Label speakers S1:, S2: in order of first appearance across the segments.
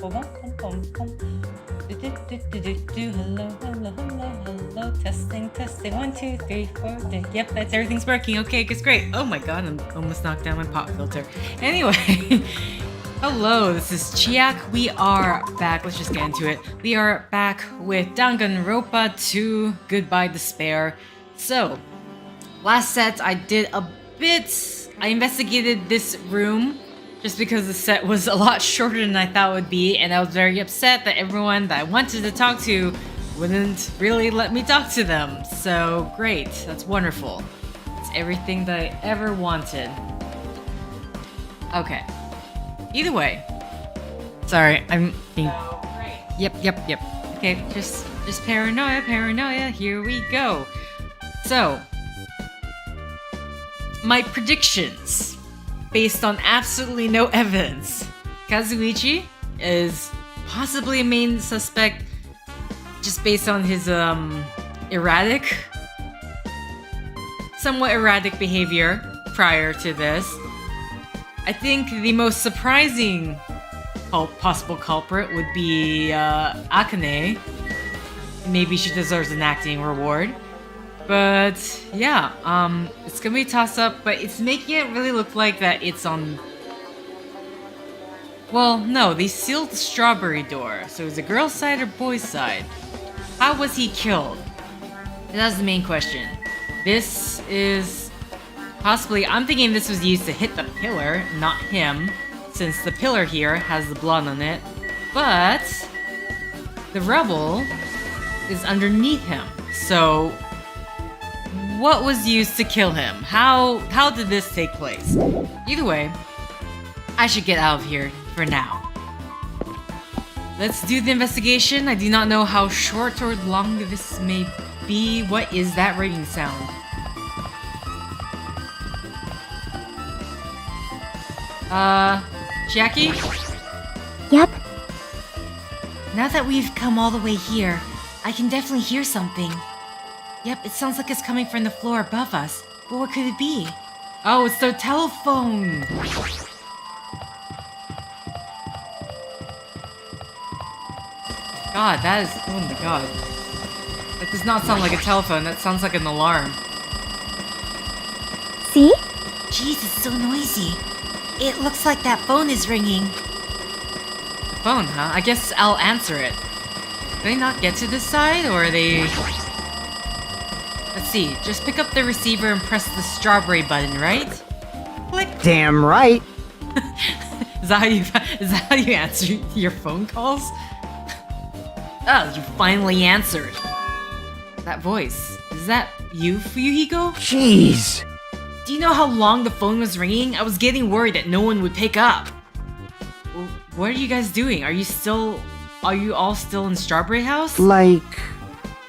S1: Hello. Testing. 1, 2, 3, 4. Yep, everything's working. Okay, it's great. Oh my god, I'm almost knocked down my pop filter. Anyway, hello, this is Chiak. We are back. Let's just get into it. We are back with Danganronpa 2 Goodbye Despair. So, last set I did a bit. I investigated this room just because the set was a lot shorter than I thought it would be, and I was very upset that everyone that I wanted to talk to wouldn't really let me talk to them. So great, that's wonderful. It's everything that I ever wanted. Okay. Either way. Sorry, I'm being... Yep. Okay, just paranoia, here we go. So, my predictions, based on absolutely no evidence. Kazuichi is possibly a main suspect just based on his somewhat erratic behavior prior to this. I think the most surprising possible culprit would be Akane. Maybe she deserves an acting reward. But yeah, it's gonna be a toss-up, but it's making it really look like that it's on... Well, no, they sealed the strawberry door, so is it girl's side or boy's side? How was he killed? That's the main question. This is... Possibly, I'm thinking this was used to hit the pillar, not him, since the pillar here has the blood on it. But... the rubble is underneath him, so... What was used to kill him? How did this take place? Either way, I should get out of here for now. Let's do the investigation. I do not know how short or long this may be. What is that ringing sound? Jackie?
S2: Yep.
S3: Now that we've come all the way here, I can definitely hear something. Yep, it sounds like it's coming from the floor above us. But what could it be?
S1: Oh, it's the telephone! God, that is... Oh my god. That does not sound like a telephone, that sounds like an alarm.
S2: See?
S3: Jeez, it's so noisy. It looks like that phone is ringing.
S1: The phone, huh? I guess I'll answer it. Do they not get to this side, or are they... Let's see, just pick up the receiver and press the strawberry button, right? Click!
S4: Damn right!
S1: Is that how you answer your phone calls? Oh, you finally answered. That voice, is that you, Fuyuhiko?
S4: Jeez!
S1: Do you know how long the phone was ringing? I was getting worried that no one would pick up. Well, what are you guys doing? Are you all still in Strawberry House?
S4: Like...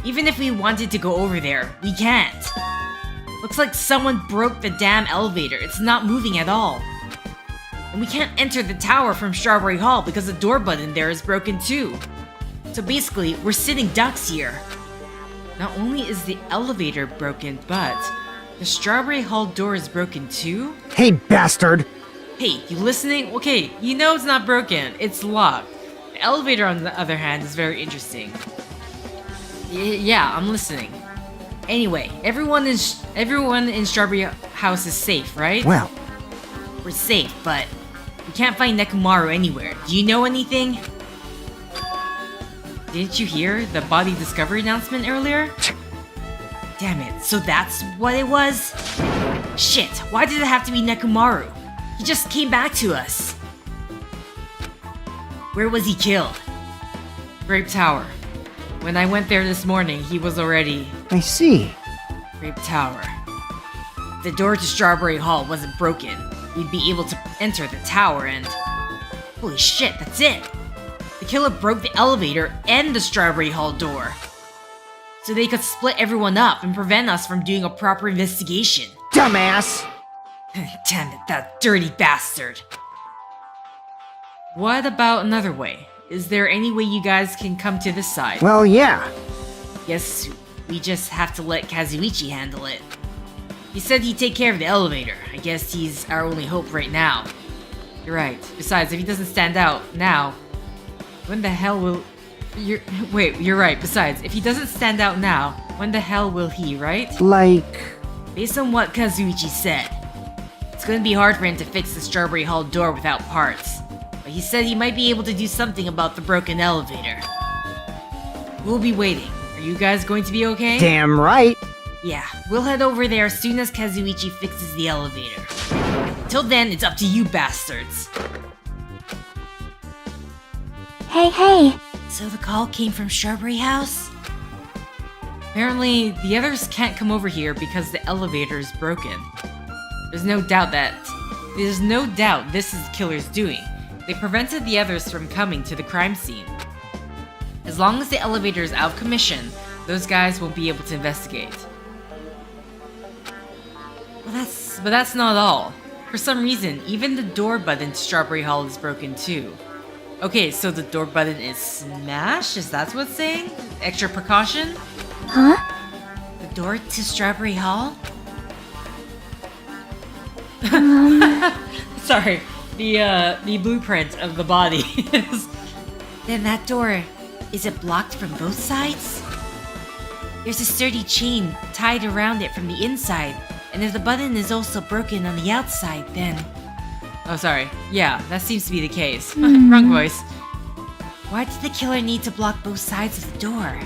S1: Even if we wanted to go over there, we can't. Looks like someone broke the damn elevator. It's not moving at all. And we can't enter the tower from Strawberry Hall because the door button there is broken too. So basically, we're sitting ducks here. Not only is the elevator broken, but the Strawberry Hall door is broken too?
S4: Hey, bastard!
S1: Hey, you listening? Okay, you know it's not broken. It's locked. The elevator, on the other hand, is very interesting. Yeah, I'm listening. Anyway, everyone in Strawberry House is safe, right?
S4: Well...
S1: We're safe, but we can't find Nekomaru anywhere. Do you know anything? Didn't you hear the body discovery announcement earlier? Damn it, so that's what it was? Shit, why did it have to be Nekomaru? He just came back to us. Where was he killed? Grape Tower. When I went there this morning, he was already...
S4: I see.
S1: Grape Tower. The door to Strawberry Hall wasn't broken. We'd be able to enter the tower and... Holy shit, that's it! The killer broke the elevator and the Strawberry Hall door. So they could split everyone up and prevent us from doing a proper investigation.
S4: Dumbass!
S1: Damn it, that dirty bastard! What about another way? Is there any way you guys can come to this side?
S4: Well, yeah.
S1: Guess we just have to let Kazuichi handle it. He said he'd take care of the elevator. I guess he's our only hope right now. You're right. Besides, if he doesn't stand out now, When the hell will... Wait, you're right. Besides, if he doesn't stand out now, when the hell will he, right?
S4: Like...
S1: Based on what Kazuichi said, it's gonna be hard for him to fix the Strawberry Hall door without parts. But he said he might be able to do something about the broken elevator. We'll be waiting. Are you guys going to be okay?
S4: Damn right.
S1: Yeah, we'll head over there as soon as Kazuichi fixes the elevator. Till then, it's up to you bastards.
S3: Hey. So the call came from Strawberry House?
S1: Apparently, the others can't come over here because the elevator is broken. There's no doubt this is the killer's doing. They prevented the others from coming to the crime scene. As long as the elevator is out of commission, those guys won't be able to investigate. But that's not all. For some reason, even the door button to Strawberry Hall is broken too. Okay, so the door button is smashed? Is that what it's saying? Extra precaution?
S3: Huh? The door to Strawberry Hall?
S1: Sorry, the blueprint of the body is...
S3: Then that door, is it blocked from both sides? There's a sturdy chain tied around it from the inside, and if the button is also broken on the outside, then...
S1: Oh, sorry. Yeah, that seems to be the case. Wrong voice.
S3: Why did the killer need to block both sides of the door?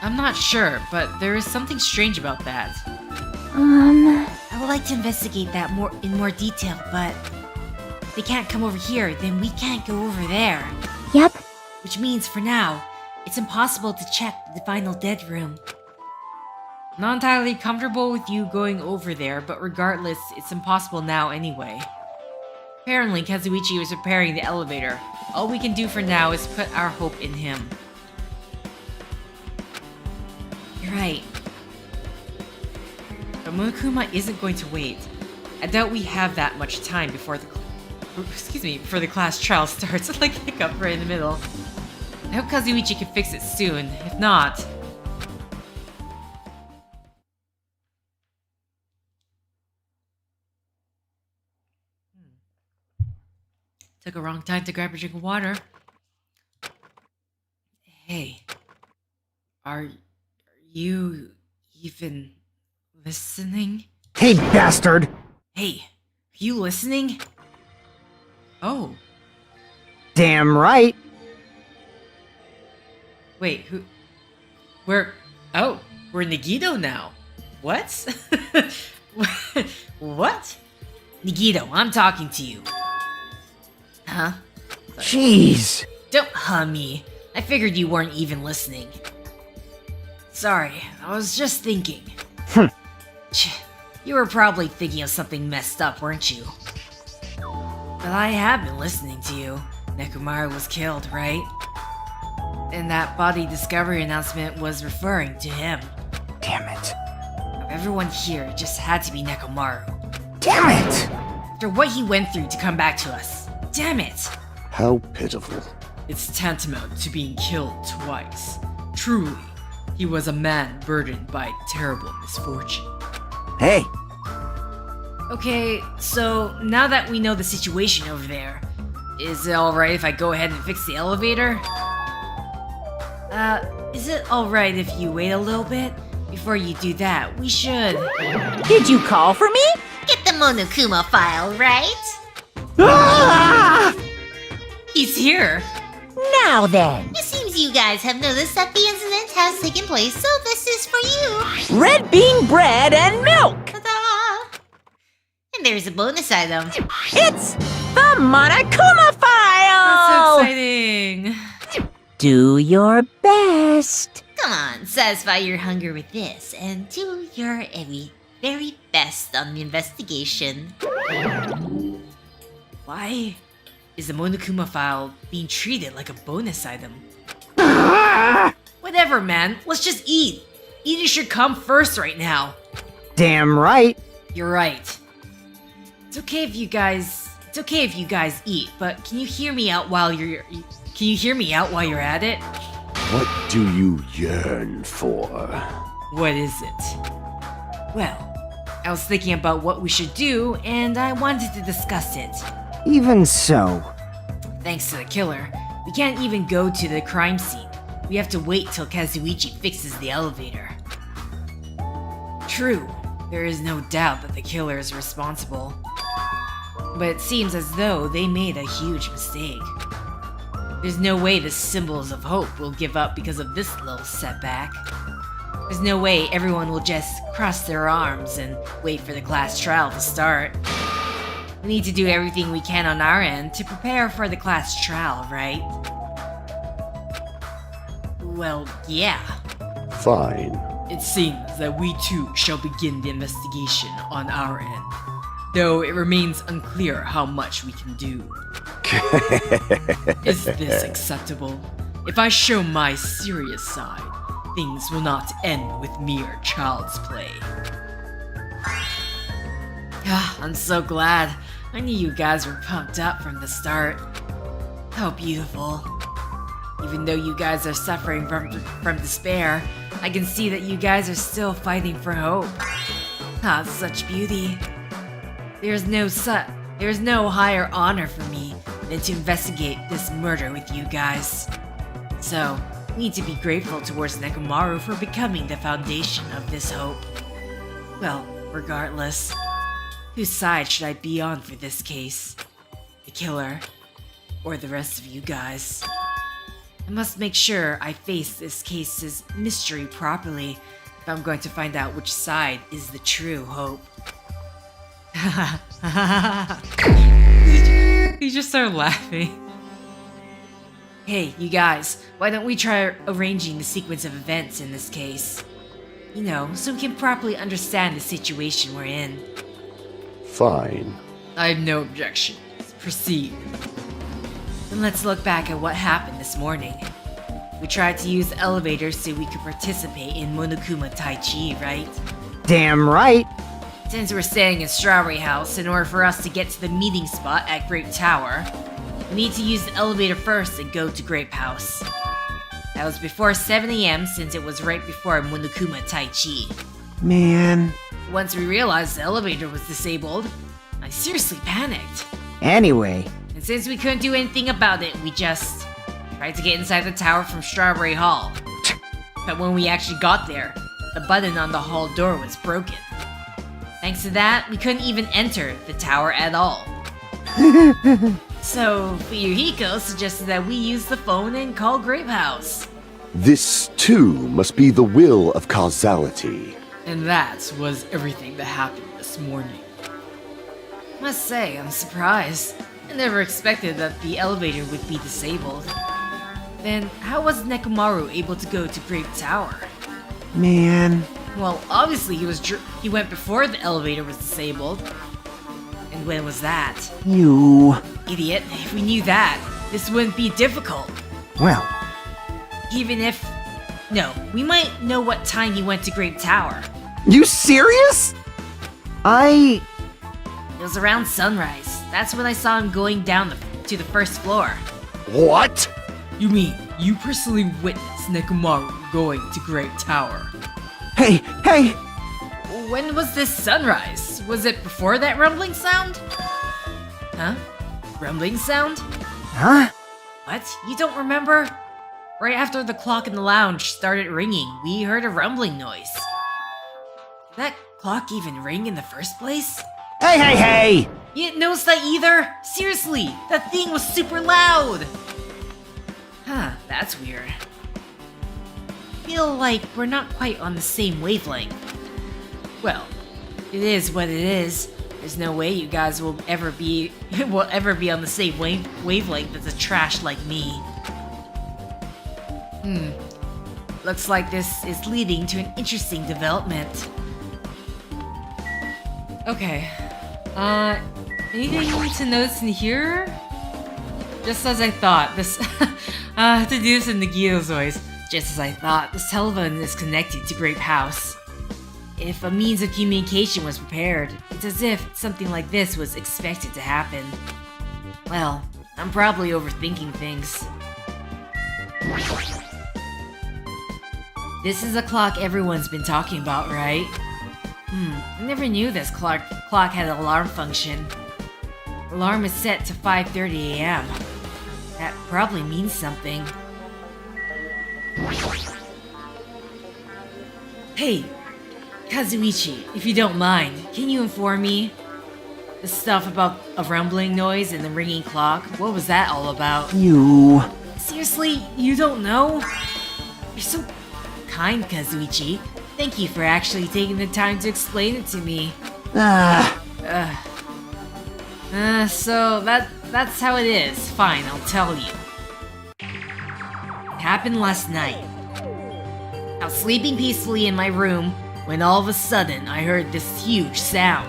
S1: I'm not sure, but there is something strange about that.
S3: I would like to investigate that in more detail, but if they can't come over here, then we can't go over there.
S2: Yep.
S3: Which means, for now, it's impossible to check the final dead room.
S1: Not entirely comfortable with you going over there, but regardless, it's impossible now anyway. Apparently, Kazuichi was repairing the elevator. All we can do for now is put our hope in him.
S3: You're right.
S1: But Monokuma isn't going to wait. I doubt we have that much time before before the class trial starts. Like hiccup right in the middle. I hope Kazuichi can fix it soon. If not... Took a wrong time to grab a drink of water. Hey. Are you even listening?
S4: Hey, bastard!
S1: Hey, are you listening? Oh.
S4: Damn right.
S1: Wait, who? We're Nagito now. What? What? Nagito, I'm talking to you. Huh?
S4: Jeez.
S1: Don't me. I figured you weren't even listening. Sorry, I was just thinking. You were probably thinking of something messed up, weren't you? But I have been listening to you. Nekomaru was killed, right? And that body discovery announcement was referring to him.
S4: Damn it.
S1: Of everyone here, it just had to be Nekomaru.
S4: Damn it!
S1: After what he went through to come back to us. Damn it!
S5: How pitiful.
S1: It's tantamount to being killed twice. Truly, he was a man burdened by terrible misfortune.
S4: Hey.
S1: Okay, so now that we know the situation over there, is it alright if I go ahead and fix the elevator? Is it alright if you wait a little bit? Before you do that, we should...
S2: Did you call for me?
S3: Get the Monokuma file, right?
S4: Ah!
S1: He's here!
S2: Now then.
S3: It seems you guys have noticed that the incident has taken place, so this is for you.
S2: Red bean bread and milk.
S3: Ta-da! And there's a bonus item.
S2: It's the Monokuma
S1: That's
S2: file.
S1: so exciting!
S2: Do your best.
S3: Come on, satisfy your hunger with this, and do your very best on the investigation.
S1: Why is the Monokuma file being treated like a bonus item? Whatever, man. Let's just eat. Eating should come first right now.
S4: Damn right.
S1: You're right. It's okay if you guys eat, but can you hear me out while you're at it?
S5: What do you yearn for?
S1: What is it? Well, I was thinking about what we should do, and I wanted to discuss it.
S4: Even so.
S3: Thanks to the killer, we can't even go to the crime scene. We have to wait till Kazuichi fixes the elevator. True, there is no doubt that the killer is responsible. But it seems as though they made a huge mistake. There's no way the symbols of hope will give up because of this little setback. There's no way everyone will just cross their arms and wait for the class trial to start. We need to do everything we can on our end to prepare for the class trial, right? Well, yeah.
S5: Fine.
S1: It seems that we too shall begin the investigation on our end, though it remains unclear how much we can do. Is this acceptable? If I show my serious side, things will not end with mere child's play. I'm so glad. I knew you guys were pumped up from the start. How beautiful. Even though you guys are suffering from despair, I can see that you guys are still fighting for hope. Such beauty. There's no higher honor for me than to investigate this murder with you guys. So, we need to be grateful towards Nekomaru for becoming the foundation of this hope. Well, regardless, whose side should I be on for this case? The killer, or the rest of you guys? I must make sure I face this case's mystery properly if I'm going to find out which side is the true hope. He just started laughing.
S3: Hey, you guys, why don't we try arranging the sequence of events in this case? You know, so we can properly understand the situation we're in.
S5: Fine.
S1: I have no objections. Proceed.
S3: Then let's look back at what happened this morning. We tried to use the elevator so we could participate in Monokuma Tai Chi, right?
S4: Damn right.
S3: Since we're staying in Strawberry House, in order for us to get to the meeting spot at Grape Tower, we need to use the elevator first and go to Grape House. That was before 7 AM since it was right before Monokuma Tai Chi.
S4: Man.
S3: Once we realized the elevator was disabled, I seriously panicked.
S4: Anyway.
S3: And since we couldn't do anything about it, we just tried to get inside the tower from Strawberry Hall. But when we actually got there, the button on the hall door was broken. Thanks to that, we couldn't even enter the tower at all. So, Fuyuhiko suggested that we use the phone and call Grape House.
S5: This, too, must be the will of causality.
S1: And that was everything that happened this morning.
S3: Must say, I'm surprised. I never expected that the elevator would be disabled. Then, how was Nekomaru able to go to Grape Tower?
S4: Man.
S3: Well, obviously he went before the elevator was disabled. And when was that?
S4: You.
S3: Idiot, if we knew that, this wouldn't be difficult.
S4: Well.
S3: Even if... No, we might know what time he went to Grape Tower.
S4: You serious?
S3: It was around sunrise. That's when I saw him going down to the first floor.
S5: What?
S1: You mean you personally witnessed Nekomaru going to Great Tower?
S4: Hey!
S3: When was this sunrise? Was it before that rumbling sound? Huh? Rumbling sound?
S4: Huh?
S3: What? You don't remember? Right after the clock in the lounge started ringing, we heard a rumbling noise. Did that clock even ring in the first place?
S4: Hey!
S3: You didn't notice that either? Seriously, that thing was super loud! Huh, that's weird. Feel like we're not quite on the same wavelength. Well, it is what it is. There's no way you guys will ever be on the same wavelength as a trash like me. Looks like this is leading to an interesting development.
S1: Okay. Anything to notice in here? Just as I thought, this to do this in Nagito's voice. Just as I thought, this telephone is connected to Grape House. If a means of communication was prepared, it's as if something like this was expected to happen. Well, I'm probably overthinking things. This is a clock everyone's been talking about, right? I never knew this clock had an alarm function.
S3: Alarm is set to 5:30 a.m. That probably means something. Hey, Kazuichi, if you don't mind, can you inform me? The stuff about a rumbling noise and the ringing clock, what was that all about?
S4: You...
S3: Seriously, you don't know? You're so kind, Kazuichi. Thank you for actually taking the time to explain it to me. So that's how it is. Fine, I'll tell you. It happened last night. I was sleeping peacefully in my room when all of a sudden I heard this huge sound.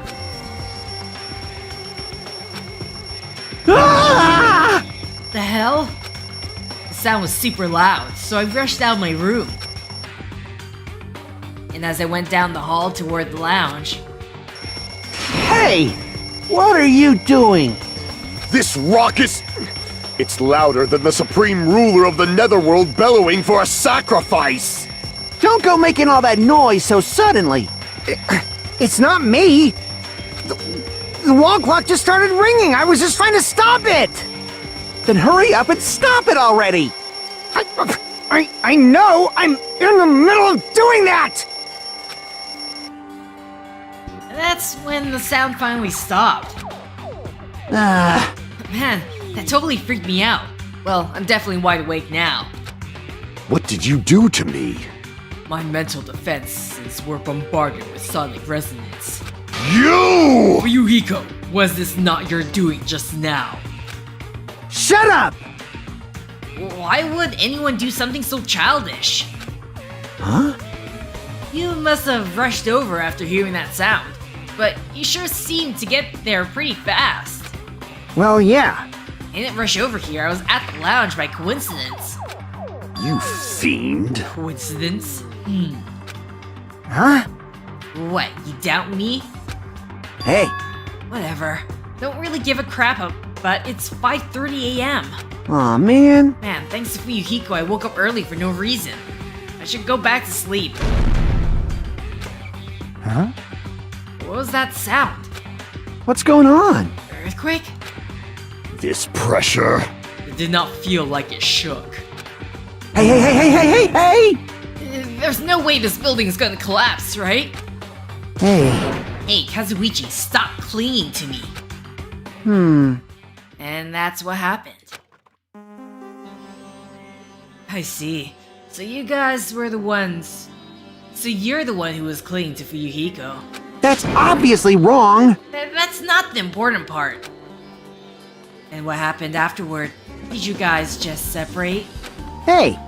S3: The hell? The sound was super loud, so I rushed out of my room. And as I went down the hall toward the lounge...
S4: Hey! What are you doing?
S5: This raucous... It's louder than the supreme ruler of the netherworld bellowing for a sacrifice!
S4: Don't go making all that noise so suddenly.
S6: It's not me! The wall clock just started ringing! I was just trying to stop it!
S4: Then hurry up and stop it already!
S6: I know! I'm in the middle of doing that!
S3: That's when the sound finally stopped.
S4: Ah,
S3: Man, that totally freaked me out. Well, I'm definitely wide awake now.
S5: What did you do to me?
S3: My mental defenses were bombarded with sonic resonance.
S5: You!
S3: Ryuhiko, was this not your doing just now?
S6: Shut up!
S3: Why would anyone do something so childish?
S4: huh?
S3: You must have rushed over after hearing that sound, but you sure seemed to get there pretty fast.
S6: Well, yeah.
S3: I didn't rush over here, I was at the lounge by coincidence.
S5: You fiend.
S3: Coincidence?
S6: Huh?
S3: What, you doubt me?
S4: Hey,
S3: Whatever. Don't really give a crap, but it's 5:30 a.m.
S4: aw man.
S3: Man, thanks to Fuyuhiko, I woke up early for no reason. I should go back to sleep.
S6: Huh?
S3: What was that sound?
S4: What's going on?
S3: Earthquake?
S5: This pressure.
S3: It did not feel like it shook.
S4: Hey!
S3: There's no way this building is gonna collapse, right?
S4: Hey,
S3: Hey, Kazuichi, stop clinging to me. And that's what happened. I see. So you guys were the ones... So you're the one who was clinging to Fuyuhiko.
S4: that's obviously wrong.
S3: That's not the important part. And what happened afterward? Did you guys just separate?
S4: Hey,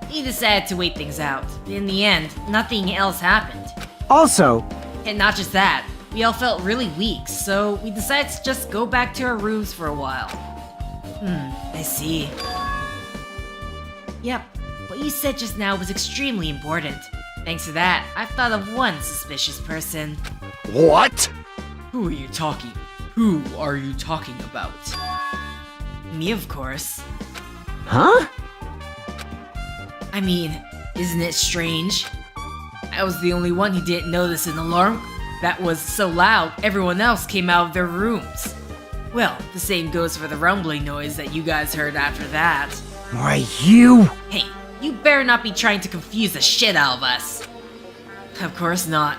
S3: He decided to wait things out. In the end, nothing else happened.
S6: Also,
S3: And not just that, we all felt really weak, so we decided to just go back to our rooms for a while. I see. Yep, what you said just now was extremely important. Thanks to that, I've thought of one suspicious person.
S5: What?
S3: Who are you talking about? Me, of course.
S4: huh?
S3: I mean, isn't it strange? I was the only one who didn't notice an alarm that was so loud everyone else came out of their rooms. Well, the same goes for the rumbling noise that you guys heard after that.
S6: why you...
S3: Hey, you better not be trying to confuse the shit out of us. Of course not.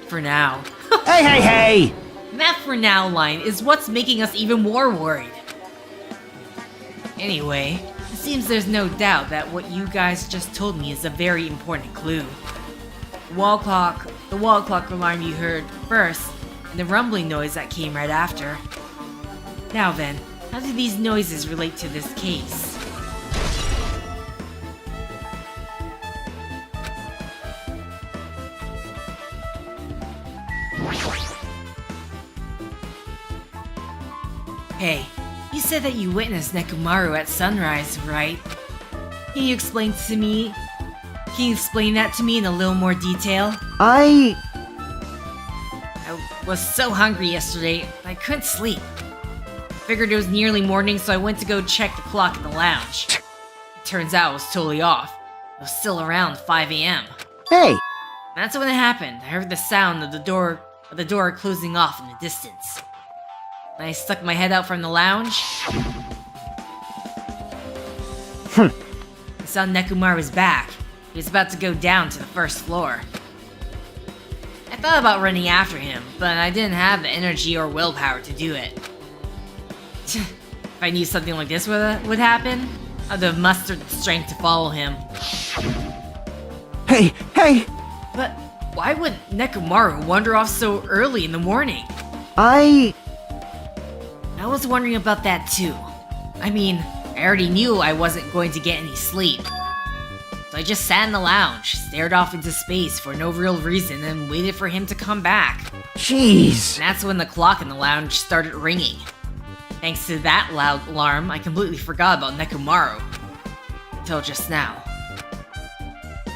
S3: For now.
S6: Hey!
S3: That for now line is what's making us even more worried. Anyway, it seems there's no doubt that what you guys just told me is a very important clue. The wall clock alarm you heard first, and the rumbling noise that came right after. Now then, how do these noises relate to this case? Hey, you said that you witnessed Nekomaru at sunrise, right? Can you explain that to me in a little more detail?
S6: I
S3: Was so hungry yesterday, I couldn't sleep. Figured it was nearly morning, so I went to go check the clock in the lounge. It turns out it was totally off. It was still around 5 a.m.
S6: Hey!
S3: That's when it happened. I heard the sound of the door closing off in the distance. I stuck my head out from the lounge. I saw Nekumaru's back. He was about to go down to the first floor. I thought about running after him, but I didn't have the energy or willpower to do it. If I knew something like this would happen, I'd have mustered the strength to follow him.
S4: Hey, hey!
S3: But why would Nekumaru wander off so early in the morning?
S4: I
S3: was wondering about that too. I mean, I already knew I wasn't going to get any sleep. So I just sat in the lounge, stared off into space for no real reason, and waited for him to come back.
S4: Jeez.
S3: And that's when the clock in the lounge started ringing. Thanks to that loud alarm, I completely forgot about Nekumaru. Until just now.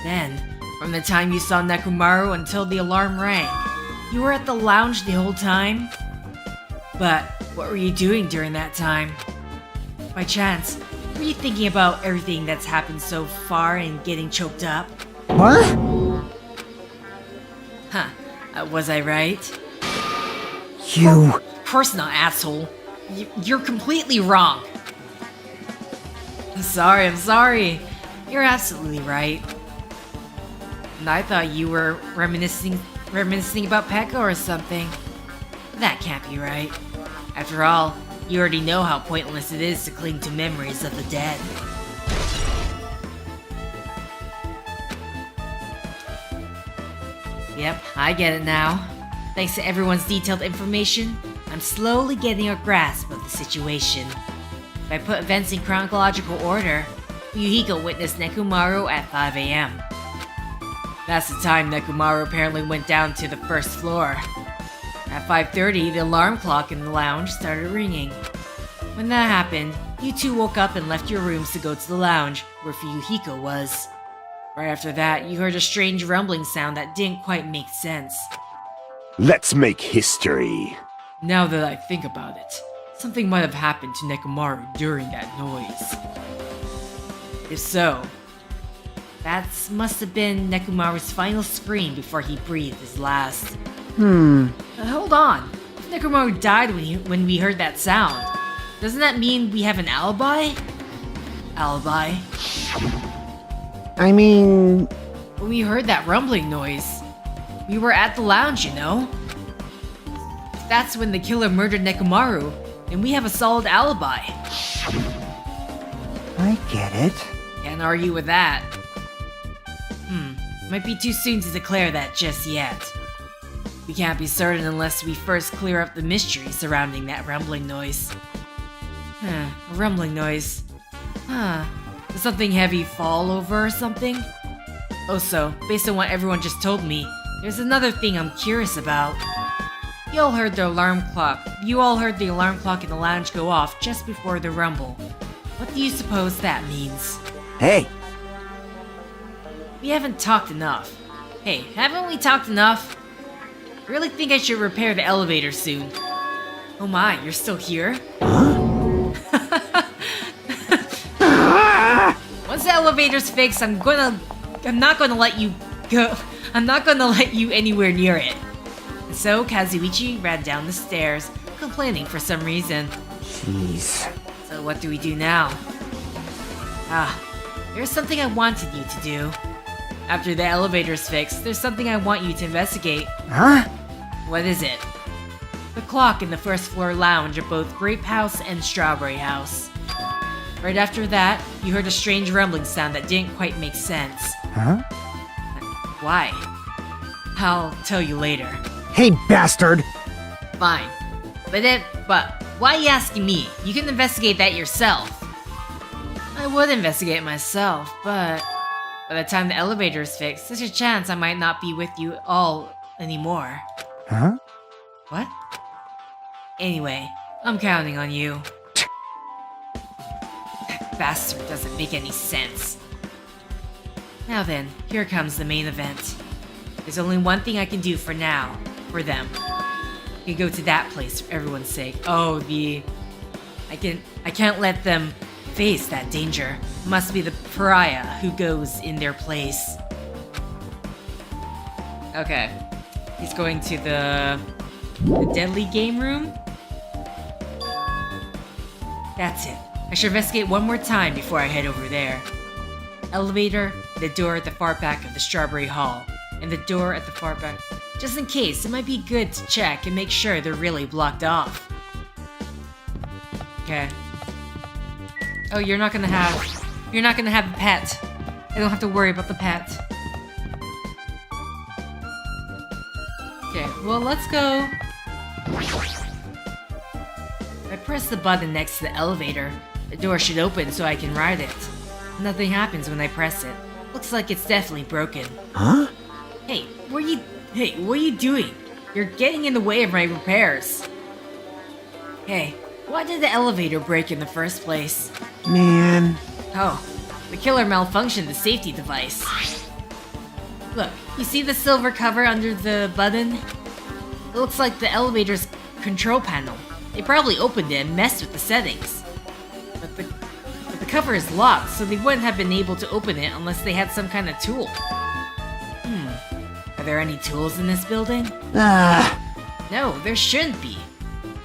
S3: Then, from the time you saw Nekumaru until the alarm rang, you were at the lounge the whole time? But what were you doing during that time? By chance, were you thinking about everything that's happened so far and getting choked up?
S4: What?
S3: Huh, was I right?
S4: You...
S3: Of course not, asshole. You're completely wrong. I'm sorry. You're absolutely right. And I thought you were reminiscing about Pekka or something. But that can't be right. After all, you already know how pointless it is to cling to memories of the dead. Yep, I get it now. Thanks to everyone's detailed information, I'm slowly getting a grasp of the situation. If I put events in chronological order, Yuhiko witnessed Nekumaru at 5 AM. That's the time Nekumaru apparently went down to the first floor. At 5:30, the alarm clock in the lounge started ringing. When that happened, you two woke up and left your rooms to go to the lounge, where Yuhiko was. Right after that, you heard a strange rumbling sound that didn't quite make sense.
S5: Let's make history.
S1: Now that I think about it, something might have happened to Nekumaru during that noise. If so, that must have been Nekumaru's final scream before he breathed his last. Hold on. If Nekumaru died when we heard that sound, doesn't that mean we have an alibi? Alibi?
S4: I mean...
S1: When we heard that rumbling noise, we were at the lounge, you know? If that's when the killer murdered Nekumaru, then we have a solid alibi.
S4: I get it.
S1: Can't argue with that. Might be too soon to declare that just yet. We can't be certain unless we first clear up the mystery surrounding that rumbling noise. A rumbling noise. Did something heavy fall over or something? Also, based on what everyone just told me, there's another thing I'm curious about. You all heard the alarm clock in the lounge go off just before the rumble. What do you suppose that means?
S4: Hey,
S3: We haven't talked enough. Hey, haven't we talked enough? I really think I should repair the elevator soon. Oh my, you're still here? Once the elevator's fixed, I'm not gonna let you go. I'm not gonna let you anywhere near it. And so Kazuichi ran down the stairs, complaining for some reason.
S4: jeez.
S3: So what do we do now? There's something I wanted you to do. After the elevator's fixed, there's something I want you to investigate.
S4: Huh?
S3: What is it? The clock in the first floor lounge of both Grape House and Strawberry House. Right after that, you heard a strange rumbling sound that didn't quite make sense.
S4: Huh?
S3: Why? I'll tell you later.
S4: Hey, bastard!
S3: Fine. But why are you asking me? You can investigate that yourself. I would investigate myself, but by the time the elevator is fixed, there's a chance I might not be with you all anymore.
S4: Huh?
S3: What? Anyway, I'm counting on you. That bastard doesn't make any sense. Now then, here comes the main event. There's only one thing I can do for now, for them. You can go to that place for everyone's sake. Oh, I can't let them face that danger. It must be the pariah who goes in their place. Okay. He's going to the deadly game room? That's it. I should investigate one more time before I head over there. Elevator, the door at the far back of the Strawberry Hall, and the door at the far back. Just in case, it might be good to check and make sure they're really blocked off. Okay. Oh, you're not gonna have a pet. I don't have to worry about the pet. Okay, well, let's go. If I press the button next to the elevator, the door should open so I can ride it. Nothing happens when I press it. Looks like it's definitely broken.
S4: Huh?
S3: Hey, what are you doing? You're getting in the way of my repairs. Hey, why did the elevator break in the first place?
S4: Man.
S3: Oh, the killer malfunctioned the safety device. Look, you see the silver cover under the button? It looks like the elevator's control panel. They probably opened it and messed with the settings. But the cover is locked, so they wouldn't have been able to open it unless they had some kind of tool. Are there any tools in this building? No, there shouldn't be.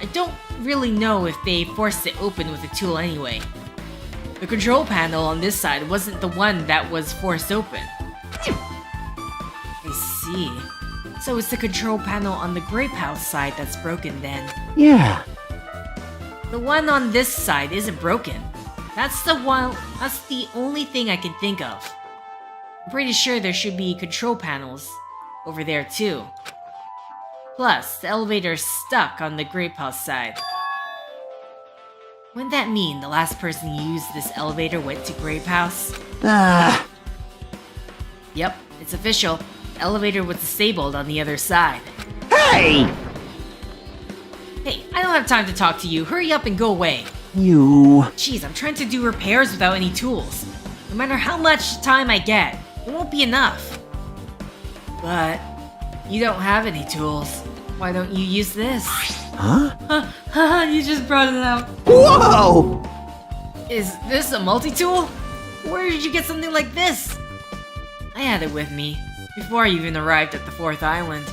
S3: I don't really know if they forced it open with a tool anyway. The control panel on this side wasn't the one that was forced open. I see. So it's the control panel on the grape house side that's broken then.
S4: Yeah.
S3: The one on this side isn't broken. That's the only thing I can think of. I'm pretty sure there should be control panels over there too. Plus, the elevator's stuck on the grape house side. Wouldn't that mean the last person who used this elevator went to Grape House? Yep, it's official. The elevator was disabled on the other side.
S4: Hey!
S3: Hey, I don't have time to talk to you. Hurry up and go away.
S4: You.
S3: Jeez, I'm trying to do repairs without any tools. No matter how much time I get, it won't be enough. But you don't have any tools. Why don't you use this?
S4: Huh?
S3: You just brought it out.
S4: Whoa!
S3: Is this a multi-tool? Where did you get something like this? I had it with me, before I even arrived at the 4th island.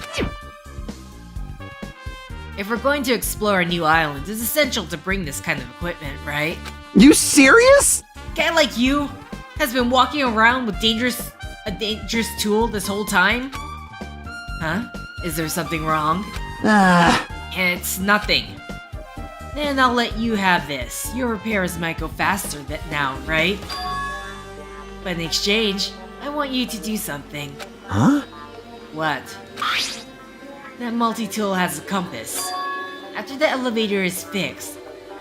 S3: If we're going to explore a new island, it's essential to bring this kind of equipment, right?
S4: You serious?
S3: A guy like you has been walking around with a dangerous tool this whole time? Huh? Is there something wrong? It's nothing. Then I'll let you have this. Your repairs might go faster now, right? But in exchange, I want you to do something.
S4: Huh?
S3: What? That multi-tool has a compass. After the elevator is fixed,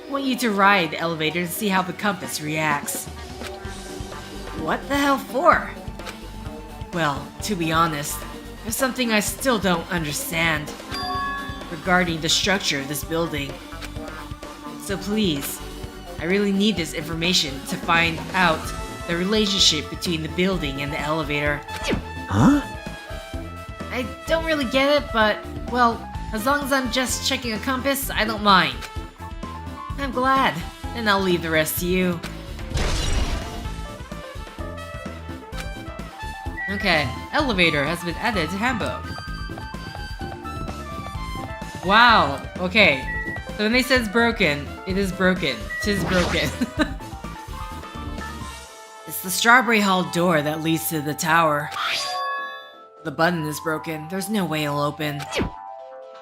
S3: I want you to ride the elevator to see how the compass reacts. What the hell for? Well, to be honest, there's something I still don't understand regarding the structure of this building. So please, I really need this information to find out the relationship between the building and the elevator.
S4: Huh?
S3: I don't really get it, but, well, as long as I'm just checking a compass, I don't mind. I'm glad, and I'll leave the rest to you. Okay, elevator has been added to handbook. Wow, okay. So when they say it's broken, it is broken. 'Tis broken. It's the Strawberry Hall door that leads to the tower. The button is broken. There's no way it'll open.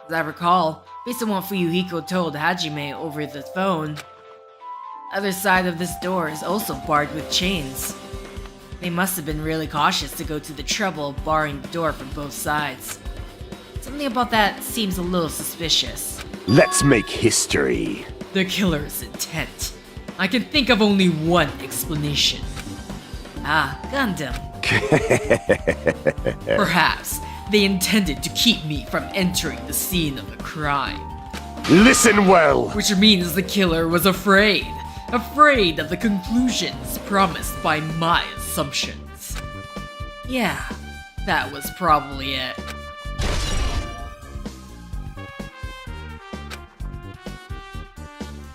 S3: As I recall, based on what Fuyuhiko told Hajime over the phone, the other side of this door is also barred with chains. They must have been really cautious to go to the trouble of barring the door from both sides. Something about that seems a little suspicious.
S5: Let's make history.
S3: The killer's intent. I can think of only one explanation. Ah, Gundam. Perhaps they intended to keep me from entering the scene of the crime.
S5: Listen well.
S3: Which means the killer was afraid. Afraid of the conclusions promised by my assumptions. Yeah, that was probably it.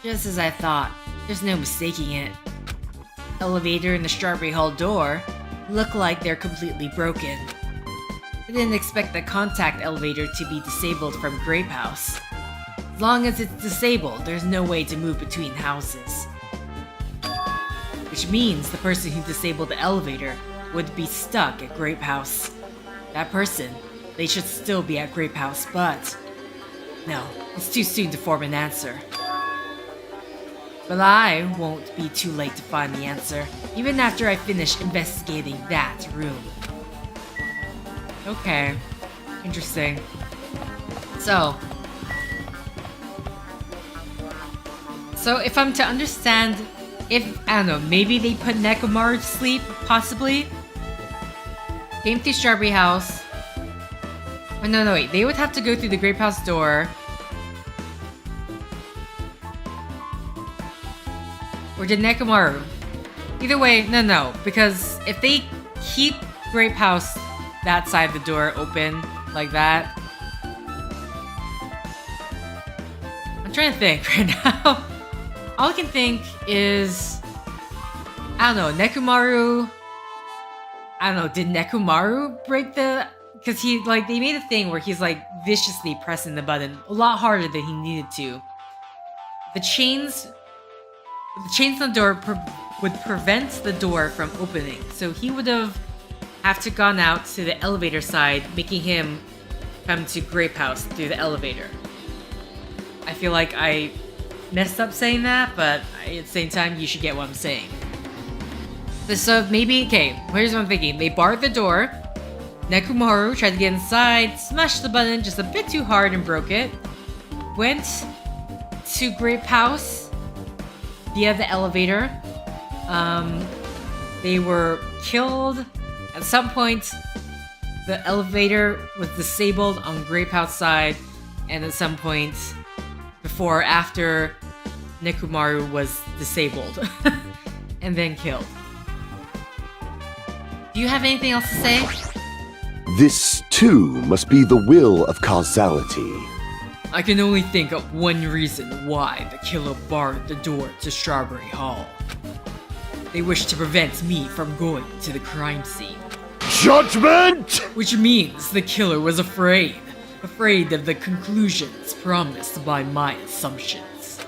S3: Just as I thought, there's no mistaking it. Elevator and the Strawberry Hall door look like they're completely broken. I didn't expect the contact elevator to be disabled from Grape House. As long as it's disabled, there's no way to move between houses. which means the person who disabled the elevator would be stuck at Grape House. That person, they should still be at Grape House, but no, it's too soon to form an answer. But I won't be too late to find the answer, even after I finish investigating that room. Okay, interesting. So if I'm to understand, if, I don't know, maybe they put Nekomaru to sleep, possibly? Came through Strawberry House. Oh, no, wait. They would have to go through the Grape House door. Or did Nekomaru? Either way, no. Because if they keep Grape House, that side of the door open, like that. I'm trying to think right now. All I can think is, I don't know, Nekomaru. I don't know, did Nekomaru break the... Because he, like, they made a thing where he's, like, viciously pressing the button a lot harder than he needed to. The chains on the door would prevent the door from opening. So he would have to gone out to the elevator side, making him come to Grape House through the elevator. I feel like I messed up saying that, but at the same time, you should get what I'm saying. So maybe, okay, here's what I'm thinking. They barred the door. Nekomaru tried to get inside, smashed the button just a bit too hard and broke it. Went to Grape House via the elevator. They were killed. At some point, the elevator was disabled on Grape House side, and at some point, before or after, Nekomaru was disabled and then killed. Do you have anything else to say?
S5: This, too, must be the will of causality.
S3: I can only think of one reason why the killer barred the door to Strawberry Hall. They wished to prevent me from going to the crime scene.
S5: Judgment!
S3: Which means the killer was afraid of the conclusions promised by my assumptions.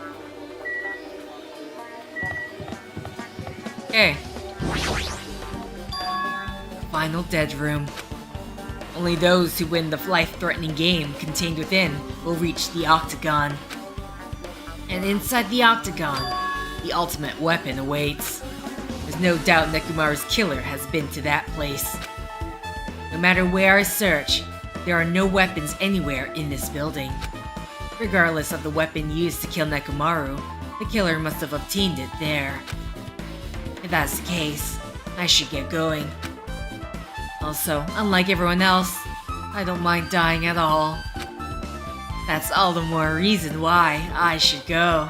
S3: Okay. Final dead room. Only those who win the life-threatening game contained within will reach the Octagon. And inside the Octagon, the ultimate weapon awaits. There's no doubt Nekomaru's killer has been to that place. No matter where I search, there are no weapons anywhere in this building. Regardless of the weapon used to kill Nekomaru, the killer must have obtained it there. If that's the case, I should get going. Also, unlike everyone else, I don't mind dying at all. That's all the more reason why I should go.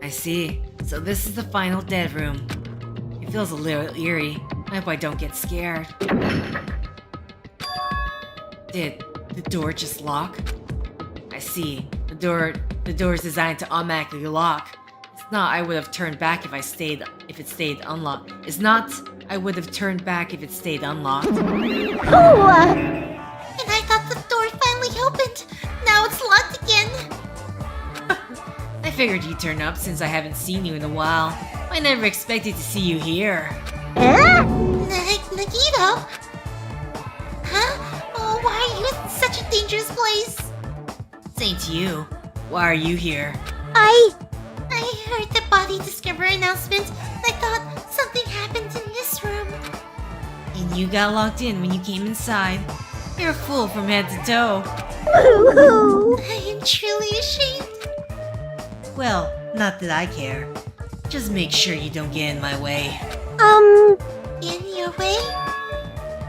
S3: I see. So this is the final dead room. It feels a little eerie. I hope I don't get scared. Did the door just lock? I see. The door is designed to automatically lock. It's not I would have turned back if it stayed unlocked. It's not I would have turned back if it stayed unlocked.
S7: And I thought the door finally opened. Now it's locked again.
S3: I figured you'd turn up since I haven't seen you in a while. I never expected to see you here.
S7: Nagito? Huh? Oh, why are you in such a dangerous place?
S3: Same to you. Why are you here?
S7: I heard the body discovery announcement, and I thought something happened in this room.
S3: And you got locked in when you came inside. You're a fool from head to toe.
S7: I am truly ashamed.
S3: Well, not that I care. Just make sure you don't get in my way.
S7: In your way?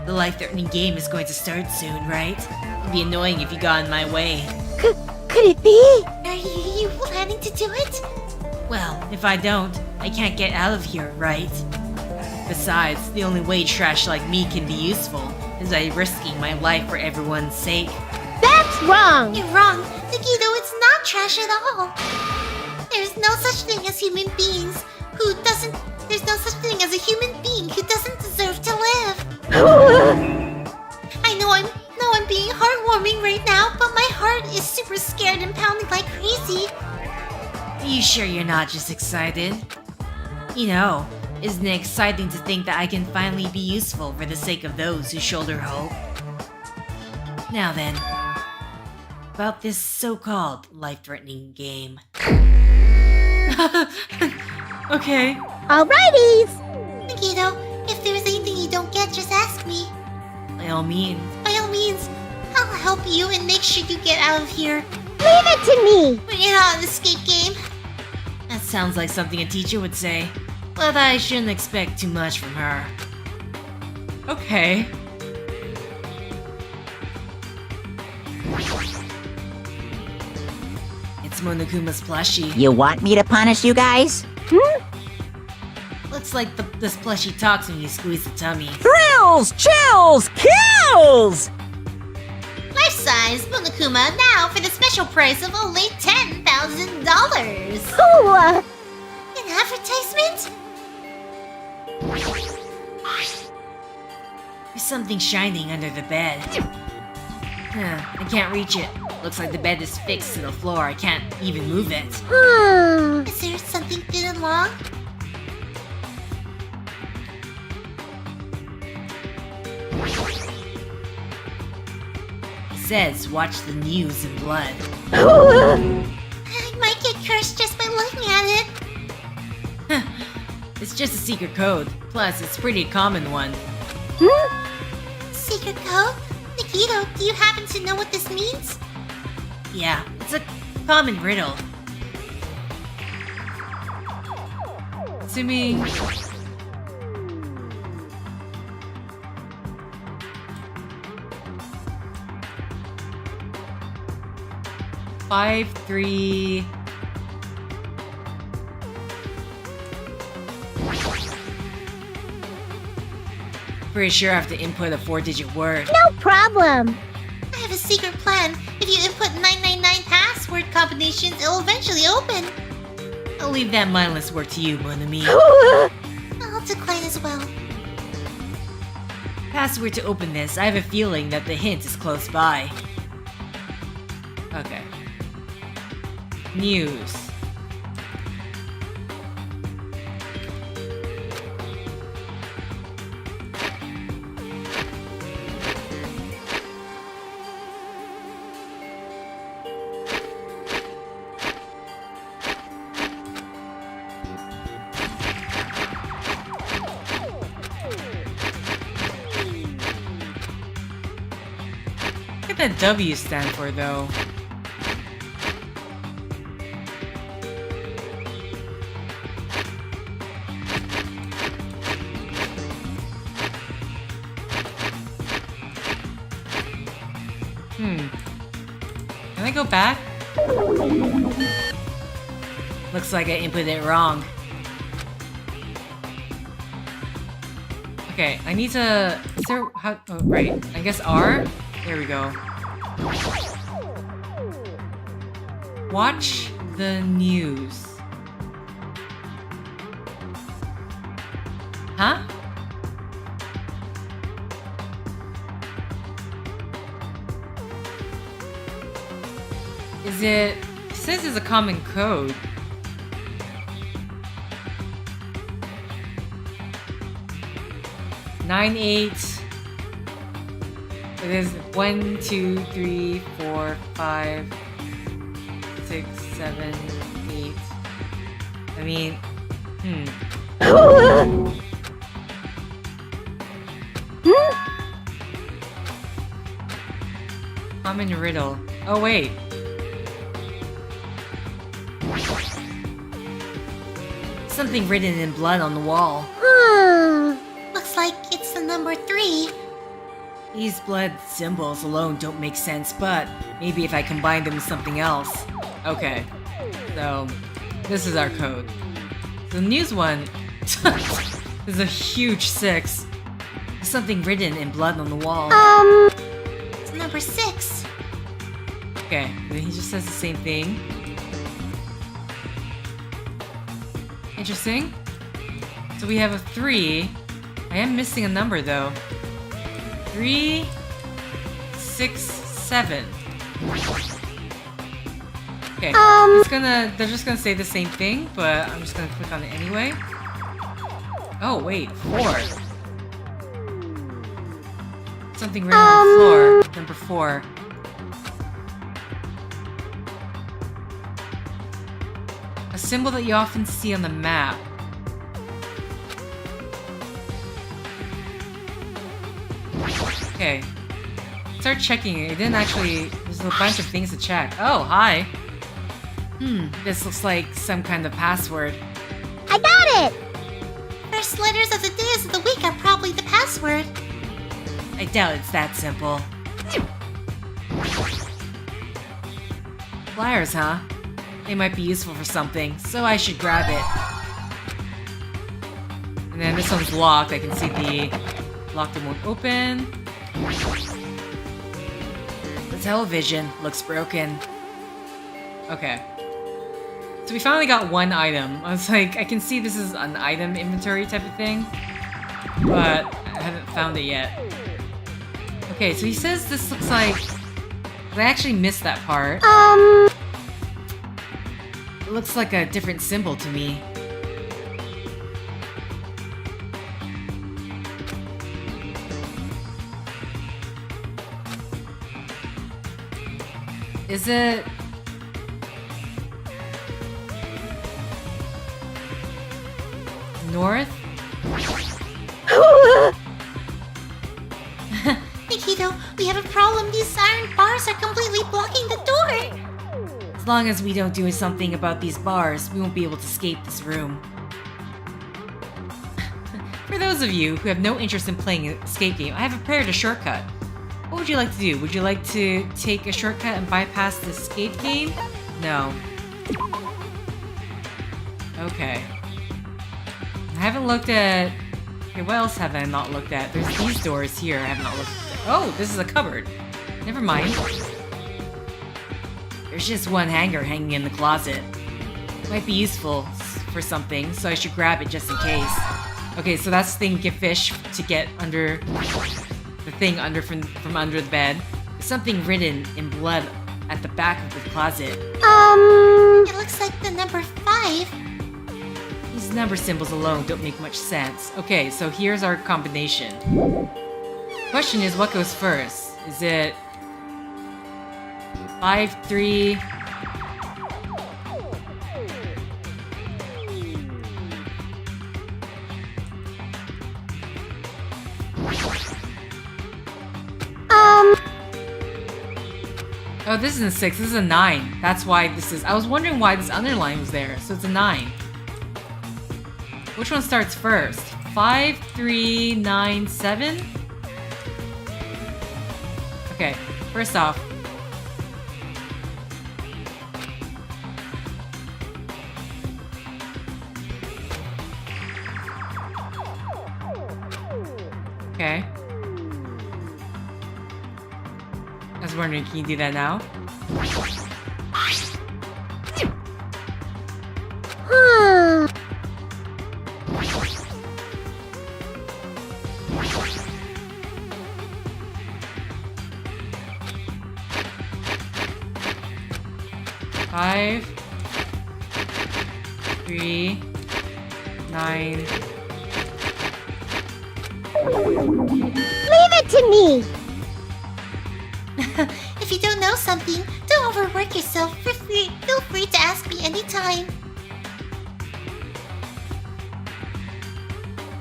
S3: The life-threatening game is going to start soon, right? It'd be annoying if you got in my way.
S7: Could it be? Are you planning to do it?
S3: Well, if I don't, I can't get out of here, right? Besides, the only way trash like me can be useful is by risking my life for everyone's sake.
S7: That's wrong! You're wrong. Nagito, it's not trash at all. There's no such thing as human beings who doesn't... There's no such thing as a human being who doesn't deserve to live. I know I'm I'm being heartwarming right now, but my heart is super scared and pounding like crazy.
S3: Are you sure you're not just excited? You know, isn't it exciting to think that I can finally be useful for the sake of those who shoulder hope? Now then, about this so-called life-threatening game. Okay.
S7: Alrighties! Nikito, if there's anything you don't get, just ask me.
S3: By all means.
S7: By all means, I'll help you and make sure you get out of here. Leave it to me! When you're not an escape game.
S3: That sounds like something a teacher would say. But I shouldn't expect too much from her.
S1: Okay.
S3: It's Monokuma's plushie.
S2: You want me to punish you guys?
S3: Looks like this plushie talks when you squeeze the tummy.
S2: Thrills, chills, kills!
S7: Life-size Monokuma now for the special price of only $10,000.
S2: Ooh,
S7: An advertisement?
S3: There's something shining under the bed. I can't reach it. Looks like the bed is fixed to the floor. I can't even move it.
S7: Is there something thin and long?
S3: It says, watch the news in blood.
S7: I might get cursed just by looking at it.
S3: It's just a secret code. Plus, it's a pretty common one.
S7: Secret code? Nikito, do you happen to know what this means?
S3: Yeah, it's a common riddle.
S1: Assuming... Five, 3...
S3: Pretty sure I have to input a 4-digit word.
S7: No problem. I have a secret plan. If you input 999 password combinations, it'll eventually open.
S3: I'll leave that mindless work to you, mon ami.
S7: I'll decline as well.
S3: Password to open this. I have a feeling that the hint is close by.
S1: Okay. News. What did that W stand for, though? Can I go back?
S3: Looks like I input it wrong.
S1: Okay, I need to... Is there... How... Oh, right. I guess R? There we go. Watch the news. Huh? Is it... It says it's a common code. Nine, 8. It is 1, 2, 3, 4, 5, 6, 7, 8. I mean, Common riddle. Oh wait.
S3: Something written in blood on the wall.
S7: Looks like it's the number 3.
S3: These blood symbols alone don't make sense, but maybe if I combine them with something else.
S1: Okay. So, this is our code. The news one is a huge 6.
S3: There's something written in blood on the wall.
S7: It's number 6.
S1: Okay, then he just says the same thing. Interesting. So we have a 3. I am missing a number though. 3, 6, 7. Okay, they're just gonna say the same thing, but I'm just gonna click on it anyway. Oh, wait, 4. Something written on the floor. Number 4. A symbol that you often see on the map. Okay. Start checking it. It didn't actually... There's a bunch of things to check. Oh, hi. This looks like some kind of password.
S7: I got it! First letters of the days of the week are probably the password.
S1: I doubt it's that simple. Flyers, huh? They might be useful for something, so I should grab it. And then this one's locked. I can see the locked and won't open. The television looks broken. Okay. So we finally got one item. I was like, I can see this is an item inventory type of thing, but I haven't found it yet. Okay, so he says this looks like... I actually missed that part. It looks like a different symbol to me. Is it... north?
S7: Nikito, we have a problem. These iron bars are completely blocking the door.
S1: As long as we don't do something about these bars, we won't be able to escape this room. For those of you who have no interest in playing an escape game, I have prepared a shortcut. What would you like to do? Would you like to take a shortcut and bypass the escape game? No. Okay. I haven't looked at... Okay, what else have I not looked at? There's these doors here I have not looked at. Oh, this is a cupboard. Never mind. There's just one hanger hanging in the closet. Might be useful for something, so I should grab it just in case. Okay, so that's the thing, get fish to get under... the thing under from under the bed. There's something written in blood at the back of the closet.
S7: It looks like the number 5.
S1: These number symbols alone don't make much sense. Okay, so here's our combination. Question is, what goes first? Is it 5, 3? Oh, this isn't 6, this is a 9. That's why this is... I was wondering why this underline was there. So it's a 9. Which one starts first? 5, 3, 9, 7? Okay, first off. Okay. I was wondering, can you do that now? Five, 3, 9.
S7: Leave it to me! If you don't know something, don't overwork yourself. Feel free to ask me anytime.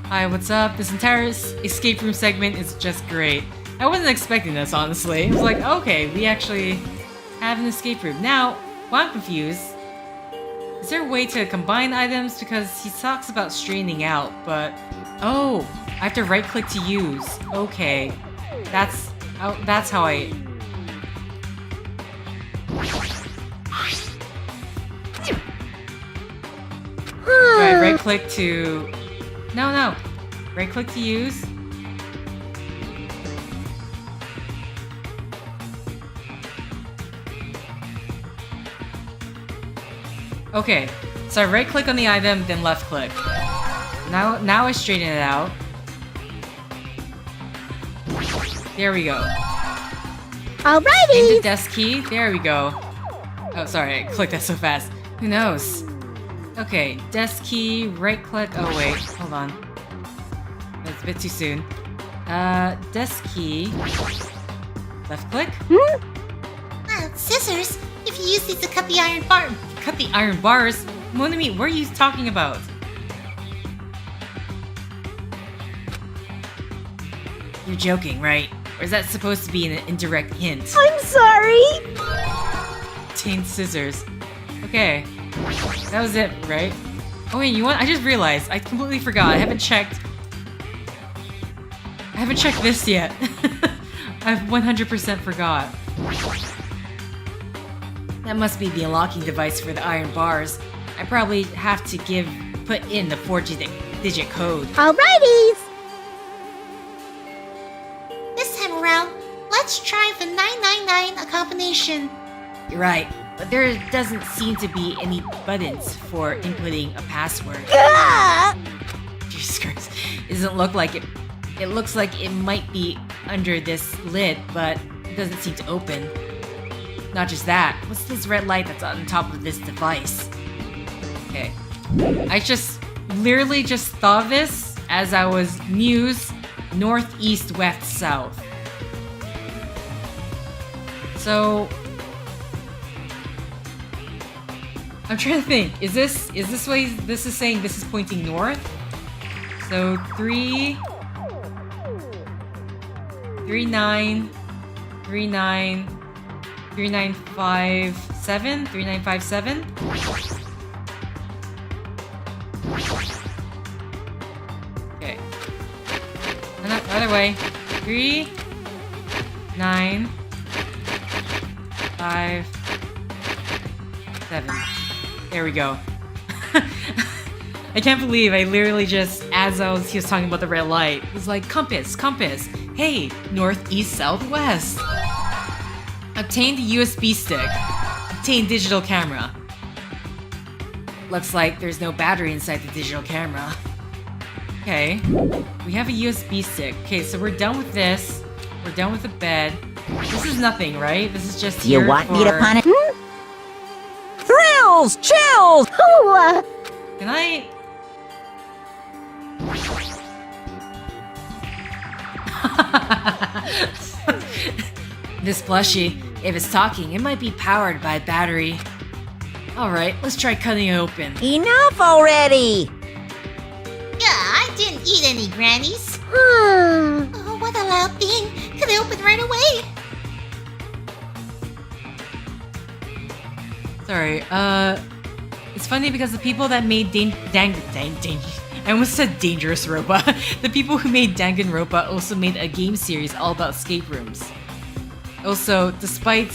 S1: Hi, what's up? This entire escape room segment is just great. I wasn't expecting this, honestly. It was like, okay, we actually have an escape room. Now, well, I'm confused. Is there a way to combine items? Because he talks about straightening out, but... Oh, I have to right-click to use. Okay. That's how I... Do I right-click to... No. Right-click to use. Okay, so I right-click on the item, then left-click. Now I straighten it out. There we go. Into
S2: Alrighty.
S1: desk key. There we go. Oh, sorry, I clicked that so fast. Who knows? Okay, desk key, right click. Oh wait, hold on. That's a bit too soon. Desk key. Left click.
S7: Scissors. If you use these to cut the iron
S1: bars. Monami, what are you talking about? You're joking, right? Or is that supposed to be an indirect hint?
S2: I'm sorry.
S1: Obtained scissors. Okay. That was it, right? Oh wait, you want? I just realized. I completely forgot. I haven't checked this yet. I've 100% forgot. That must be the unlocking device for the iron bars. I probably have to put in the 4-digit code.
S2: Alrighty.
S7: This time around, let's try the 999 combination.
S1: You're right, but there doesn't seem to be any buttons for inputting a password.
S2: Ah!
S1: Jesus Christ. It doesn't look like it. It looks like it might be under this lid, but it doesn't seem to open. Not just that, what's this red light that's on top of this device? Okay. I literally just thought of this as I was north, east, west, south. So I'm trying to think. Is this way? This is saying this is pointing north. So 3957. Okay. Other way. 3 9 5 7. There we go. I can't believe I literally just, as he was talking about the red light, was like, compass. Hey, north, east, south, west. Obtained USB stick. Obtained digital camera. Looks like there's no battery inside the digital camera. Okay. We have a USB stick. Okay, so we're done with this. We're done with the bed. This is nothing, right? This is just here
S2: You want me to
S1: for-
S2: punish? Thrills, chills. Ooh.
S1: Can I... This plushie, if it's talking, it might be powered by a battery. Alright, let's try cutting it open.
S2: Enough already.
S7: Yeah, I didn't eat any grannies. Oh, what a loud thing. Could it open right away?
S1: Sorry, it's funny because the people that made I almost said Dangerous Ropa. The people who made Danganronpa also made a game series all about escape rooms. Also, despite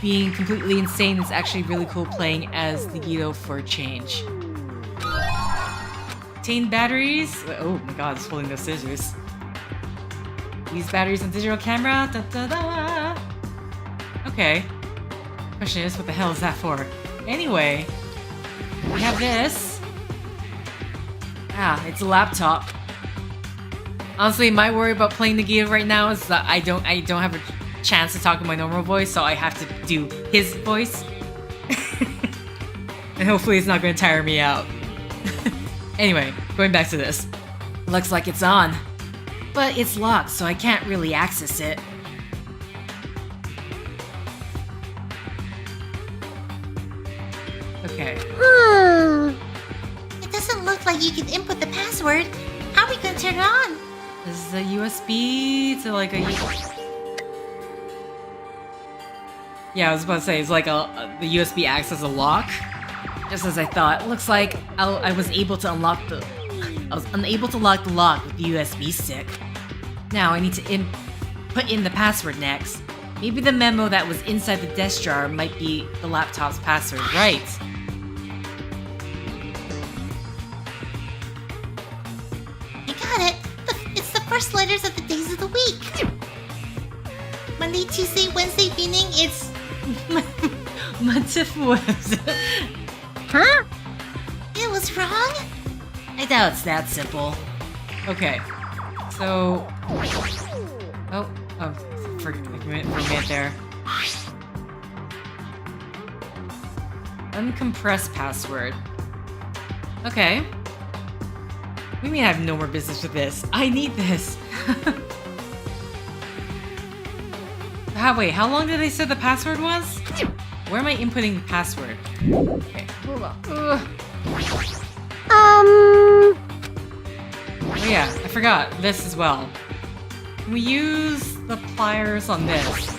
S1: being completely insane, it's actually really cool playing as Nagito for a change. Obtain batteries. Oh my god, it's holding those scissors. Use batteries on digital camera. Da, da, da. Okay. Question is, what the hell is that for? Anyway, we have this. Ah, it's a laptop. Honestly, my worry about playing the game right now is that I don't have a chance to talk in my normal voice, so I have to do his voice. And hopefully it's not going to tire me out. Anyway, going back to this. Looks like it's on. But it's locked, so I can't really access it. Okay.
S7: It doesn't look like you can input the password. How are we gonna turn it on?
S1: This is a USB to like a... Yeah, I was about to say, it's like the USB acts as a lock. Just as I thought. Looks like I was unable to lock the lock with the USB stick. Now I need to put in the password next. Maybe the memo that was inside the desk jar might be the laptop's password, right?
S7: You got it. It's the first letters of the days of the week. Monday, Tuesday, Wednesday, meaning it's...
S2: Huh?
S7: It was wrong?
S1: I doubt it's that simple. Okay, so... Oh, for a minute there. Uncompressed password. Okay. We may have no more business with this. I need this. Wait, how long did they say the password was? Where am I inputting the password? Okay, hold on. Oh yeah, I forgot this as well. Can we use the pliers on this?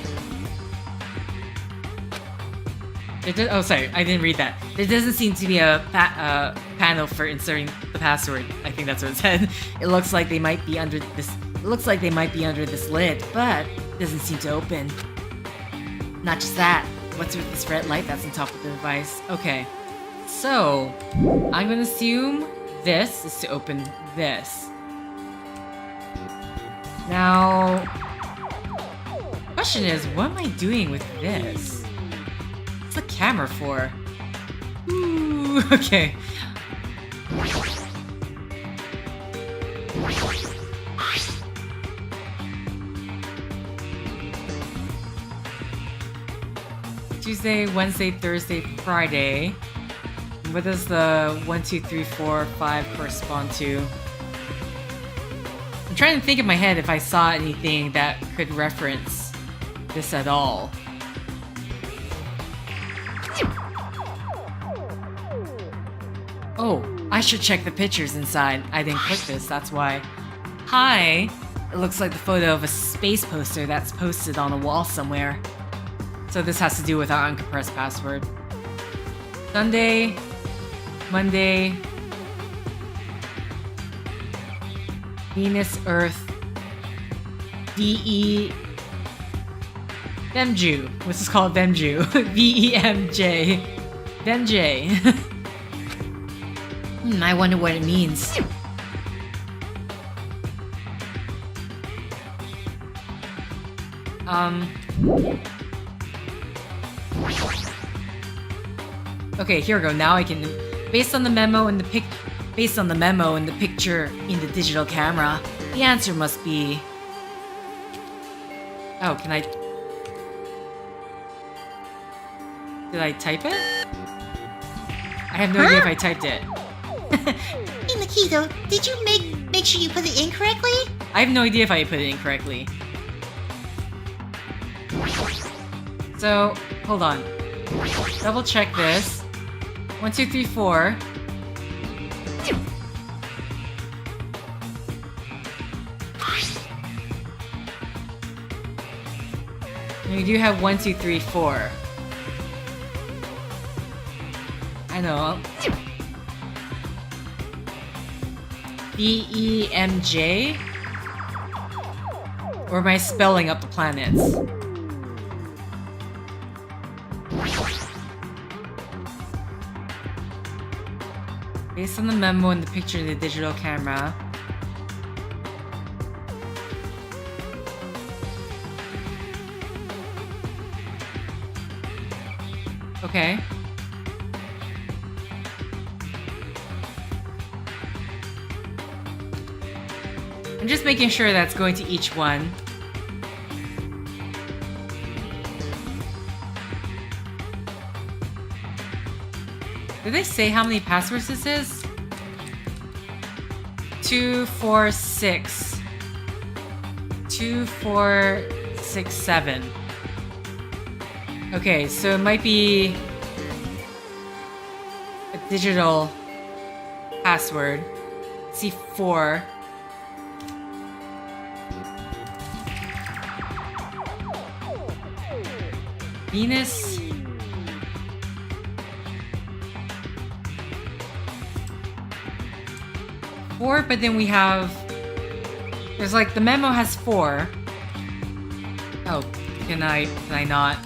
S1: Oh, sorry, I didn't read that. There doesn't seem to be a panel for inserting the password. I think that's what it said. It looks like they might be under this. It looks like they might be under this lid, but it doesn't seem to open. Not just that. What's with this red light that's on top of the device? Okay, so I'm gonna assume this is to open this. Now, question is, what am I doing with this? What's the camera for? Ooh, okay. Tuesday, Wednesday, Thursday, Friday. What does the 1, 2, 3, 4, 5 correspond to? I'm trying to think in my head if I saw anything that could reference this at all. Oh, I should check the pictures inside. I didn't click this, that's why. Hi! It looks like the photo of a space poster that's posted on a wall somewhere. So this has to do with our uncompressed password. Sunday, Monday, Venus, Earth, DE, Vemju. What's this called? Vemju. VEMJ. Vemj. I wonder what it means. Okay, here we go. Now I can, based on the memo and the picture in the digital camera, the answer must be. Oh, can I? Did I type it? I have no idea if I typed it.
S7: Hey, Nikito, did you make sure you put it in correctly?
S1: I have no idea if I put it in correctly. So, hold on. Double check this. 1, 2, 3, 4. And we do have 1, 2, 3, 4. I know. BEMJ? Or am I spelling up the planets? Based on the memo and the picture in the digital camera. Okay. I'm just making sure that's going to each one. Did they say how many passwords this is? 2, 4, 6. 2, 4, 6, 7. Okay, so it might be a digital password. C4. Venus. Four, but then we have. There's like the memo has 4. Oh, can I not?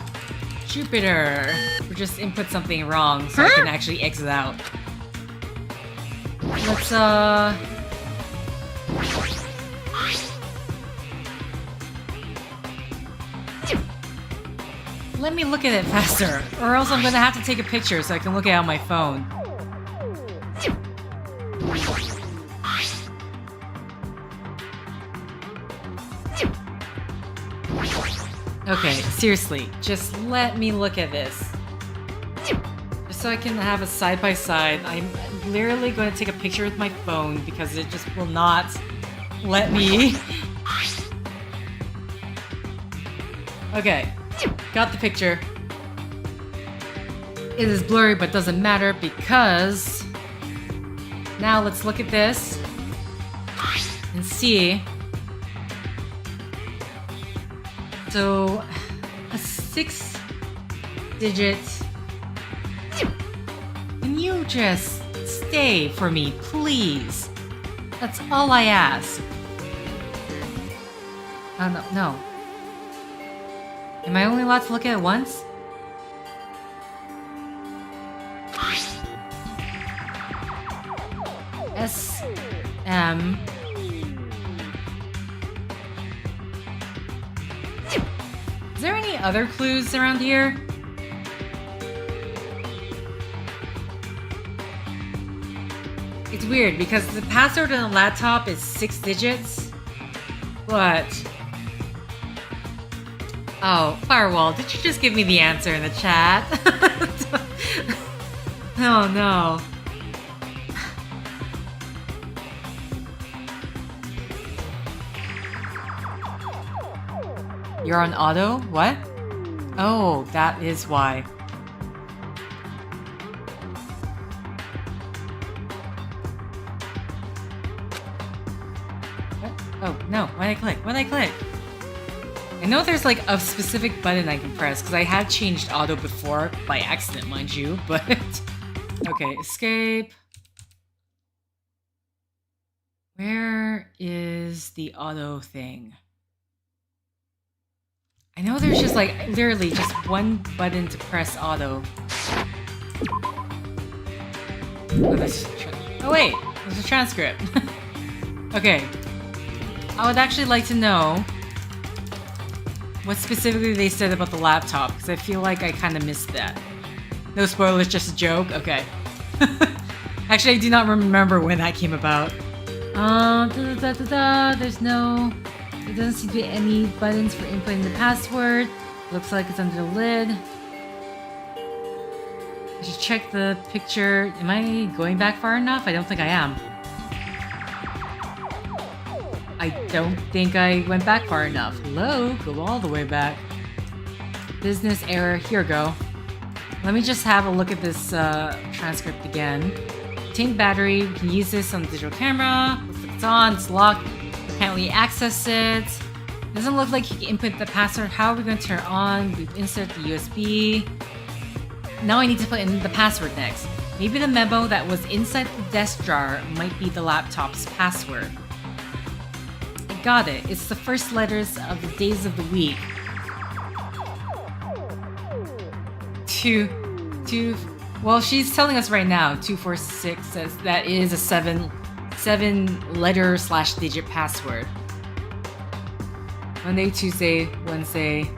S1: Jupiter. We just input something wrong, so I can actually exit out. Let's let me look at it faster, or else I'm gonna have to take a picture so I can look at it on my phone. Okay, seriously, just let me look at this. Just so I can have a side-by-side. I'm literally going to take a picture with my phone because it just will not let me. Okay, got the picture. It is blurry, but doesn't matter because... Now let's look at this and see. So, a 6-digit... Can you just stay for me, please? That's all I ask. Oh, no. Am I only allowed to look at it once? S-M... Is there any other clues around here? It's weird because the password on the laptop is 6 digits, but... Oh, Firewall, did you just give me the answer in the chat? Oh no. You're on auto? What? Oh, that is why. What? Oh, no. Why'd I click? Why'd I click? I know there's like a specific button I can press because I have changed auto before, by accident, mind you, but... Okay, escape. Where is the auto thing? I know there's just like, literally just one button to press auto. Oh wait, there's a transcript. Okay. I would actually like to know what specifically they said about the laptop, because I feel like I kind of missed that. No spoilers, just a joke? Okay. Actually, I do not remember when that came about. There's no... There doesn't seem to be any buttons for inputting the password. Looks like it's under the lid. I should check the picture. Am I going back far enough? I don't think I am. I don't think I went back far enough. Hello? Go all the way back. Business error. Here we go. Let me just have a look at this transcript again. Obtain battery. We can use this on the digital camera. Looks like it's on. It's locked. Can't really access it. Doesn't look like you can input the password. How are we going to turn it on? We insert the USB. Now I need to put in the password next. Maybe the memo that was inside the desk drawer might be the laptop's password. I got it. It's the first letters of the days of the week. Well, she's telling us right now, 246 says that is a 7-letter/digit password. Monday, Tuesday, Wednesday.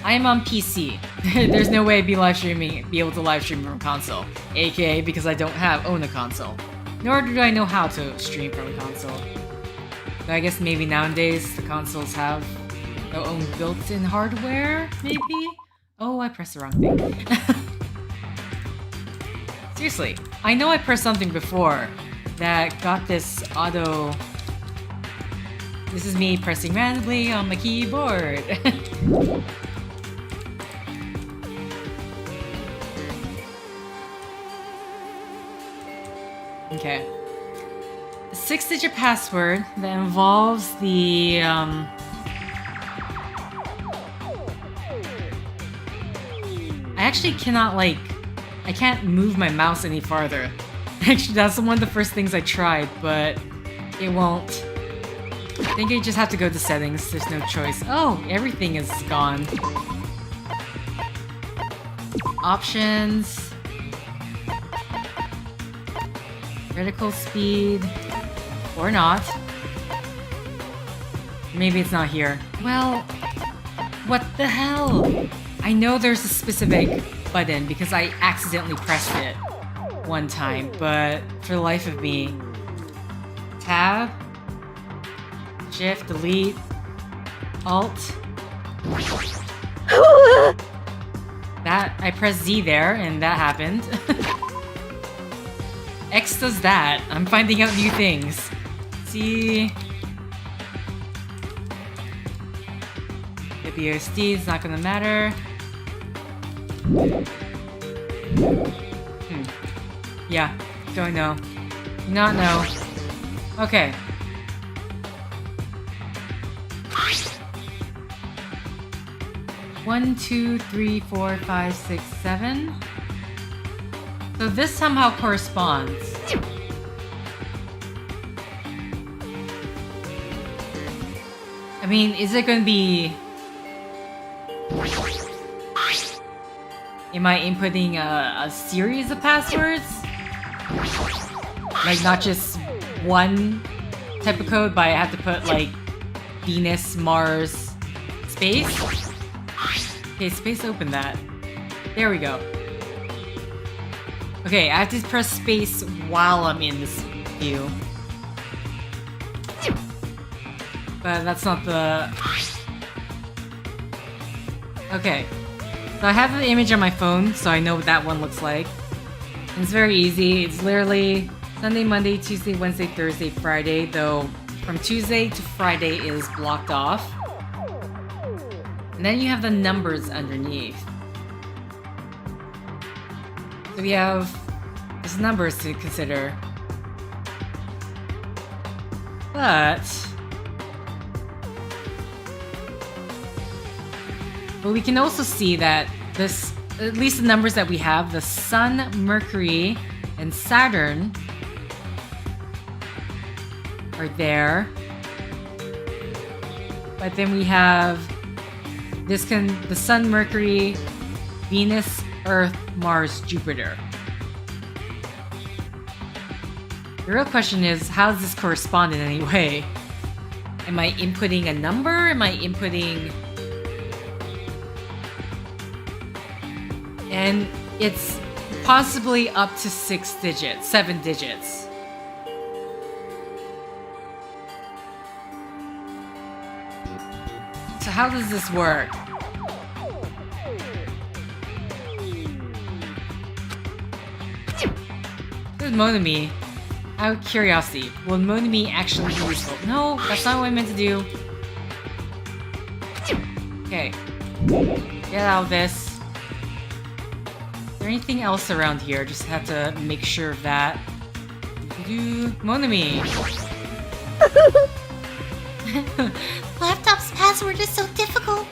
S1: I am on PC. There's no way I'd be able to live stream from a console. AKA because I don't own a console. Nor do I know how to stream from a console. But I guess maybe nowadays the consoles have their own built-in hardware, maybe? Oh, I pressed the wrong thing. Seriously, I know I pressed something before that got this auto... This is me pressing randomly on my keyboard. Okay. A 6-digit password that involves the, I actually cannot, I can't move my mouse any farther. Actually, that's one of the first things I tried, but it won't. I think I just have to go to settings. There's no choice. Oh, everything is gone. Options. Critical speed. Or not. Maybe it's not here. Well, what the hell? I know there's a specific button because I accidentally pressed it one time, but for the life of me, Tab, Shift, Delete, Alt. That, I pressed Z there, and that happened. X does that. I'm finding out new things. C. WSD is not gonna matter. Yeah, don't know. Not know. Okay. One, two, three, 4, 5, 6, 7. So this somehow corresponds. I mean, is it going to be... Am I inputting a series of passwords? Like, not just one type of code, but I have to put, like, Venus, Mars, space? Okay, space open that. There we go. Okay, I have to press space while I'm in this view. But that's not the... Okay. So I have the image on my phone, so I know what that one looks like. And it's very easy. It's literally Sunday, Monday, Tuesday, Wednesday, Thursday, Friday, though from Tuesday to Friday is blocked off. And then you have the numbers underneath. So we have these numbers to consider. But we can also see that this, at least the numbers that we have, the Sun, Mercury, and Saturn are there. But then we have the Sun, Mercury, Venus, Earth, Mars, Jupiter. The real question is, how does this correspond in any way? Am I inputting a number? Am I inputting... And it's possibly up to 7 digits. So how does this work? There's Monokuma. Out of curiosity, will Monokuma actually be useful? No, that's not what I meant to do. Okay. Get out of this. Is there anything else around here? Just have to make sure of that. Monokuma.
S7: Laptop's password is so difficult.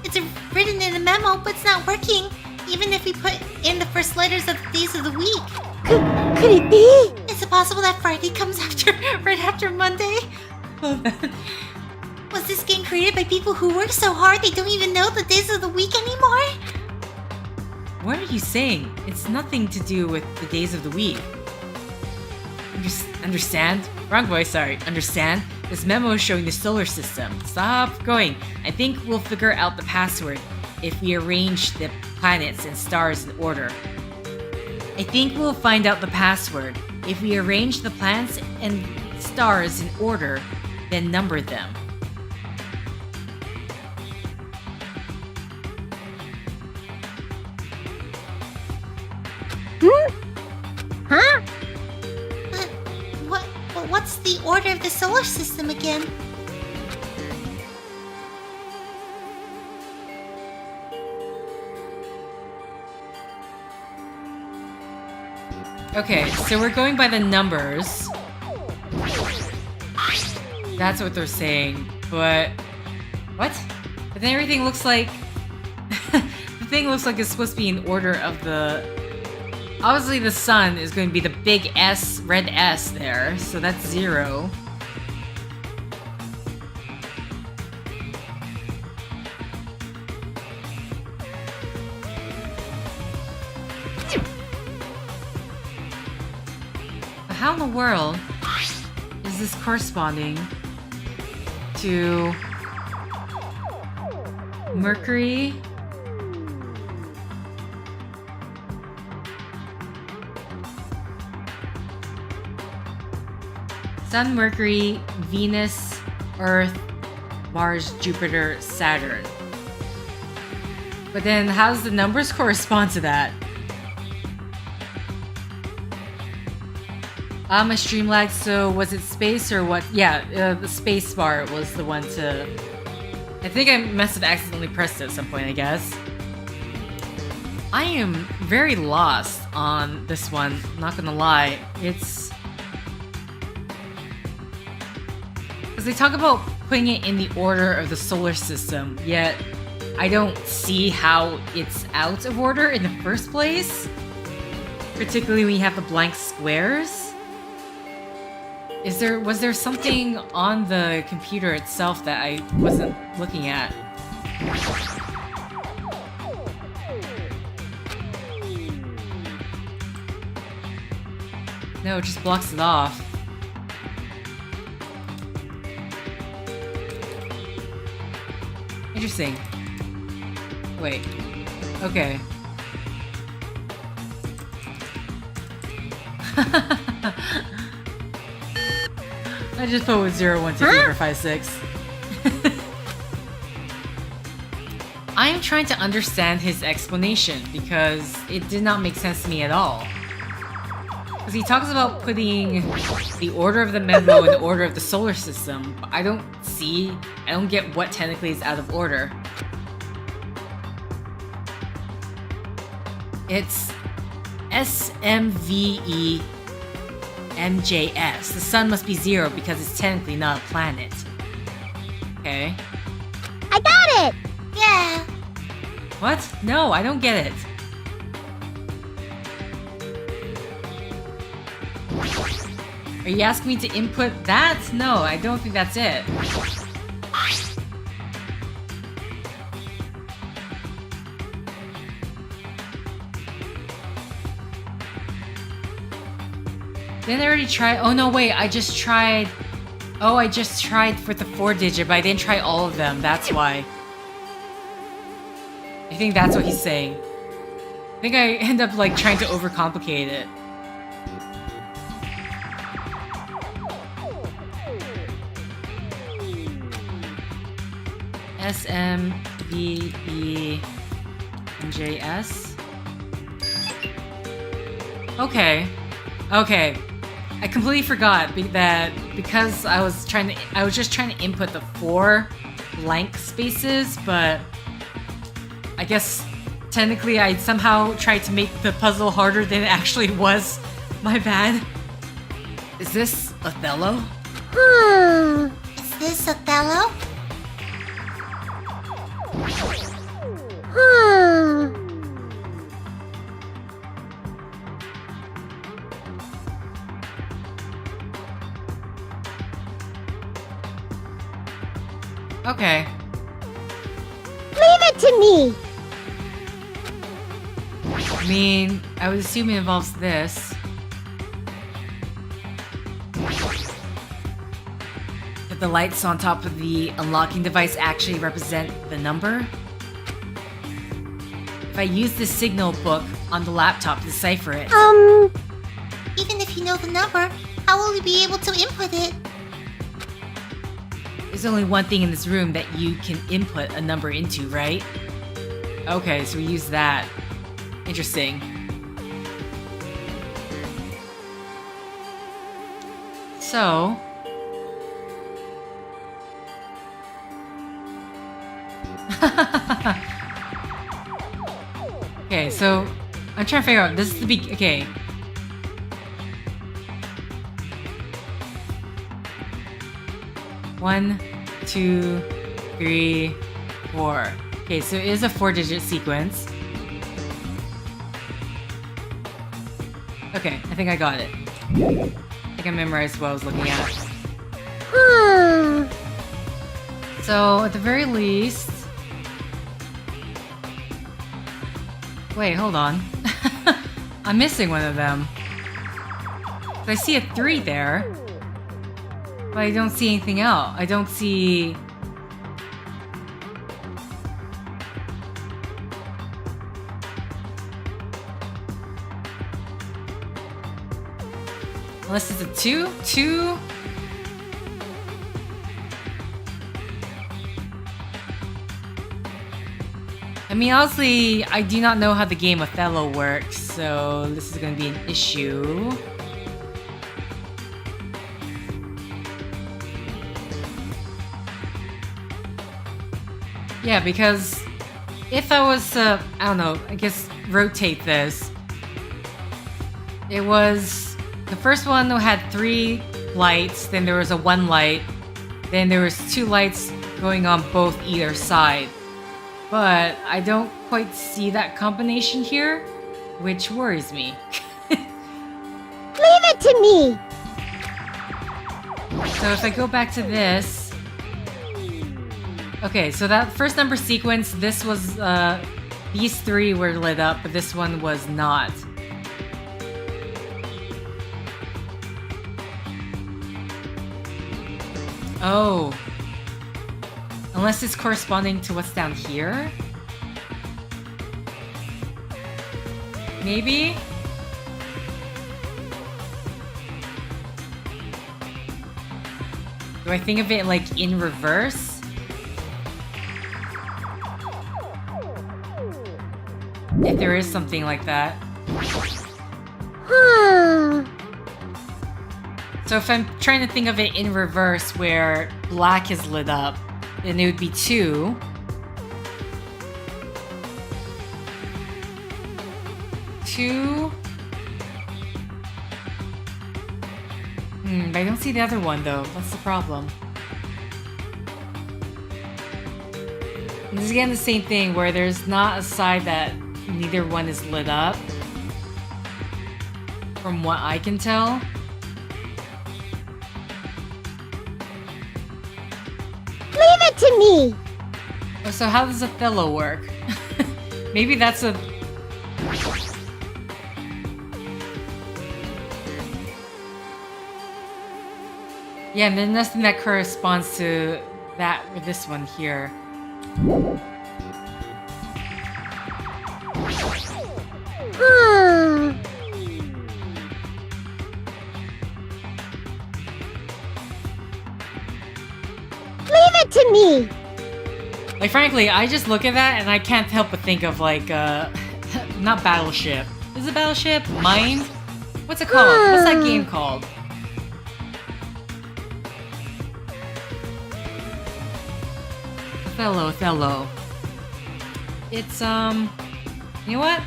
S7: It's written in a memo, but it's not working. Even if we put in the first letters of the days of the week.
S2: Could it be?
S7: Is it possible that Friday comes right after Monday? Was this game created by people who work so hard they don't even know the days of the week anymore?
S1: What are you saying? It's nothing to do with the days of the week. Understand? Wrong voice, sorry. Understand? This memo is showing the solar system. Stop going. I think we'll figure out the password if we arrange the planets and stars in order. I think we'll find out the password if we arrange the planets and stars in order, then number them.
S2: Huh?
S7: What's the order of the solar system again?
S1: Okay, so we're going by the numbers. That's what they're saying, but... What? But then everything looks like... the thing looks like it's supposed to be in order of the... Obviously the sun is going to be the big S, red S there, so that's 0. How in the world is this corresponding to Mercury? Sun, Mercury, Venus, Earth, Mars, Jupiter, Saturn. But then how does the numbers correspond to that? My stream lagged, so was it space or what? Yeah, the space bar was the one to... I think I must have accidentally pressed it at some point, I guess. I am very lost on this one, not gonna lie. It's... because they talk about putting it in the order of the solar system, yet I don't see how it's out of order in the first place. Particularly when you have the blank squares. Was there something on the computer itself that I wasn't looking at? No, it just blocks it off. Interesting. Wait. Okay. I just put with 0, 1, 2, 3, 4, 5, 6. I am trying to understand his explanation because it did not make sense to me at all. Because he talks about putting the order of the memo in the order of the solar system, but I don't get what technically is out of order. It's SMVE MJS. The sun must be 0 because it's technically not a planet. Okay.
S2: I got it!
S7: Yeah.
S1: What? No, I don't get it. Are you asking me to input that? No, I don't think that's it. Didn't I already try? Oh no, wait, I just tried... Oh, I just tried for the 4-digit, but I didn't try all of them, that's why. I think that's what he's saying. I think I end up like trying to overcomplicate it. SMVENJS. Okay. Okay. I completely forgot that because I was just trying to input the 4 blank spaces, but I guess technically I somehow tried to make the puzzle harder than it actually was. My bad. Is this Othello?
S7: Is this Othello?
S1: Okay.
S2: Leave it to me!
S1: I mean, I would assume it involves this. That the lights on top of the unlocking device actually represent the number. If I use the signal book on the laptop to decipher it.
S7: Even if you know the number, how will you be able to input it?
S1: There's only one thing in this room that you can input a number into, right? Okay, so we use that. Interesting. So... okay, so... I'm trying to figure out, this is the okay. One, 2, 3, 4. Okay, so it is a 4-digit sequence. Okay, I think I got it. I think I memorized what I was looking at. So, at the very least... Wait, hold on. I'm missing one of them. I see a 3 there. But I don't see anything else. I don't see... Unless it's a 2? 2? I mean, honestly, I do not know how the game Othello works, so this is gonna be an issue. Yeah, because if I was to, I don't know, I guess rotate this, it was, the first one had 3 lights, then there was a 1 light, then there was 2 lights going on both either side. But I don't quite see that combination here, which worries me.
S2: Leave it to me!
S1: So if I go back to this, okay, so that first number sequence, this was, these 3 were lit up, but this one was not. Oh. Unless it's corresponding to what's down here? Maybe? Do I think of it like in reverse? If there is something like that. So if I'm trying to think of it in reverse where black is lit up, then it would be 2. But I don't see the other one though. That's the problem. And this is again the same thing where there's not a side that neither one is lit up. From what I can tell.
S2: Leave it to me!
S1: Oh, so how does Othello work? Maybe that's a... Yeah, and then nothing that corresponds to that or this one here.
S2: Leave it to me!
S1: Like, frankly, I just look at that and I can't help but think of, like, not Battleship. Is it Battleship? Mind? What's it called? What's that game called? Othello. It's, you know what?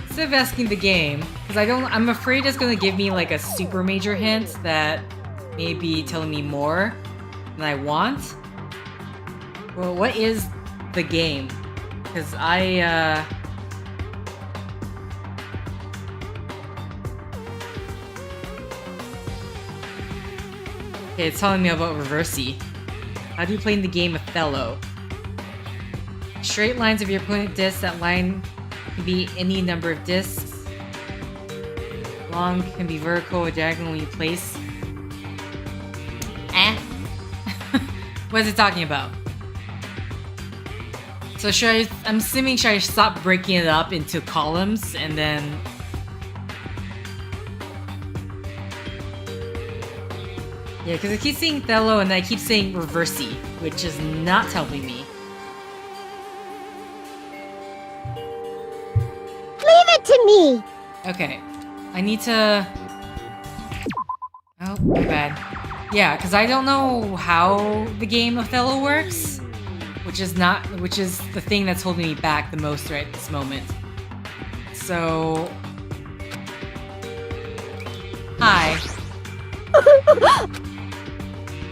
S1: Instead of asking the game, because I'm afraid it's gonna give me, like, a super major hint that may be telling me more than I want. Well, what is the game? Because okay, it's telling me about Reversi. How do you play in the game Othello? Straight lines of your opponent discs. That line can be any number of discs. Long can be vertical or diagonal when you place. What is it talking about? So I'm assuming should I stop breaking it up into columns and then... Yeah, because I keep saying Othello and then I keep saying Reversi, which is not helping me.
S2: Leave it to me!
S1: Okay, I need to... Oh, my bad. Yeah, because I don't know how the game Othello works, which is the thing that's holding me back the most right at this moment. So... Hi.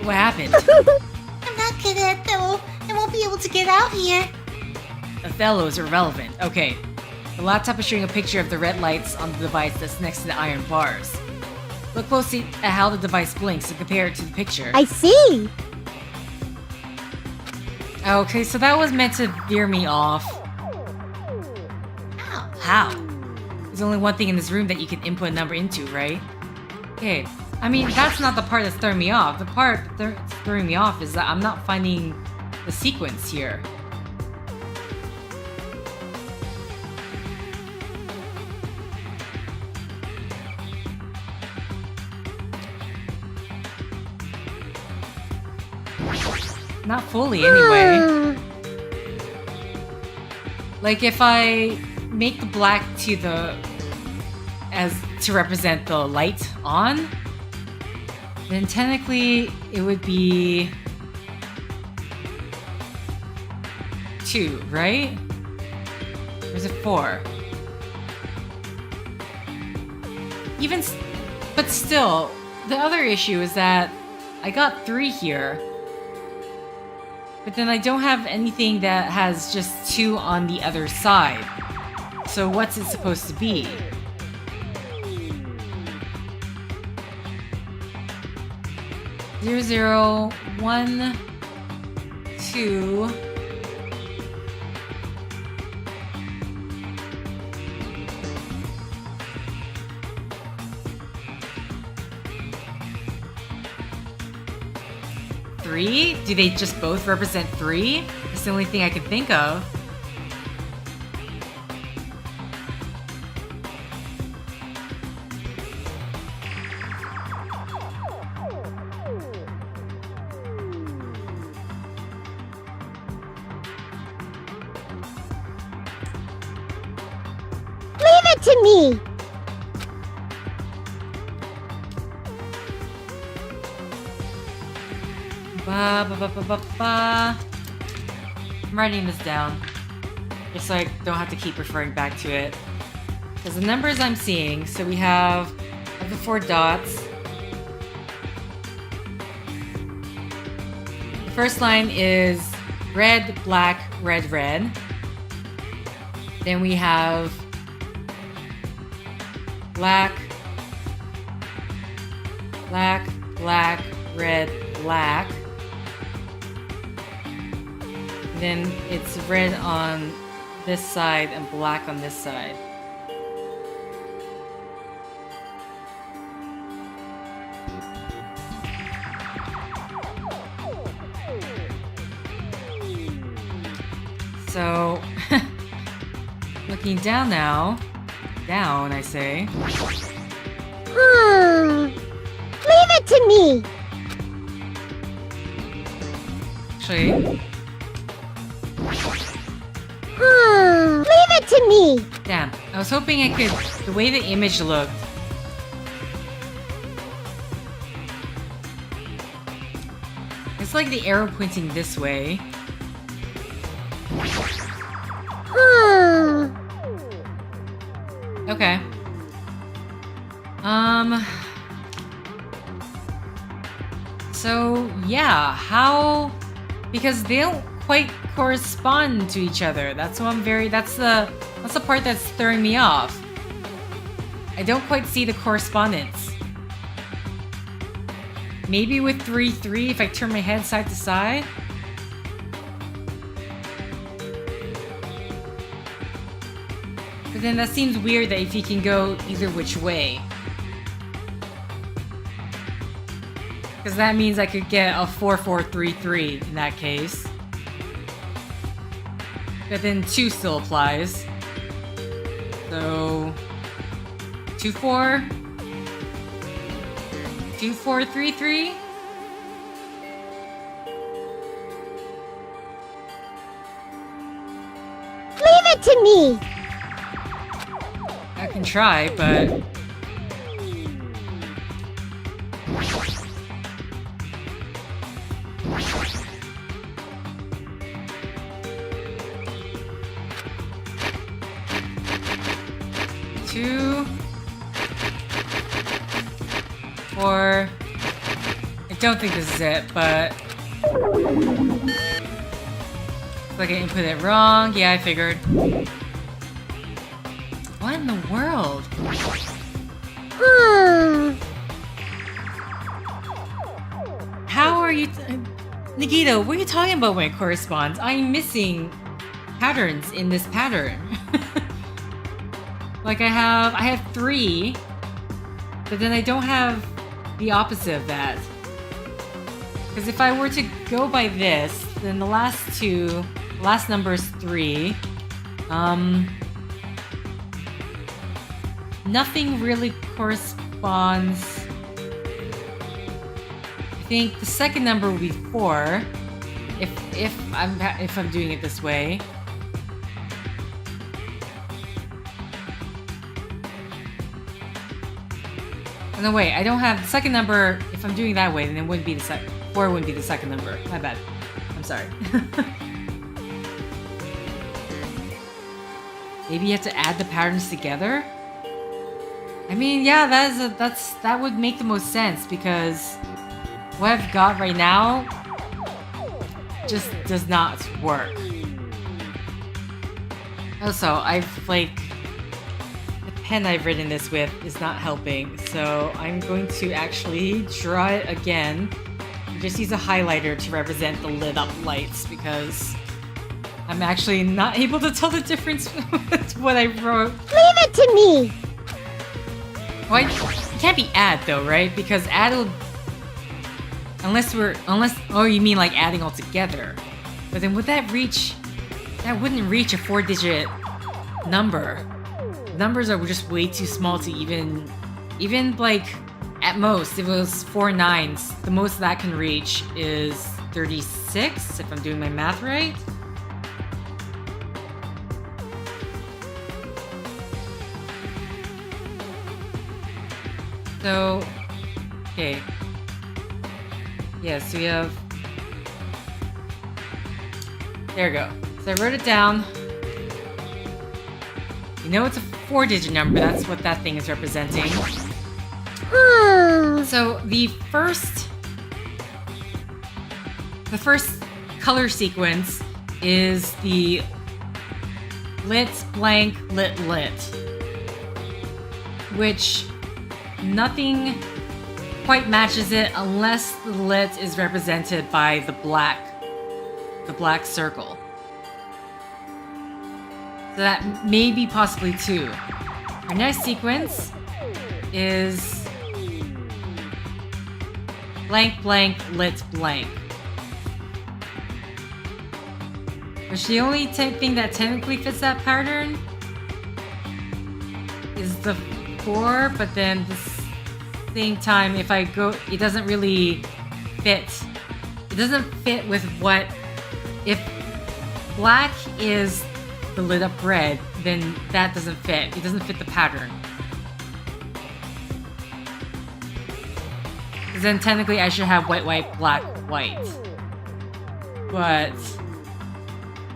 S1: What happened?
S7: I'm not good at Othello. I won't be able to get out here.
S1: Othello is irrelevant. Okay. The laptop is showing a picture of the red lights on the device that's next to the iron bars. Look closely at how the device blinks and compare it to the picture.
S2: I see!
S1: Okay, so that was meant to veer me off. How? There's only one thing in this room that you can input a number into, right? Okay. I mean, that's not the part that's throwing me off. The part that's throwing me off is that I'm not finding the sequence here. Not fully, anyway. Like if I make the black to represent the light on, then technically it would be 2, right? Or is it 4? But still, the other issue is that I got 3 here, but then I don't have anything that has just 2 on the other side. So what's it supposed to be? Zero, 0, 1, 2. Three? Do they just both represent 3? That's the only thing I can think of.
S2: Leave it to me!
S1: I'm writing this down, just so I don't have to keep referring back to it. Because the numbers I'm seeing, so we have the 4 dots. The first line is red, black, red, red. Then we have black, black, black, red, black. Then it's red on this side and black on this side. So, looking down now, down I say.
S2: Leave it to me!
S1: Actually,
S2: Leave it to me!
S1: damn, I was hoping I could, the way the image looked. It's like the arrow pointing this way. Okay. So, yeah, how... Because they don't quite correspond to each other. That's what that's the part that's throwing me off. I don't quite see the correspondence. Maybe with 3-3 if I turn my head side to side? But then that seems weird that if you can go either which way. Because that means I could get a 4-4-3-3 in that case. But then 2 still applies. So... 2-4? 2-4-3-3?
S2: Leave it to me!
S1: I can try, but... Or I don't think this is it, but looks like I input it wrong. Yeah, I figured. What in the world? How are you, Nagito? What are you talking about when it corresponds? I'm missing patterns in this pattern. Like I have 3, but then I don't have the opposite of that. Because if I were to go by this, then the last number is 3. Nothing really corresponds. I think the second number would be 4. If I'm doing it this way. No, wait, I don't have the second number. If I'm doing that way, then it wouldn't be the second. 4 wouldn't be the second number. My bad. I'm sorry. Maybe you have to add the patterns together? I mean, yeah, that would make the most sense because what I've got right now just does not work. Also, I've like the pen I've written this with is not helping, so I'm going to actually draw it again. Just use a highlighter to represent the lit up lights because I'm actually not able to tell the difference with what I wrote.
S2: Leave it to me!
S1: Well, it can't be add though, right? Because add will... Unless... Oh, you mean like adding all together. But then would that reach... That wouldn't reach a 4-digit number. Numbers are just way too small to even... Even like... At most, if it was 4 nines, the most that can reach is 36, if I'm doing my math right. So, okay. Yeah, so we have... There we go. So I wrote it down. You know it's a 4-digit number, that's what that thing is representing. So the first color sequence is the lit blank lit lit, which nothing quite matches it unless the lit is represented by the black circle. So that may be possibly 2. Our next sequence is blank blank lit blank. Which the only thing that technically fits that pattern is the 4, but then at the same time, if I go, it doesn't really fit. It doesn't fit with what... If black is the lit up red, then that doesn't fit. It doesn't fit the pattern. Then technically I should have white, white, black, white. But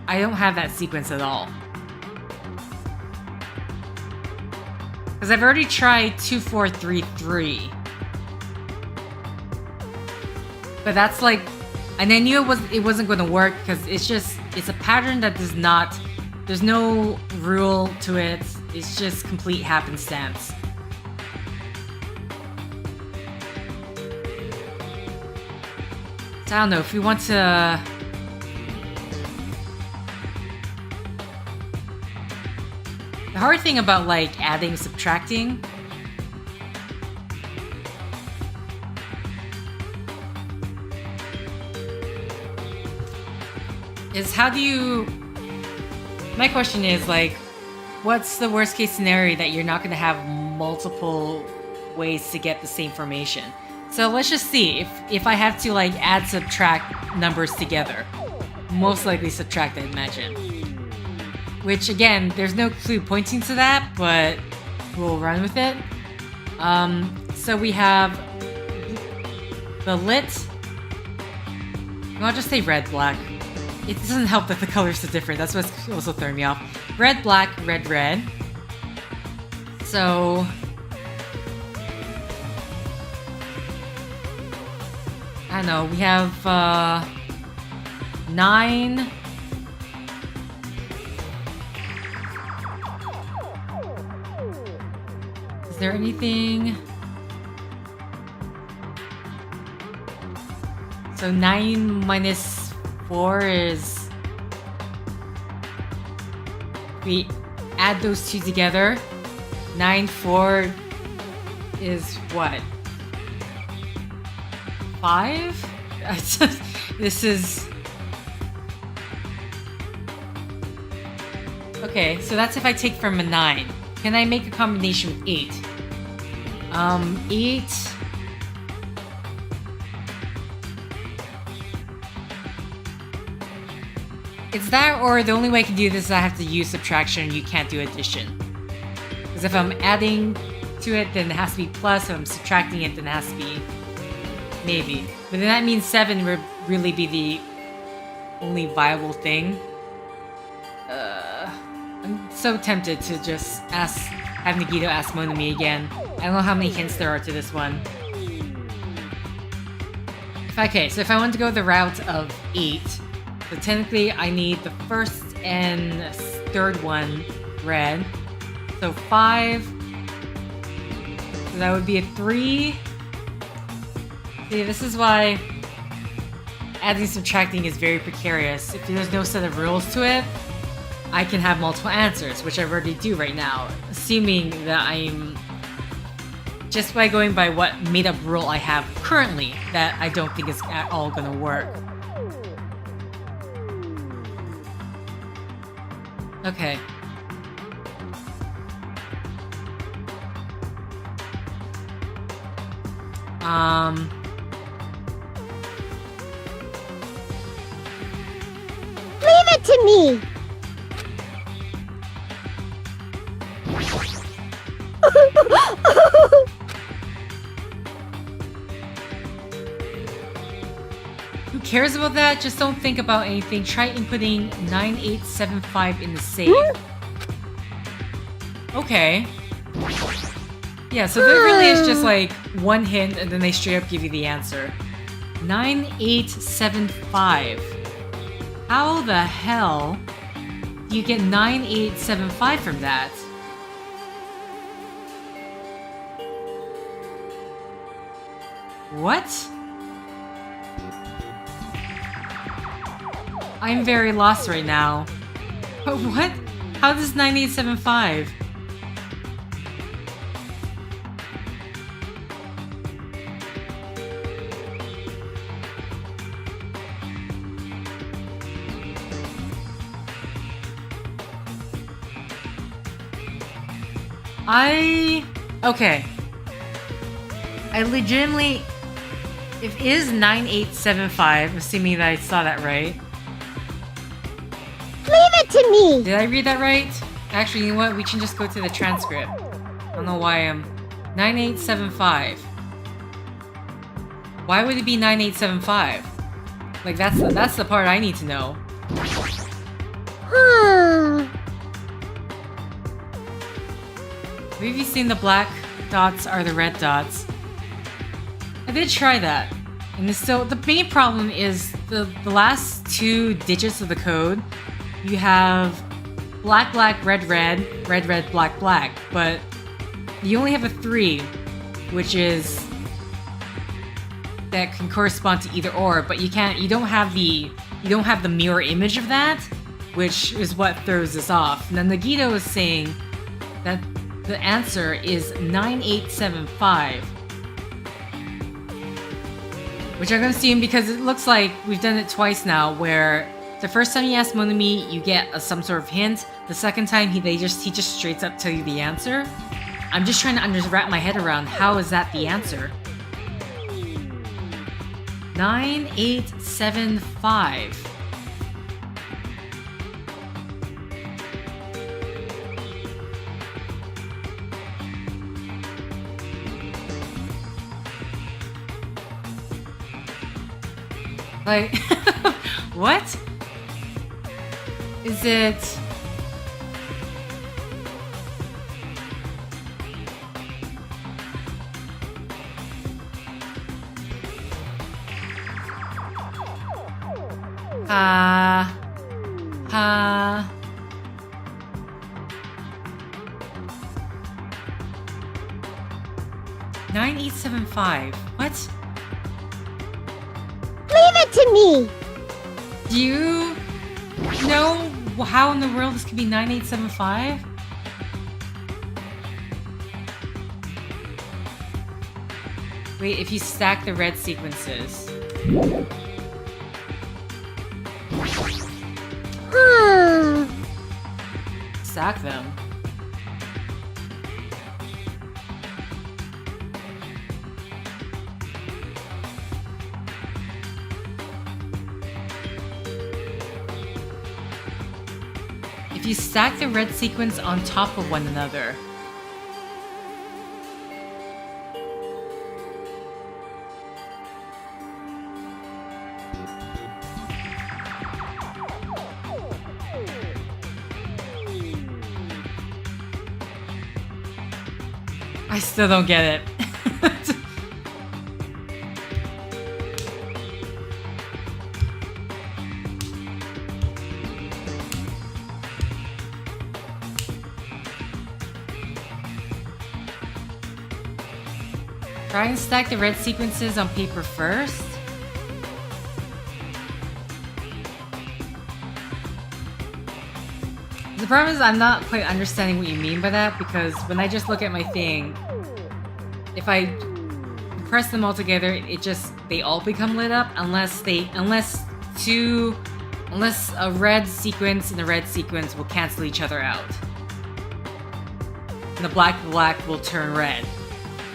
S1: I don't have that sequence at all. Because I've already tried 2, 4, 3, 3. But that's like, and I knew it wasn't going to work because it's a pattern that does not, there's no rule to it. It's just complete happenstance. So I don't know if we want to... The hard thing about like adding, subtracting is how do you... My question is like, what's the worst case scenario that you're not going to have multiple ways to get the same formation? So let's just see if I have to like add, subtract numbers together. Most likely subtract, I imagine. Which again, there's no clue pointing to that, but we'll run with it. So we have the lit. I'll just say red, black. It doesn't help that the colors are different. That's what's also throwing me off. Red, black, red, red. So I don't know, we have 9. Is there anything? So 9 minus 4 is... We add those two together. 9, 4 is what? 5? This is... Okay, so that's if I take from a 9. Can I make a combination with 8? 8... It's that, or the only way I can do this is I have to use subtraction and you can't do addition. Because if I'm adding to it, then it has to be plus. If I'm subtracting it, then it has to be maybe. But then that means 7 would really be the only viable thing. I'm so tempted to just have Nagito ask Monami again. I don't know how many hints there are to this one. Okay, so if I want to go the route of 8, so technically I need the first and third one red. So 5. So that would be a 3. See, this is why adding and subtracting is very precarious. If there's no set of rules to it, I can have multiple answers, which I already do right now, assuming that I'm just by going by what made-up rule I have currently that I don't think is at all gonna work. Okay.
S2: Leave it to me!
S1: Who cares about that? Just don't think about anything. Try inputting 9875 in the save. Okay. Yeah, so there really is just like one hint and then they straight up give you the answer. 9875. How the hell do you get 9875 from that? What? I'm very lost right now. But what? How does 9875? Okay. I legitimately... If it is 9875, assuming that I saw that right.
S2: Leave it to me!
S1: Did I read that right? Actually, you know what? We can just go to the transcript. I don't know why I'm... 9875. Why would it be 9875? Like, that's the part I need to know. Have you seen the black dots are the red dots? I did try that. And it's still, the main problem is the last 2 digits of the code. You have black, black, red, red, red, red, black, black. But you only have a 3, which is... that can correspond to either or, but you don't have the mirror image of that, which is what throws us off. Now Nagito is saying that the answer is 9875. Which I'm gonna assume because it looks like we've done it twice now, where the first time you ask Monami, you get some sort of hint. The second time he just straight up tell you the answer. I'm just trying to wrap my head around how is that the answer. 9875. Like, what? Is it... $9,875. What?
S2: Leave it to me!
S1: Do you know how in the world this could be 9875? Wait, if you stack the red sequences. Stack them. If you stack the red sequence on top of one another. I still don't get it. Try and stack the red sequences on paper first. The problem is I'm not quite understanding what you mean by that, because when I just look at my thing, if I press them all together, they all become lit up unless a red sequence and a red sequence will cancel each other out. And the black will turn red.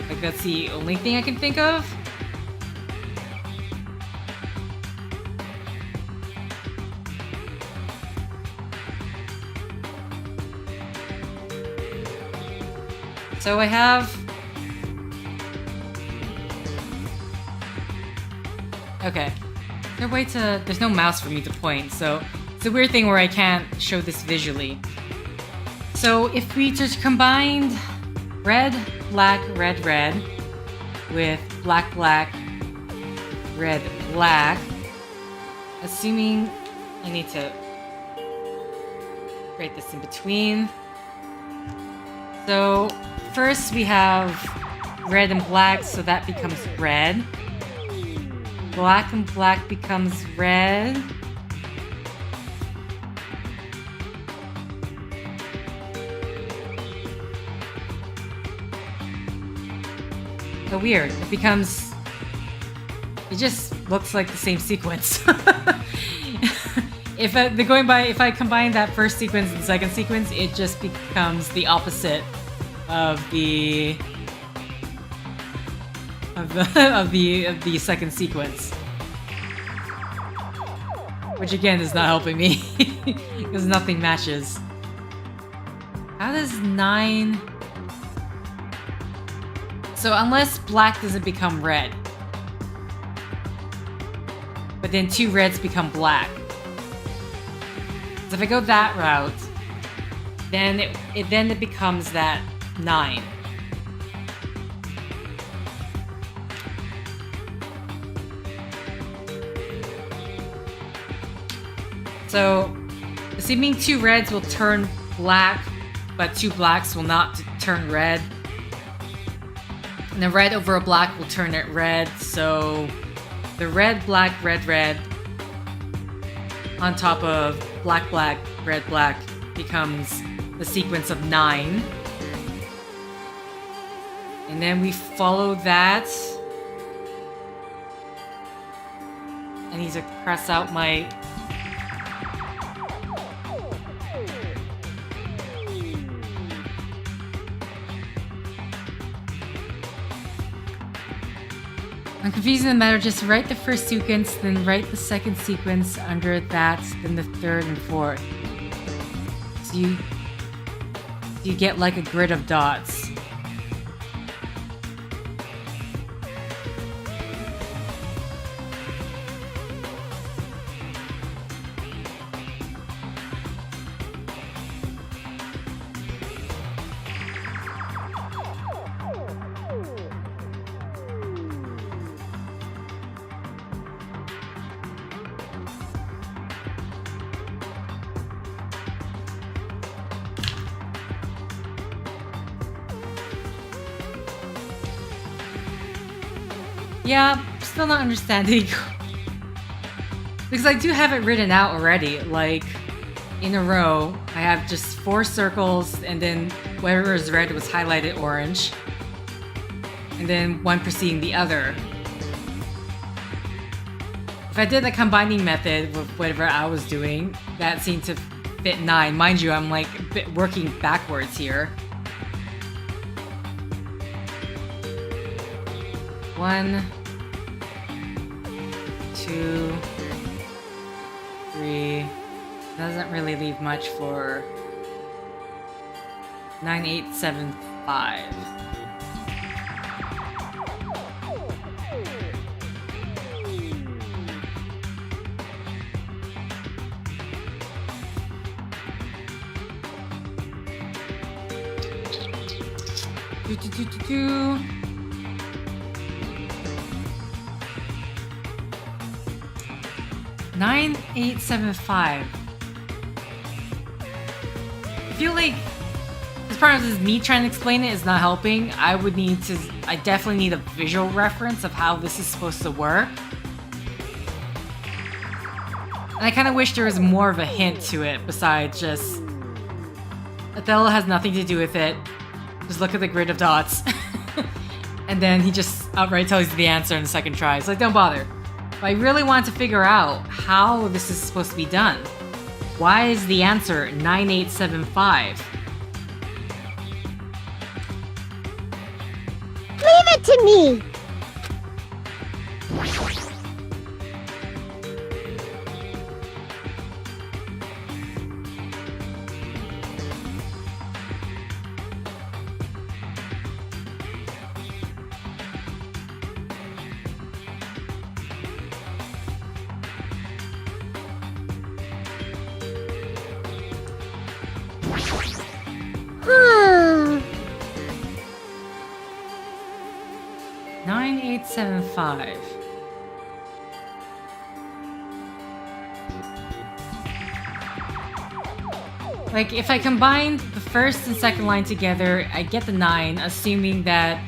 S1: Like, that's the only thing I can think of. So I have... Okay. There's no mouse for me to point, so it's a weird thing where I can't show this visually. So if we just combined red, black, red, red with black, black, red, black, assuming I need to write this in between. So first we have red and black, so that becomes red. Black and black becomes red. So weird. It just looks like the same sequence. If I combine that first sequence and the second sequence, it just becomes the opposite of the second sequence. Which again is not helping me because nothing matches. How does 9? So unless black doesn't become red, but then 2 reds become black. So if I go that route, then it becomes that 9. So assuming 2 reds will turn black, but 2 blacks will not turn red. And the red over a black will turn it red, so the red, black, red, red on top of black, black, red, black becomes the sequence of 9. And then we follow that. I need to cross out my... I'm confusing the matter, just write the first sequence, then write the second sequence under that, then the third and fourth. So you get like a grid of dots. Yeah, still not understanding. Because I do have it written out already, like, in a row. I have just 4 circles, and then whatever is red was highlighted orange. And then one preceding the other. If I did the combining method with whatever I was doing, that seemed to fit 9. Mind you, I'm like working backwards here. 1, 2, 3. Doesn't really leave much for 9, 8, 7, 5. Do. 9875. I feel like as part of this, me trying to explain it is not helping. I definitely need a visual reference of how this is supposed to work. And I kind of wish there was more of a hint to it besides just Othello has nothing to do with it. Just look at the grid of dots. And then he just outright tells you the answer in the second try. It's like, don't bother. But I really want to figure out how this is supposed to be done. Why is the answer 9875?
S2: Leave it to me. Hmm.
S1: 9875. Like, if I combine the first and second line together, I get the 9, assuming that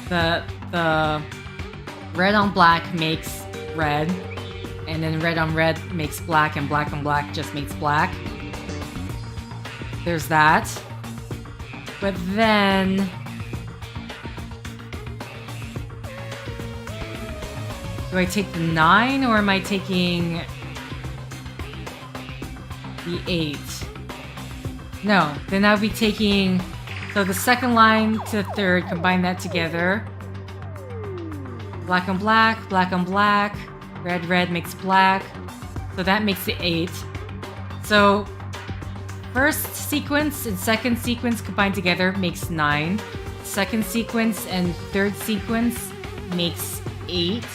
S1: the red on black makes red, and then red on red makes black, and black on black just makes black. There's that. But then... do I take the 9, or am I taking the 8? No, then I'll be taking... so the second line to the third, combine that together. Black on black, red makes black. So that makes the 8. So first sequence and second sequence combined together makes 9. Second sequence and third sequence makes 8.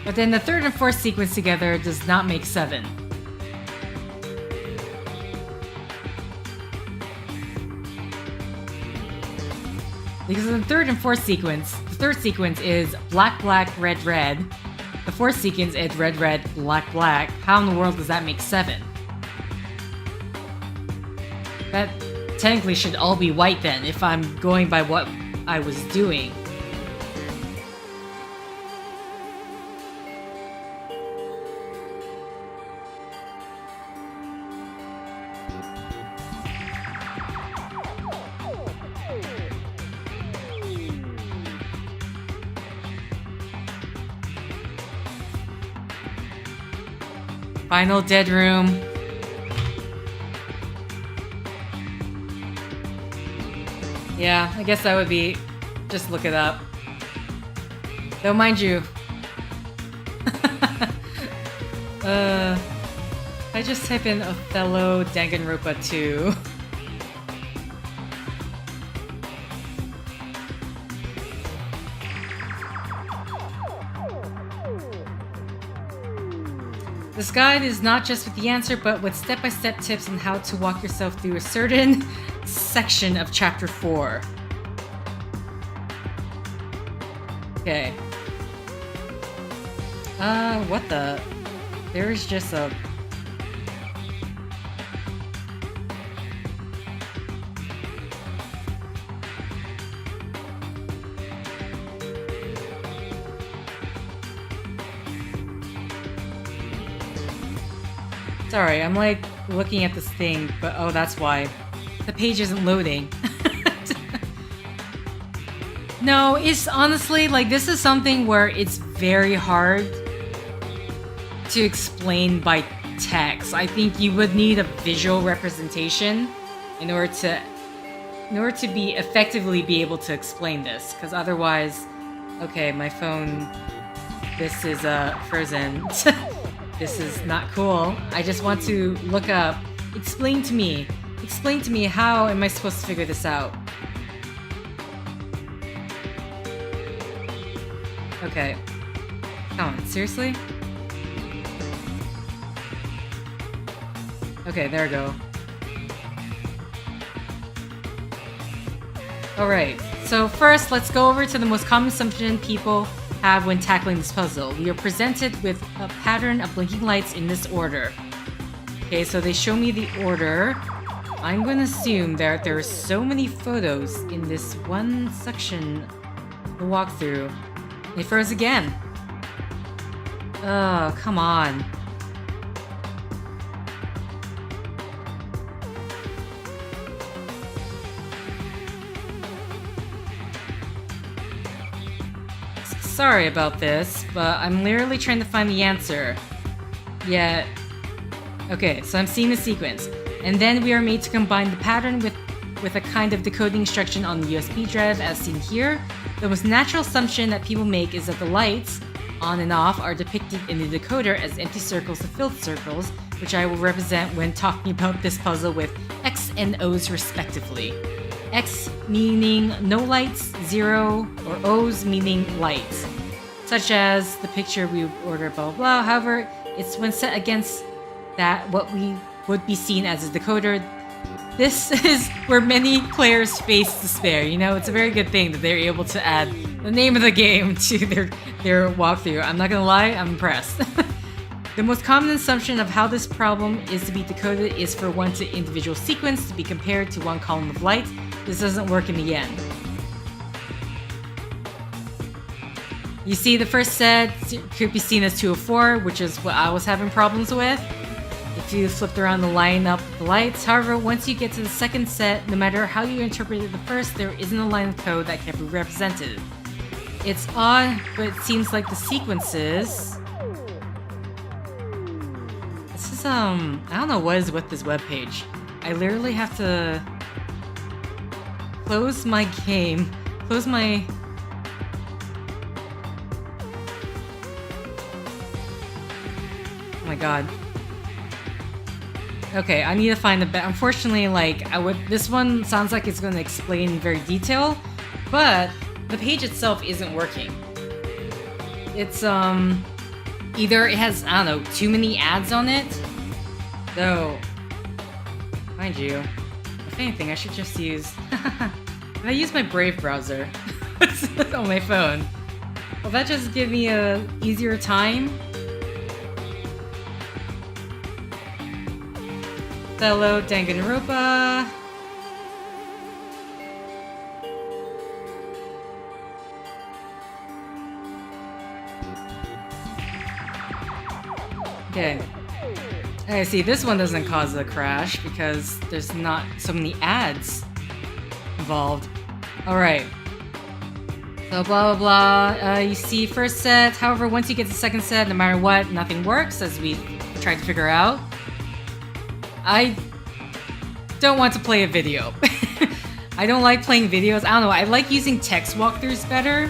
S1: But then the third and fourth sequence together does not make 7. Because in the third and fourth sequence, the third sequence is black, red, red. The fourth sequence is red, black. How in the world does that make 7? That technically should all be white then, if I'm going by what I was doing. Final dead room. Yeah, I guess that would be... just look it up. Though mind you... I just type in Othello Danganronpa 2. This guide is not just with the answer, but with step-by-step tips on how to walk yourself through a certain section of Chapter 4. Okay. What the? There's just a... Sorry, I'm like looking at this thing, but oh, that's why. The page isn't loading. No, it's honestly like this is something where it's very hard to explain by text. I think you would need a visual representation in order to be effectively be able to explain this, because otherwise, okay, my phone, this is frozen. This is not cool. I just want to look up. Explain to me how am I supposed to figure this out? Okay. Come on, seriously? Okay, there we go. Alright, so first let's go over to the most common assumption people have when tackling this puzzle. We are presented with a pattern of blinking lights in this order. Okay, so they show me the order. I'm gonna assume that there are so many photos in this one section of the walkthrough. It froze again. Oh, come on. Sorry about this, but I'm literally trying to find the answer. Yet... Okay, so I'm seeing the sequence. And then we are made to combine the pattern with a kind of decoding instruction on the USB drive as seen here. The most natural assumption that people make is that the lights, on and off, are depicted in the decoder as empty circles and filled circles, which I will represent when talking about this puzzle with X and O's respectively. X meaning no lights, 0, or O's meaning lights. Such as the picture we order, blah blah blah. However, it's when set against that what we would be seen as a decoder. This is where many players face despair. You know, it's a very good thing that they're able to add the name of the game to their walkthrough. I'm not gonna lie, I'm impressed. The most common assumption of how this problem is to be decoded is for one to individual sequence to be compared to one column of light. This doesn't work in the end. You see, the first set could be seen as 204, which is what I was having problems with. If you flipped around the line up the lights. However, once you get to the second set, no matter how you interpreted the first, there isn't a line of code that can be represented. It's odd, but it seems like the sequences... This is, I don't know what is with this webpage. I literally have to... close my game. Close my... Oh my god. Okay, I need to find the best. Unfortunately, like, this one sounds like it's going to explain in very detail, but the page itself isn't working. It's, either it has, I don't know, too many ads on it. Though, mind you, if anything, I should just use... If I use my Brave browser on my phone, will that just give me a easier time? Hello, Danganronpa. Okay. I see, this one doesn't cause a crash because there's not so many ads involved. Alright. So blah blah blah. You see first set, however, once you get to the second set, no matter what, nothing works, as we tried to figure out. I don't want to play a video. I don't like playing videos. I don't know, I like using text walkthroughs better.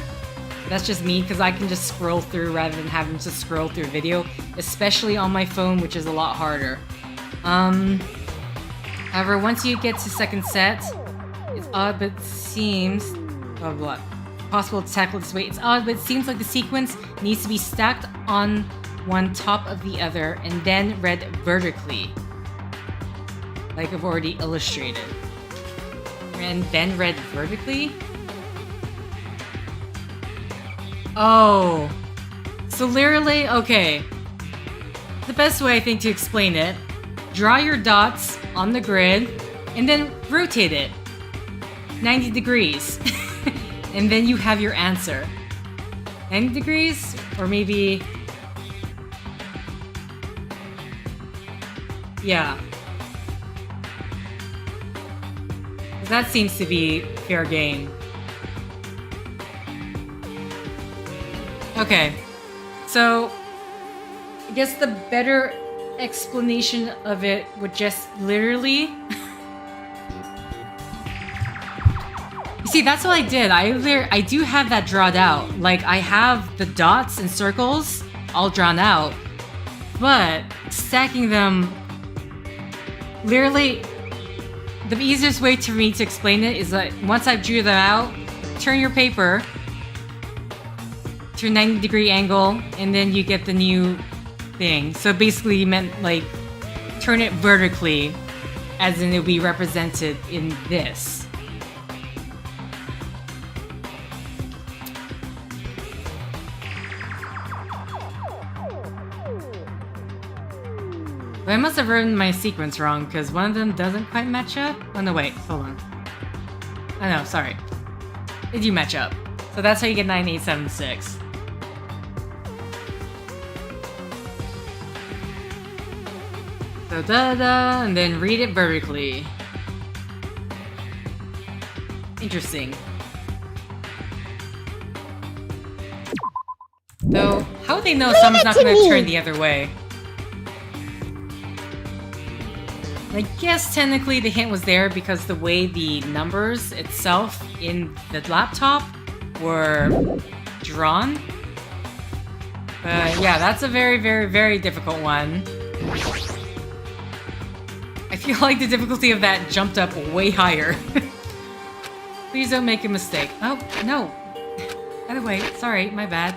S1: That's just me, because I can just scroll through rather than having to scroll through a video, especially on my phone, which is a lot harder. However, once you get to second set, it's odd but seems... blah blah. Possible to tackle this way. It's odd, but it seems like the sequence needs to be stacked on one top of the other and then read vertically. Like I've already illustrated. And then read vertically? Oh. So literally, okay. The best way I think to explain it, draw your dots on the grid and then rotate it 90 degrees. And then you have your answer. 90 degrees? Or maybe... yeah. That seems to be fair game. Okay. So, I guess the better explanation of it would just literally... You see, that's what I did. I do have that drawn out. Like, I have the dots and circles all drawn out. But stacking them... Literally... The easiest way for me to explain it is that once I've drew them out, turn your paper to a 90-degree angle, and then you get the new thing. So basically you meant like turn it vertically, as in it'll be represented in this. But I must have written my sequence wrong, because one of them doesn't quite match up. Oh no, wait, hold on. Oh no, sorry. They do match up. So that's how you get 9876. So da-da, and then read it vertically. Interesting. Though, how would they know someone's not gonna turn the other way? I guess technically the hint was there because the way the numbers itself in the laptop were drawn. But yeah, that's a very, very, very difficult one. I feel like the difficulty of that jumped up way higher. Please don't make a mistake. Oh, no. By the way, sorry, my bad.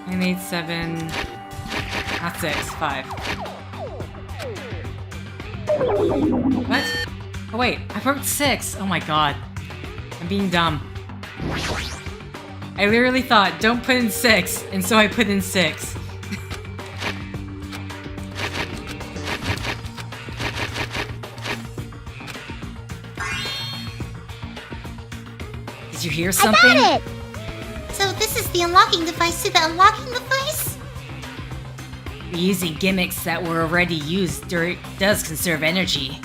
S1: 9, 8, 7... Not 6, 5. What? Oh wait, I wrote 6! Oh my god. I'm being dumb. I literally thought, don't put in 6, and so I put in 6. Did you hear something?
S2: I got it!
S7: So this is the unlocking device to the unlocking device?
S3: Using gimmicks that were already used does conserve energy.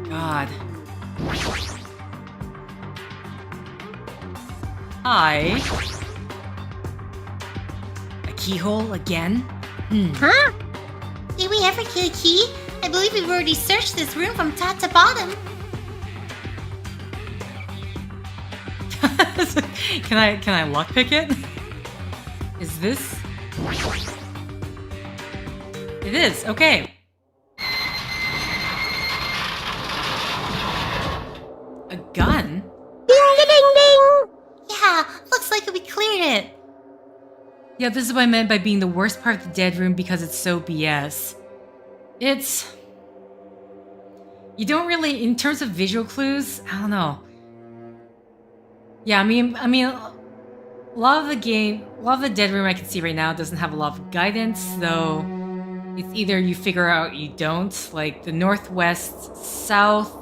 S1: God. Hi.
S3: A keyhole again?
S2: Huh?
S7: Did we ever get a key? I believe we've already searched this room from top to bottom.
S1: Can I lockpick it? Is this? It is, okay. A gun?
S2: Ding-a-ding-ding!
S7: Yeah, looks like we cleared it.
S1: Yeah, this is what I meant by being the worst part of the dead room because it's so BS. It's... You don't really, in terms of visual clues, I don't know. Yeah, I mean, a lot of the dead room I can see right now doesn't have a lot of guidance, though it's either you figure out or you don't. Like the northwest, south.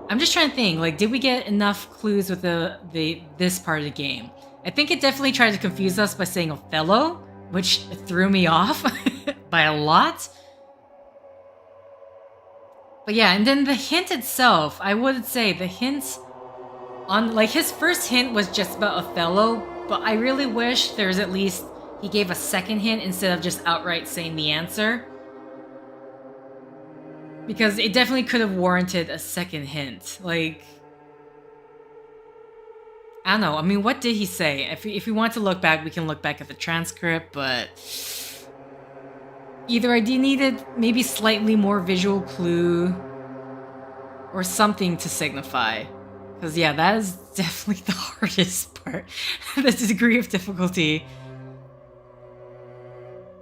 S1: I'm just trying to think. Like, did we get enough clues with this part of the game? I think it definitely tried to confuse us by saying Othello, which threw me off by a lot. But yeah, and then the hint itself, I would say the hint on, like, his first hint was just about Othello, but I really wish there's at least, he gave a second hint instead of just outright saying the answer. Because it definitely could have warranted a second hint. Like, I don't know, I mean, what did he say? If we want to look back, we can look back at the transcript, but either I needed maybe slightly more visual clue or something to signify. Because yeah, that is definitely the hardest part. The degree of difficulty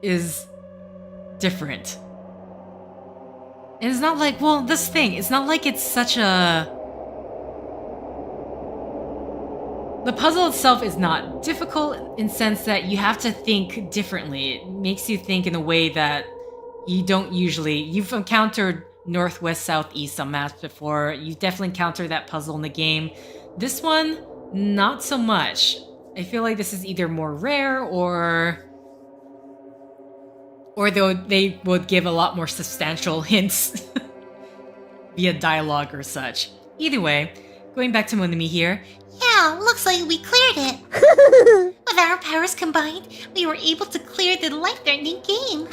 S1: is different. And it's not like, well, this thing, it's not like it's such a... The puzzle itself is not difficult in the sense that you have to think differently. It makes you think in a way that you don't usually... You've encountered northwest, southeast on maps before. You definitely encountered that puzzle in the game. This one, not so much. I feel like this is either more rare or they would give a lot more substantial hints via dialogue or such. Either way, going back to Monokuma here.
S7: Yeah, looks like we cleared it. With our powers combined, we were able to clear the life-threatening game.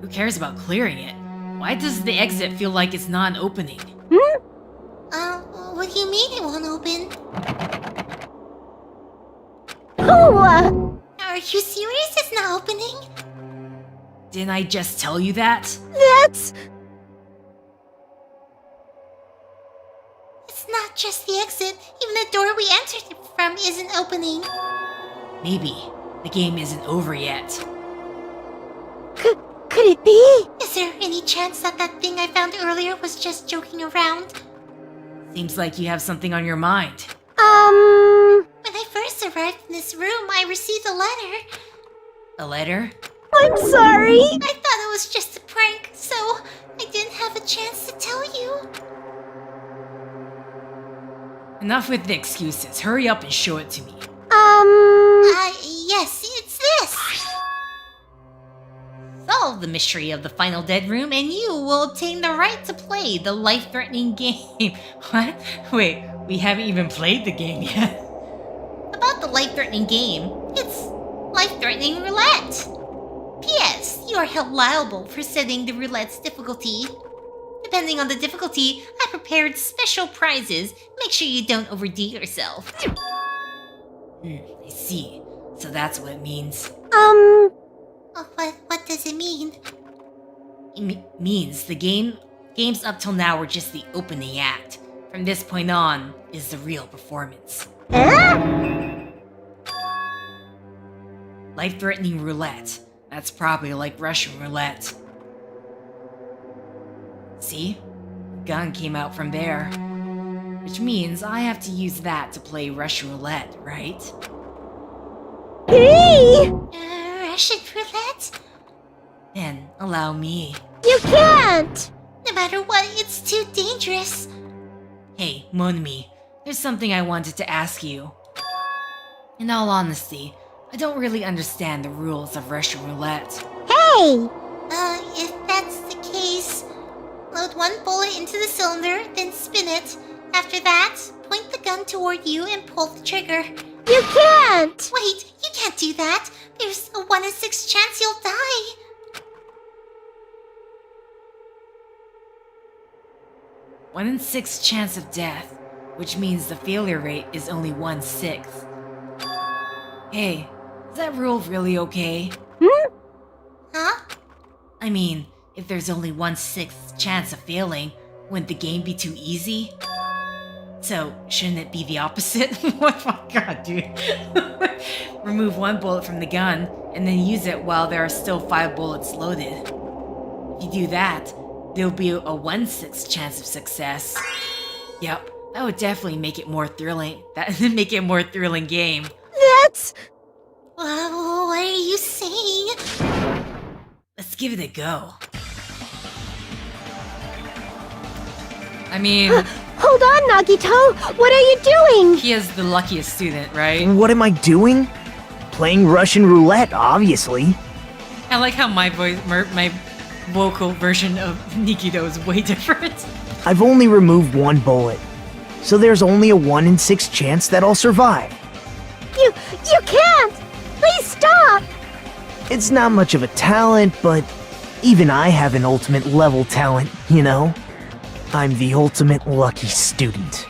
S3: Who cares about clearing it? Why does the exit feel like it's not an opening?
S7: What do you mean it won't open?
S2: Oh,
S7: Are you serious it's not opening?
S3: Didn't I just tell you that?
S2: that's...
S7: It's not just the exit. Even the door we entered from isn't opening.
S3: Maybe. The game isn't over yet.
S2: Could it be?
S7: Is there any chance that that thing I found earlier was just joking around?
S3: Seems like you have something on your mind.
S7: When I first arrived in this room, I received a letter.
S3: A letter?
S2: I'm sorry.
S7: I thought it was just a prank, so I didn't have a chance to tell you.
S3: Enough with the excuses. Hurry up and show it to me.
S7: Yes, it's this.
S3: Solve the mystery of the final dead room and you will obtain the right to play the life-threatening game. What? Wait, we haven't even played the game yet.
S7: About the life-threatening game, it's life-threatening roulette. P.S. You are held liable for setting the roulette's difficulty. Depending on the difficulty, I prepared special prizes. Make sure you don't overdo yourself.
S3: I see. So that's what it means.
S7: Oh, what does it mean?
S3: It means the games up till now were just the opening act. From this point on is the real performance. Life-threatening roulette. That's probably like Russian roulette. See? The gun came out from there. Which means I have to use that to play Russian roulette, right?
S2: Hey!
S7: Russian roulette?
S3: Then allow me.
S2: You can't!
S7: No matter what, it's too dangerous.
S3: Hey, Monmi, there's something I wanted to ask you. In all honesty, I don't really understand the rules of Russian roulette.
S2: Hey!
S7: If that's the case, load one bullet into the cylinder, then spin it. After that, point the gun toward you and pull the trigger.
S2: You can't!
S7: Wait, you can't do that. There's a 1 in 6 chance you'll die.
S3: One in 6 chance of death, which means the failure rate is only 1/6. Hey, is that rule really okay?
S7: Huh?
S3: I mean, if there's only 1/6 chance of failing, wouldn't the game be too easy? So, shouldn't it be the opposite? What? Oh my god, dude. Remove one bullet from the gun, and then use it while there are still 5 bullets loaded. If you do that, there'll be a 1/6 chance of success. Yep, that would definitely make it more thrilling. Make it a more thrilling game.
S2: That's...
S7: What are you saying?
S3: Let's give it a go.
S1: I mean,
S2: Hold on, Nagito! What are you doing?
S1: he is the luckiest student, right?
S6: What am I doing? Playing Russian roulette, obviously.
S1: I like how my voice, my vocal version of Nikito is way different.
S6: I've only removed one bullet, so there's only a 1 in 6 chance that I'll survive.
S2: You can't! Please stop!
S6: It's not much of a talent, but even I have an ultimate level talent, you know? I'm the ultimate lucky student.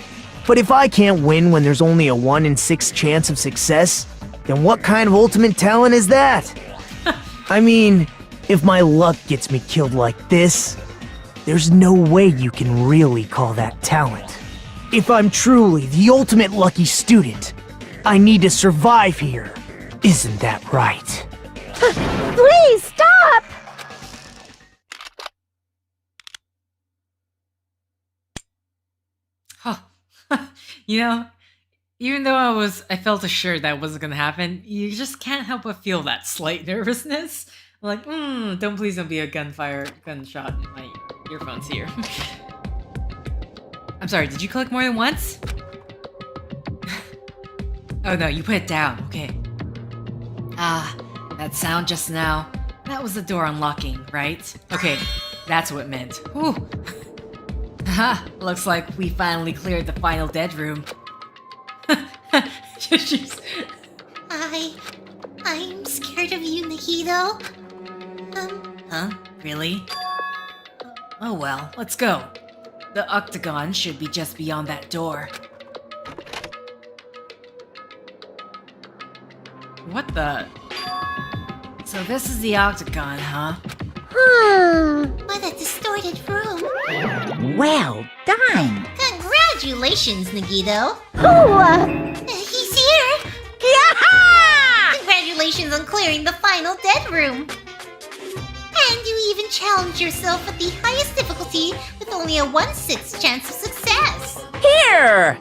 S6: But if I can't win when there's only a 1 in 6 chance of success, then what kind of ultimate talent is that? I mean, if my luck gets me killed like this, there's no way you can really call that talent. If I'm truly the ultimate lucky student, I need to survive here. Isn't that right?
S2: Please stop!
S1: You know, even though I felt assured that wasn't gonna happen, you just can't help but feel that slight nervousness. Like, please don't be a gunshot in my earphones here. I'm sorry, did you click more than once? Oh no, you put it down, okay. Ah, that sound just now. That was the door unlocking, right? Okay, that's what it meant. Whew. Haha, looks like we finally cleared the final dead room.
S7: I'm scared of you, Nikito.
S3: Huh? Really? Oh well, let's go. The octagon should be just beyond that door.
S1: What the?
S3: So this is the octagon, huh?
S7: What a distorted room.
S8: Well done!
S7: Congratulations, Nagito.
S2: Who,
S7: He's here.
S8: Yaha!
S7: Congratulations. Congratulations on clearing the final dead room! And you even challenged yourself at the highest difficulty with only a 1/6 chance of success!
S8: Here!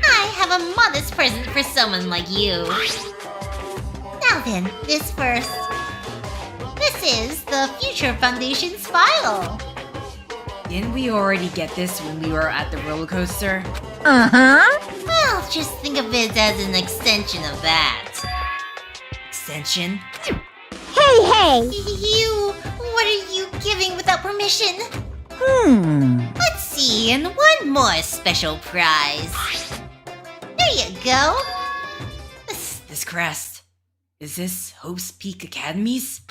S7: I have a modest present for someone like you. Now then, this first. This is the Future Foundation's file.
S3: Didn't we already get this when we were at the roller coaster?
S8: Uh-huh.
S7: Well, just think of it as an extension of that.
S3: Extension?
S2: Hey!
S7: What are you giving without permission? Let's see, and one more special prize. There you go.
S3: This crest. Is this Hope's Peak Academy's?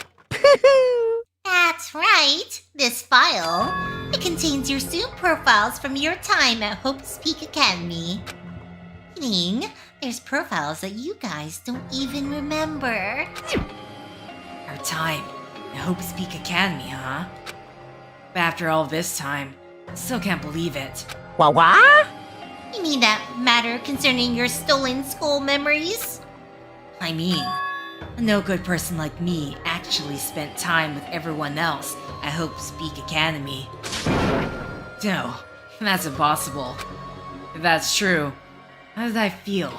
S7: That's right. This file. It contains your student profiles from your time at Hope's Peak Academy. Meaning, there's profiles that you guys don't even remember.
S3: Our time at Hope's Peak Academy, huh? But after all this time, I still can't believe it.
S8: What?
S7: You mean that matter concerning your stolen school memories?
S3: I mean, a no-good person like me actually spent time with everyone else at Hope's Peak Academy. No, that's impossible. If that's true, how did I feel?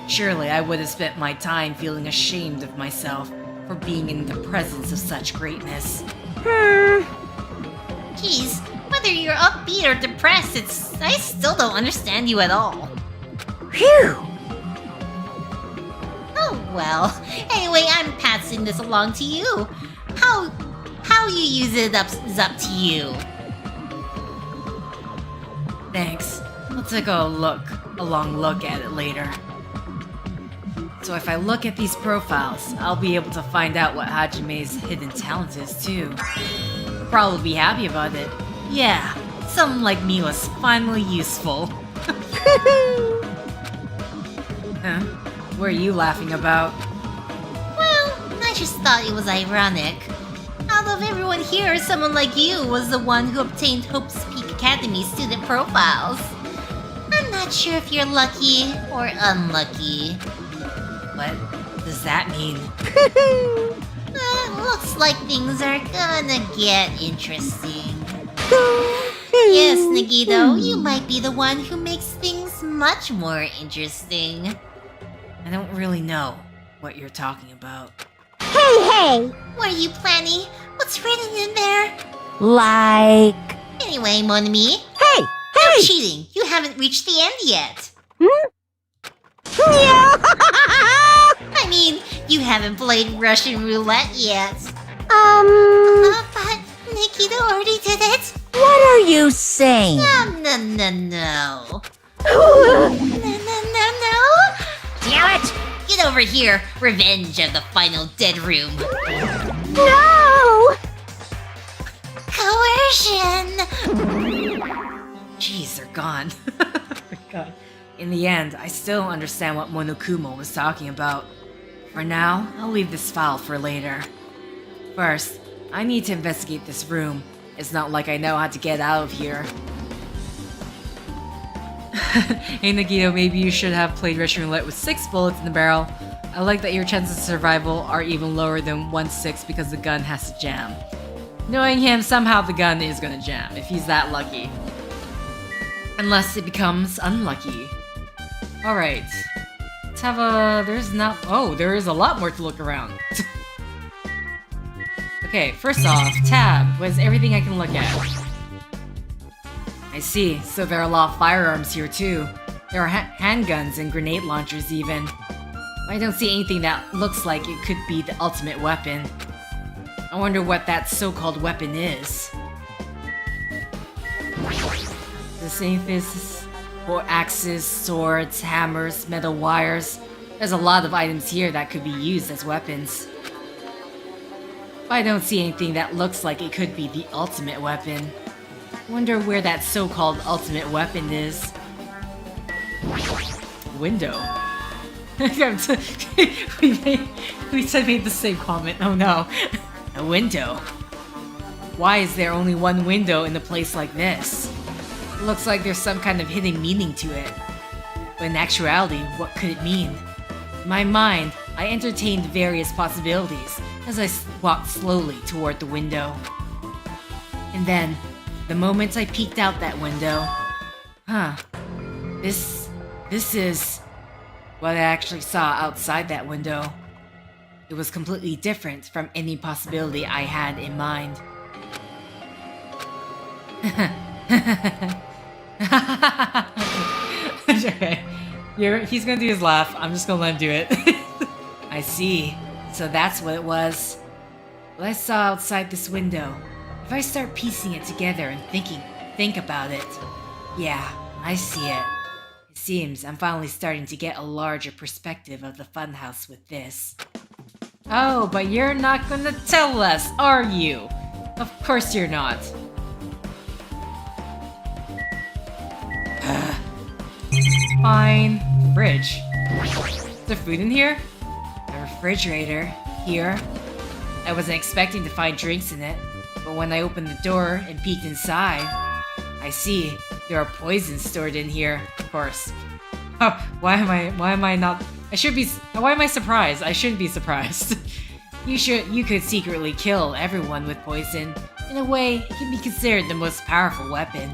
S3: Surely I would have spent my time feeling ashamed of myself for being in the presence of such greatness.
S7: Geez, whether you're upbeat or depressed, I still don't understand you at all.
S8: Phew!
S7: Oh well. Anyway, I'm passing this along to you. How you use it is up to you.
S3: Thanks. I'll take a long look at it later. So if I look at these profiles, I'll be able to find out what Hajime's hidden talent is too. He'll probably be happy about it. Yeah, someone like me was finally useful. Huh? What are you laughing about?
S7: Well, I just thought it was ironic. Out of everyone here, someone like you was the one who obtained Hope's Peak Academy student profiles. I'm not sure if you're lucky or unlucky.
S3: What does that mean?
S7: Looks like things are gonna get interesting. Yes, Nagito, you might be the one who makes things much more interesting.
S3: I don't really know what you're talking about.
S2: Hey!
S7: What are you planning? What's written in there?
S8: Like...
S7: Anyway, mon ami,
S2: Hey!
S7: no cheating. You haven't reached the end yet. I mean, you haven't played Russian roulette yet. But Nikito already did it.
S8: What are you saying?
S7: No. No. Damn it! Get over here. Revenge of the final dead room.
S2: No!
S7: Coercion!
S3: Jeez, they're gone. Oh my god. In the end, I still don't understand what Monokuma was talking about. For now, I'll leave this file for later. First, I need to investigate this room. It's not like I know how to get out of here. Hey Nagito, maybe you should have played Russian roulette with 6 bullets in the barrel. I like that your chances of survival are even lower than 1/6 because the gun has to jam. Knowing him, somehow the gun is gonna jam, if he's that lucky. Unless it becomes unlucky. Alright. Let's have a... there is a lot more to look around. Okay, first off, tab was everything I can look at. I see, so there are a lot of firearms here too. There are handguns and grenade launchers even. I don't see anything that looks like it could be the ultimate weapon. I wonder what that so-called weapon is. The same is for axes, swords, hammers, metal wires. There's a lot of items here that could be used as weapons. But I don't see anything that looks like it could be the ultimate weapon. Wonder where that so-called ultimate weapon is. Window. we said made the same comment. Oh no. A window. Why is there only one window in a place like this? It looks like there's some kind of hidden meaning to it. But in actuality, what could it mean? In my mind, I entertained various possibilities as I walked slowly toward the window. And then, the moment I peeked out that window, this is what I actually saw outside that window. It was completely different from any possibility I had in mind. Okay. He's gonna do his laugh. I'm just gonna let him do it. I see. So that's what it was. What I saw outside this window. If I start piecing it together and think about it. Yeah, I see it. It seems I'm finally starting to get a larger perspective of the funhouse with this. Oh, but you're not gonna tell us, are you? Of course you're not. Fine. Fridge. Is there food in here? A refrigerator. Here. I wasn't expecting to find drinks in it, but when I opened the door and peeked inside, I see there are poisons stored in here, of course. Oh, why am I not... why am I surprised? I shouldn't be surprised. You could secretly kill everyone with poison. In a way, it can be considered the most powerful weapon.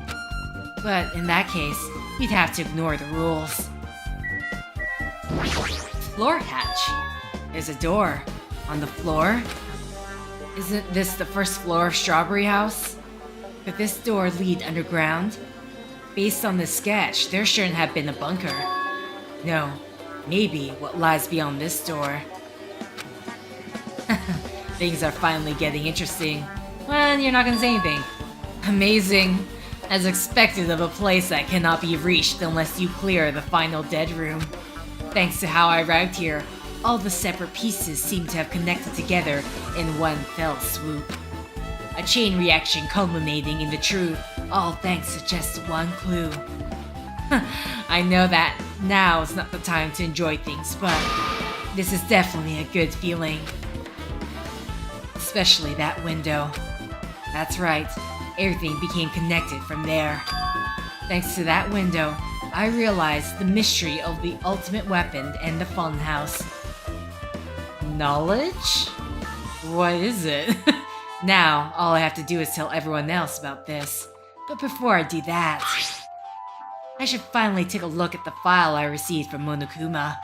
S3: But in that case, you'd have to ignore the rules. Floor hatch. There's a door. On the floor? Isn't this the first floor of Strawberry House? Could this door lead underground? Based on this sketch, there shouldn't have been a bunker. No, maybe what lies beyond this door. Things are finally getting interesting. Well, you're not gonna say anything. Amazing. As expected of a place that cannot be reached unless you clear the final dead room. Thanks to how I arrived here, all the separate pieces seem to have connected together in one fell swoop. A chain reaction culminating in the truth, all thanks to just one clue. I know that now is not the time to enjoy things, but this is definitely a good feeling. Especially that window. That's right, everything became connected from there. Thanks to that window, I realized the mystery of the ultimate weapon and the funhouse. Knowledge? What is it? Now, all I have to do is tell everyone else about this. But before I do that, I should finally take a look at the file I received from Monokuma.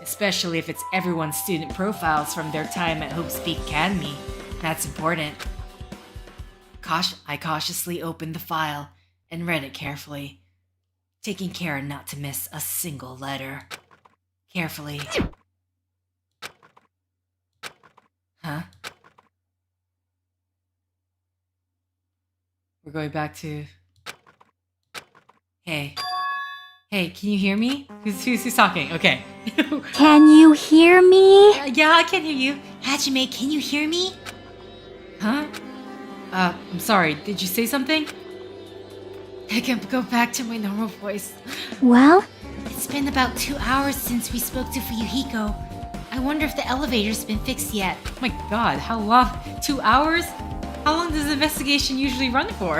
S3: Especially if it's everyone's student profiles from their time at Hope Speak Academy. That's important. I cautiously opened the file and read it carefully, taking care not to miss a single letter. Carefully. Huh? We're going back to... Hey. Hey, can you hear me? Who's talking? Okay.
S2: Can you hear me?
S3: Yeah, I can hear you.
S7: Hajime, can you hear me?
S3: Huh? I'm sorry, did you say something? I can go back to my normal voice.
S2: Well,
S7: It's been about 2 hours since we spoke to Fuyuhiko. I wonder if the elevator's been fixed yet.
S3: Oh my god, how long? 2 hours? How long does the investigation usually run for?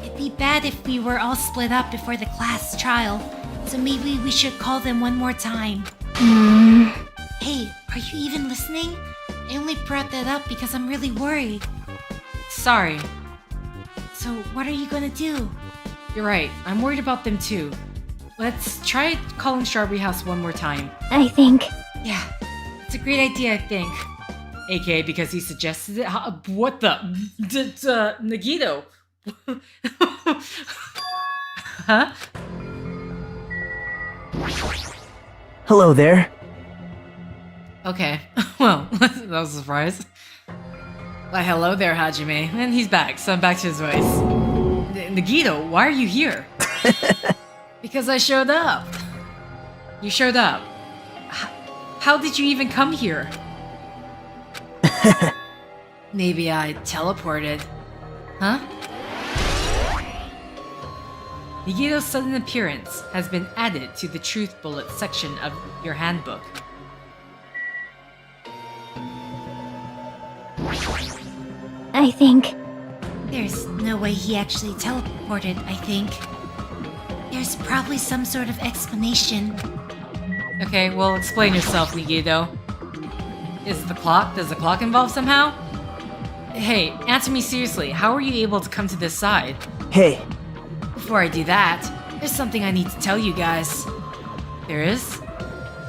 S7: It'd be bad if we were all split up before the class trial, so maybe we should call them one more time. Hey, are you even listening? I only brought that up because I'm really worried.
S3: Sorry.
S7: So what are you gonna do?
S3: You're right, I'm worried about them too. Let's try calling Strawberry House one more time.
S2: I think...
S3: Yeah, it's a great idea, I think. AKA because he suggested it? What the? Nagito. Huh?
S6: Hello there.
S3: Okay, well, that was a surprise. Well, hello there, Hajime. And he's back, so I'm back to his voice. Nagito, why are you here? Because I showed up. You showed up. How did you even come here? Maybe I teleported. Huh? Nagito's sudden appearance has been added to the truth bullet section of your handbook.
S2: I think...
S7: There's no way he actually teleported, I think. There's probably some sort of explanation.
S1: Okay, well, explain yourself, Nigito. Does the clock involve somehow? Hey, answer me seriously. How are you able to come to this side?
S6: Hey,
S1: Before I do that, there's something I need to tell you guys. There is?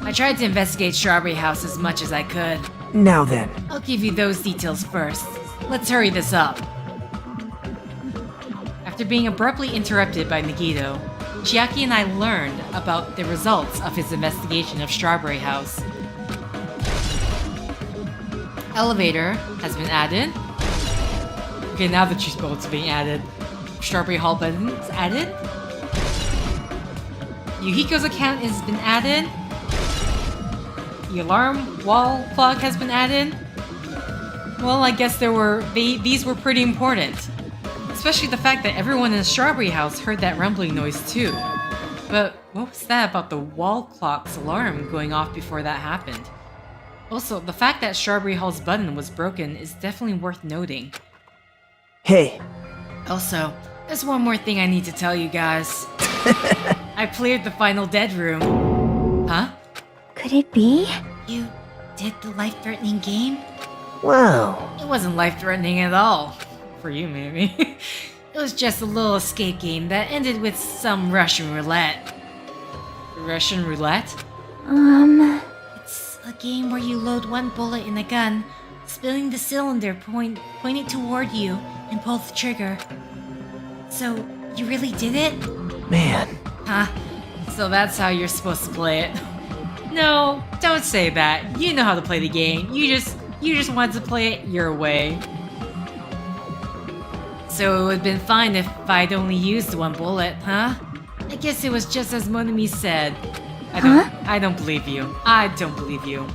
S1: I tried to investigate Strawberry House as much as I could.
S6: now then.
S1: I'll give you those details first. Let's hurry this up. After being abruptly interrupted by Nagito, Chiaki and I learned about the results of his investigation of Strawberry House. Elevator has been added. Okay, now that she's both being added. Strawberry Hall button is added. Yuhiko's account has been added. The alarm wall clock has been added. Well, I guess these were pretty important. Especially the fact that everyone in the Strawberry House heard that rumbling noise too. But what was that about the wall clock's alarm going off before that happened? Also, the fact that Strawberry Hall's button was broken is definitely worth noting.
S6: Hey,
S1: Also, there's one more thing I need to tell you guys. I cleared the final dead room. Huh?
S2: Could it be?
S7: You did the life-threatening game?
S6: wow.
S1: It wasn't life-threatening at all. For you, maybe. It was just a little escape game that ended with some Russian roulette. Russian roulette?
S7: It's a game where you load one bullet in a gun, spinning the cylinder, point it toward you, and pull the trigger. So, you really did it?
S6: Man,
S1: Huh? So that's how you're supposed to play it. No, don't say that. You know how to play the game. You just wanted to play it your way. So it would have been fine if I'd only used one bullet, huh? I guess it was just as Monami said. I don't believe you. I don't believe you.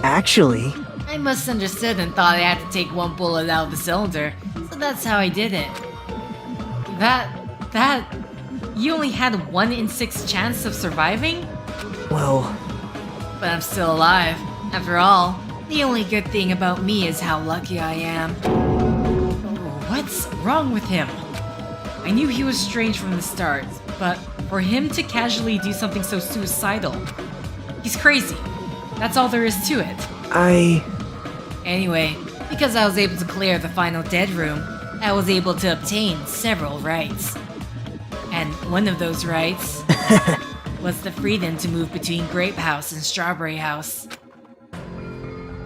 S6: actually,
S1: I misunderstood and thought I had to take one bullet out of the cylinder, so that's how I did it. You only had 1 in 6 chance of surviving?
S6: well,
S1: But I'm still alive. After all, the only good thing about me is how lucky I am. What's wrong with him? I knew he was strange from the start, but for him to casually do something so suicidal, he's crazy. That's all there is to it. Anyway, because I was able to clear the final dead room, I was able to obtain several rights. And one of those rights was the freedom to move between Grape House and Strawberry House.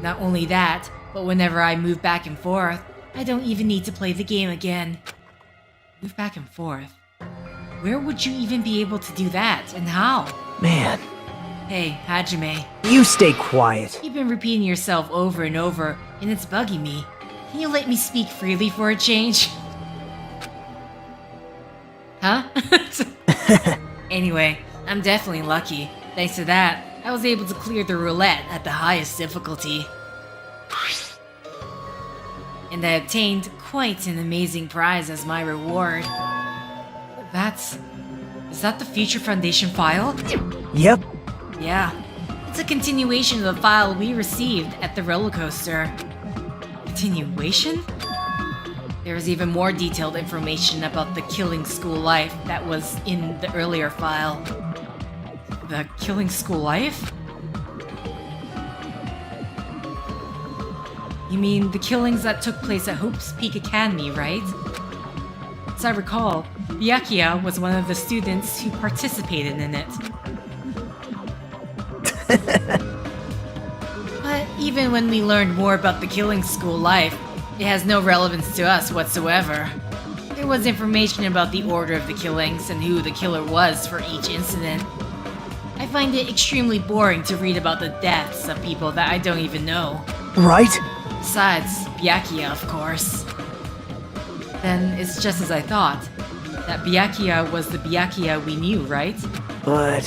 S1: Not only that, but whenever I move back and forth, I don't even need to play the game again. Move back and forth? Where would you even be able to do that, and how?
S6: man,
S1: Hey, Hajime,
S6: you stay quiet.
S1: you've been repeating yourself over and over, and it's bugging me. Can you let me speak freely for a change? Huh? Anyway, I'm definitely lucky. Thanks to that, I was able to clear the roulette at the highest difficulty. And I obtained quite an amazing prize as my reward. Is that the Future Foundation file?
S6: Yep,
S1: Yeah. It's a continuation of the file we received at the roller coaster. Continuation? There was even more detailed information about the Killing School Life that was in the earlier file. The Killing School Life? You mean the killings that took place at Hope's Peak Academy, right? As I recall, Byakuya was one of the students who participated in it. But even when we learned more about the Killing School Life, it has no relevance to us whatsoever. There was information about the order of the killings and who the killer was for each incident. I find it extremely boring to read about the deaths of people that I don't even know.
S6: right?
S1: Besides, Byakuya, of course. Then it's just as I thought. That Byakuya was the Byakuya we knew, right?
S6: But,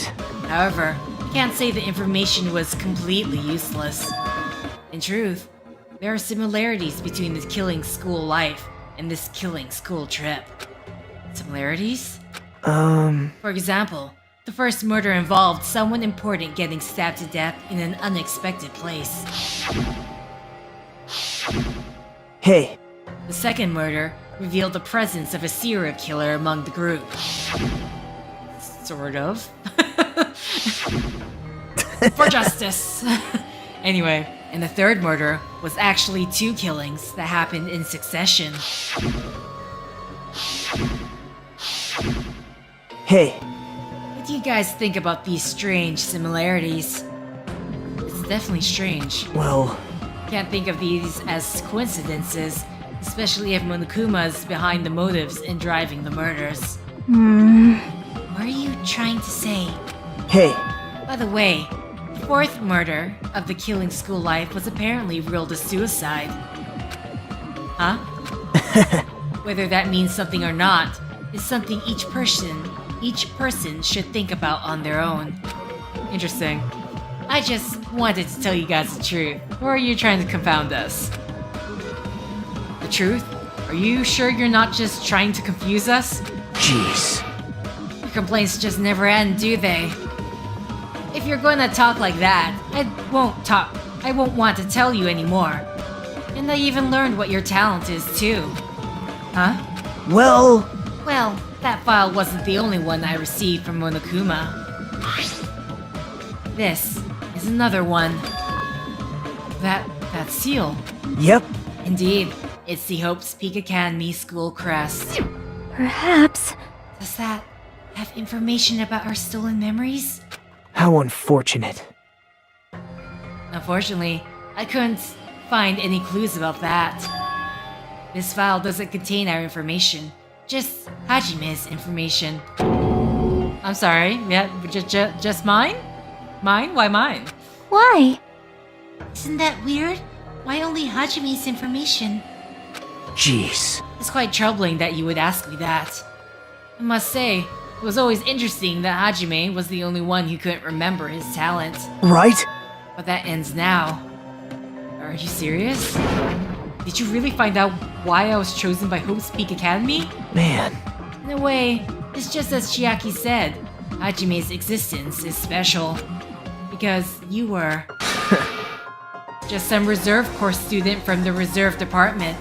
S1: However, I can't say the information was completely useless. In truth, there are similarities between the Killing School Life and this Killing School trip. Similarities? For example, the first murder involved someone important getting stabbed to death in an unexpected place.
S6: hey,
S1: The second murder revealed the presence of a serial killer among the group. Sort of. For justice. Anyway, and the third murder was actually 2 killings that happened in succession.
S6: Hey,
S1: What do you guys think about these strange similarities? It's definitely strange.
S6: well,
S1: Can't think of these as coincidences, especially if Monokuma's behind the motives in driving the murders.
S7: What are you trying to say?
S6: hey,
S1: By the way, the 4th murder of the killing school life was apparently ruled a suicide. Huh? Whether that means something or not is something each person should think about on their own. Interesting. I just wanted to tell you guys the truth, or are you trying to confound us? The truth? Are you sure you're not just trying to confuse us?
S6: jeez.
S1: Your complaints just never end, do they? If you're gonna talk like that, I won't want to tell you anymore. And I even learned what your talent is, too. Huh?
S6: Well,
S1: Well, that file wasn't the only one I received from Monokuma. This is another one. That seal.
S6: yep,
S1: Indeed, it's the Hope's Peak Academy school crest.
S2: Perhaps.
S1: Does that have information about our stolen memories?
S6: how unfortunate.
S1: Unfortunately, I couldn't find any clues about that. This file doesn't contain our information, just Hajime's information. I'm sorry, yeah, just mine? Mine? Why mine?
S2: Why?
S7: Isn't that weird? Why only Hajime's information?
S6: Jeez.
S1: It's quite troubling that you would ask me that. I must say, it was always interesting that Hajime was the only one who couldn't remember his talent.
S6: Right?
S1: But that ends now. Are you serious? Did you really find out why I was chosen by Hope's Peak Academy?
S6: Man,
S1: In a way, it's just as Chiaki said, Hajime's existence is special. Because you were. Just some reserve course student from the reserve department.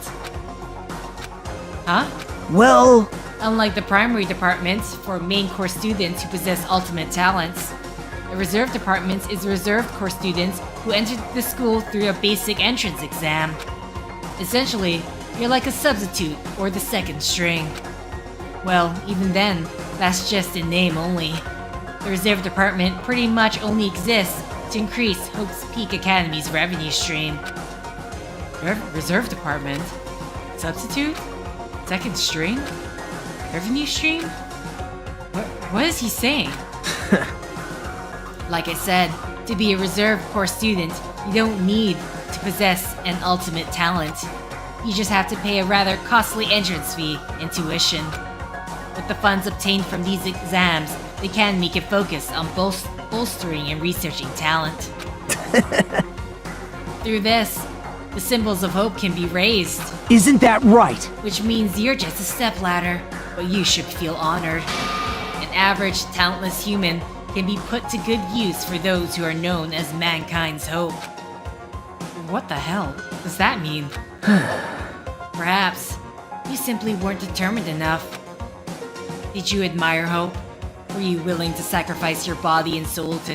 S1: Huh?
S6: well,
S1: Unlike the primary department, for main course students who possess ultimate talents, the reserve department is reserve course students who entered the school through a basic entrance exam. Essentially, you're like a substitute or the second string. Well, even then, that's just in name only. The reserve department pretty much only exists to increase Hope's Peak Academy's revenue stream. Reserve department? Substitute? Second string? Revenue stream? What is he saying? Like I said, to be a reserve course student, you don't need to possess an ultimate talent. You just have to pay a rather costly entrance fee and tuition. With the funds obtained from these exams, the Academy can focus on bolstering and researching talent. Through this, the symbols of hope can be raised,
S6: isn't that right?
S1: which means you're just a stepladder, but you should feel honored. An average, talentless human can be put to good use for those who are known as mankind's hope. What the hell does that mean? Perhaps you simply weren't determined enough. Did you admire Hope? Were you willing to sacrifice your body and soul to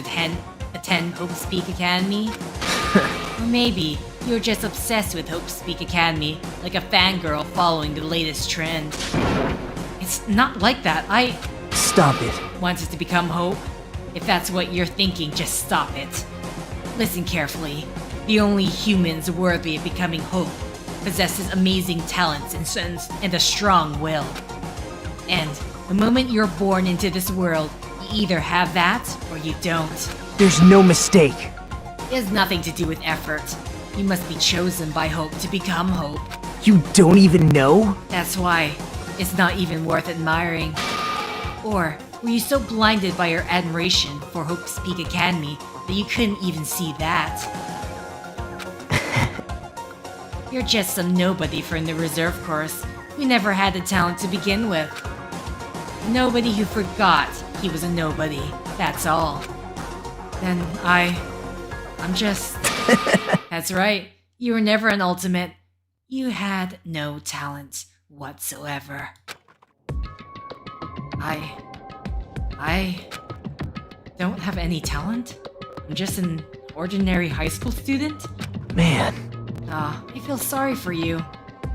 S1: attend Hope's Peak Academy? Or maybe you're just obsessed with Hope's Peak Academy, like a fangirl following the latest trend. It's not like that. I
S6: Stop it.
S1: wanted to become Hope. If that's what you're thinking, just stop it. Listen carefully. The only humans worthy of becoming Hope possesses amazing talents and a strong will. And the moment you're born into this world, you either have that or you don't.
S6: There's no mistake.
S1: It has nothing to do with effort. You must be chosen by Hope to become Hope.
S6: You don't even know?
S1: That's why it's not even worth admiring. Or were you so blinded by your admiration for Hope's Peak Academy that you couldn't even see that? You're just some nobody from the reserve course who never had the talent to begin with. Nobody who forgot he was a nobody, that's all. Then I'm just... That's right, you were never an ultimate. You had no talent whatsoever. I don't have any talent? I'm just an ordinary high school student?
S6: Man,
S1: Ah, I feel sorry for you.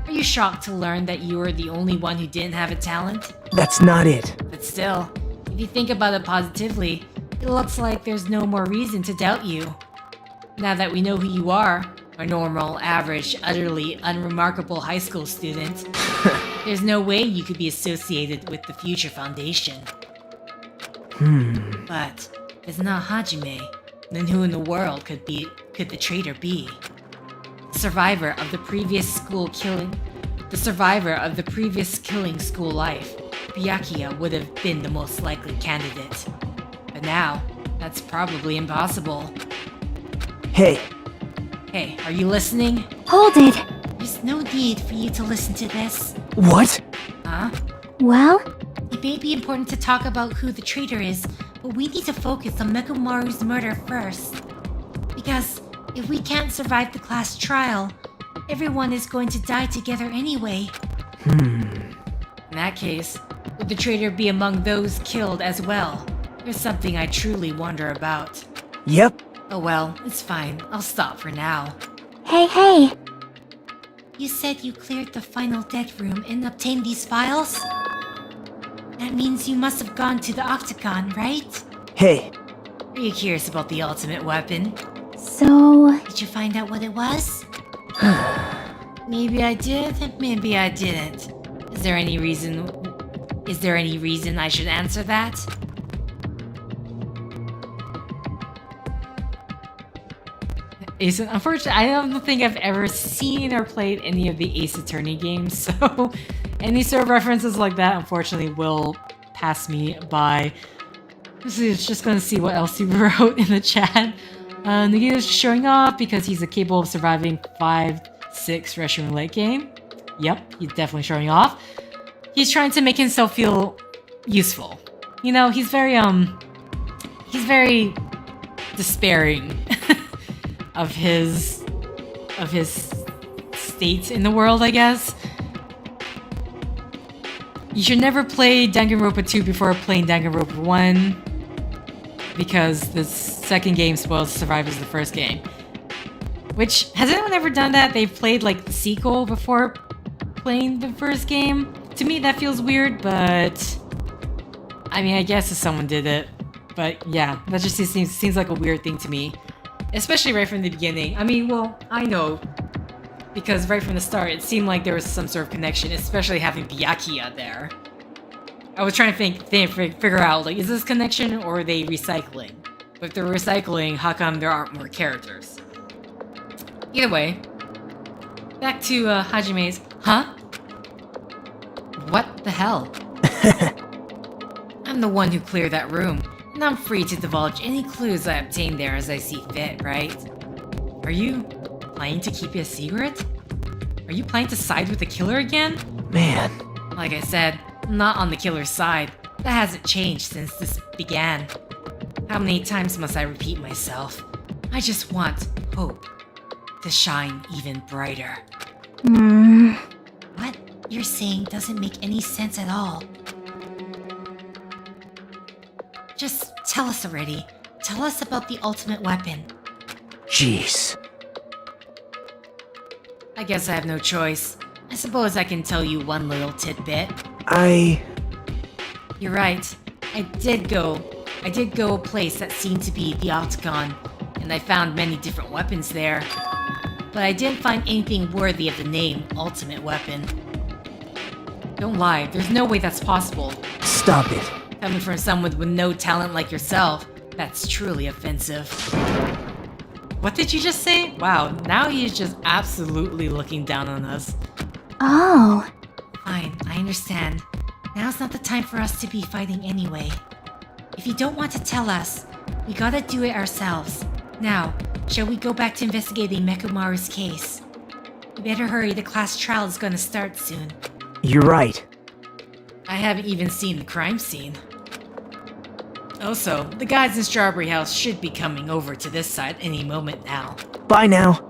S1: Are you shocked to learn that you were the only one who didn't have a talent?
S6: that's not it.
S1: But still, if you think about it positively, it looks like there's no more reason to doubt you. Now that we know who you are, a normal, average, utterly unremarkable high school student, there's no way you could be associated with the Future Foundation. But if it's not Hajime, then who in the world could the traitor be? The survivor of the previous killing school life, Byakuya would have been the most likely candidate. But now, that's probably impossible.
S6: Hey,
S1: Hey, are you listening?
S2: Hold it.
S7: There's no need for you to listen to this.
S6: what?
S1: Huh?
S2: Well,
S7: It may be important to talk about who the traitor is, but we need to focus on Mekumaru's murder first. Because if we can't survive the class trial, everyone is going to die together anyway.
S1: In that case, would the traitor be among those killed as well? There's something I truly wonder about.
S6: Yep.
S1: Oh well, it's fine. I'll stop for now.
S2: hey.
S7: You said you cleared the final dead room and obtained these files? That means you must have gone to the Octagon, right?
S6: Hey,
S1: Are you curious about the ultimate weapon?
S2: So,
S7: Did you find out what it was?
S1: Maybe I did, maybe I didn't. Is there any reason I should answer that? Ace, unfortunately, I don't think I've ever seen or played any of the Ace Attorney games, so any sort of references like that, unfortunately, will pass me by. Just gonna see what else he wrote in the chat. Nagito's showing off because he's capable of surviving 5-6 Russian roulette game. Yep, he's definitely showing off. He's trying to make himself feel useful. You know, he's very despairing of his state in the world, I guess. You should never play Danganronpa 2 before playing Danganronpa 1, because the second game spoils the survivors of the first game. Which, has anyone ever done that? They've played like the sequel before playing the first game? To me that feels weird, but I mean, I guess if someone did it. But yeah, that just seems like a weird thing to me. Especially right from the beginning. I mean, well, I know, because right from the start, it seemed like there was some sort of connection, especially having Byakuya there. I was trying to figure out, like, is this connection or are they recycling? But if they're recycling, how come there aren't more characters? Either way, back to Hajime's. Huh? What the hell? I'm the one who cleared that room, and I'm free to divulge any clues I obtain there as I see fit, right? Are you planning to keep it a secret? Are you planning to side with the killer again?
S6: man.
S1: Like I said, I'm not on the killer's side. That hasn't changed since this began. How many times must I repeat myself? I just want hope to shine even brighter.
S7: What you're saying doesn't make any sense at all. Just tell us already. Tell us about the ultimate weapon.
S6: Jeez.
S1: I guess I have no choice. I suppose I can tell you one little tidbit. You're right. I did go a place that seemed to be the Octagon, and I found many different weapons there. But I didn't find anything worthy of the name Ultimate Weapon. Don't lie, there's no way that's possible.
S6: Stop it.
S1: Coming from someone with no talent like yourself, that's truly offensive. What did you just say? Wow, now he's just absolutely looking down on us.
S2: Oh,
S7: Fine, I understand. Now's not the time for us to be fighting anyway. If you don't want to tell us, we gotta do it ourselves. Now, shall we go back to investigating Mekumaru's case? We better hurry, the class trial is gonna start soon.
S6: You're right.
S1: I haven't even seen the crime scene. Also, the guys in Strawberry House should be coming over to this side any moment now.
S6: Bye now.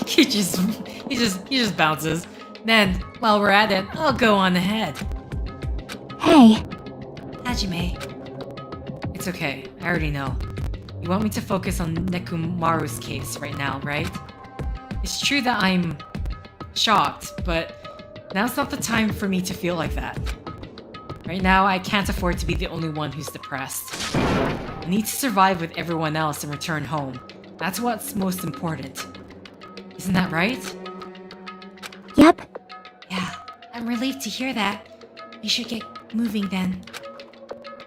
S1: he just bounces. Then, while we're at it, I'll go on ahead.
S2: hey.
S7: Hajime,
S1: It's okay, I already know. You want me to focus on Nekumaru's case right now, right? It's true that I'm shocked, but now's not the time for me to feel like that. Right now, I can't afford to be the only one who's depressed. I need to survive with everyone else and return home. That's what's most important. Isn't that right?
S2: Yep.
S7: Yeah, I'm relieved to hear that. We should get moving then.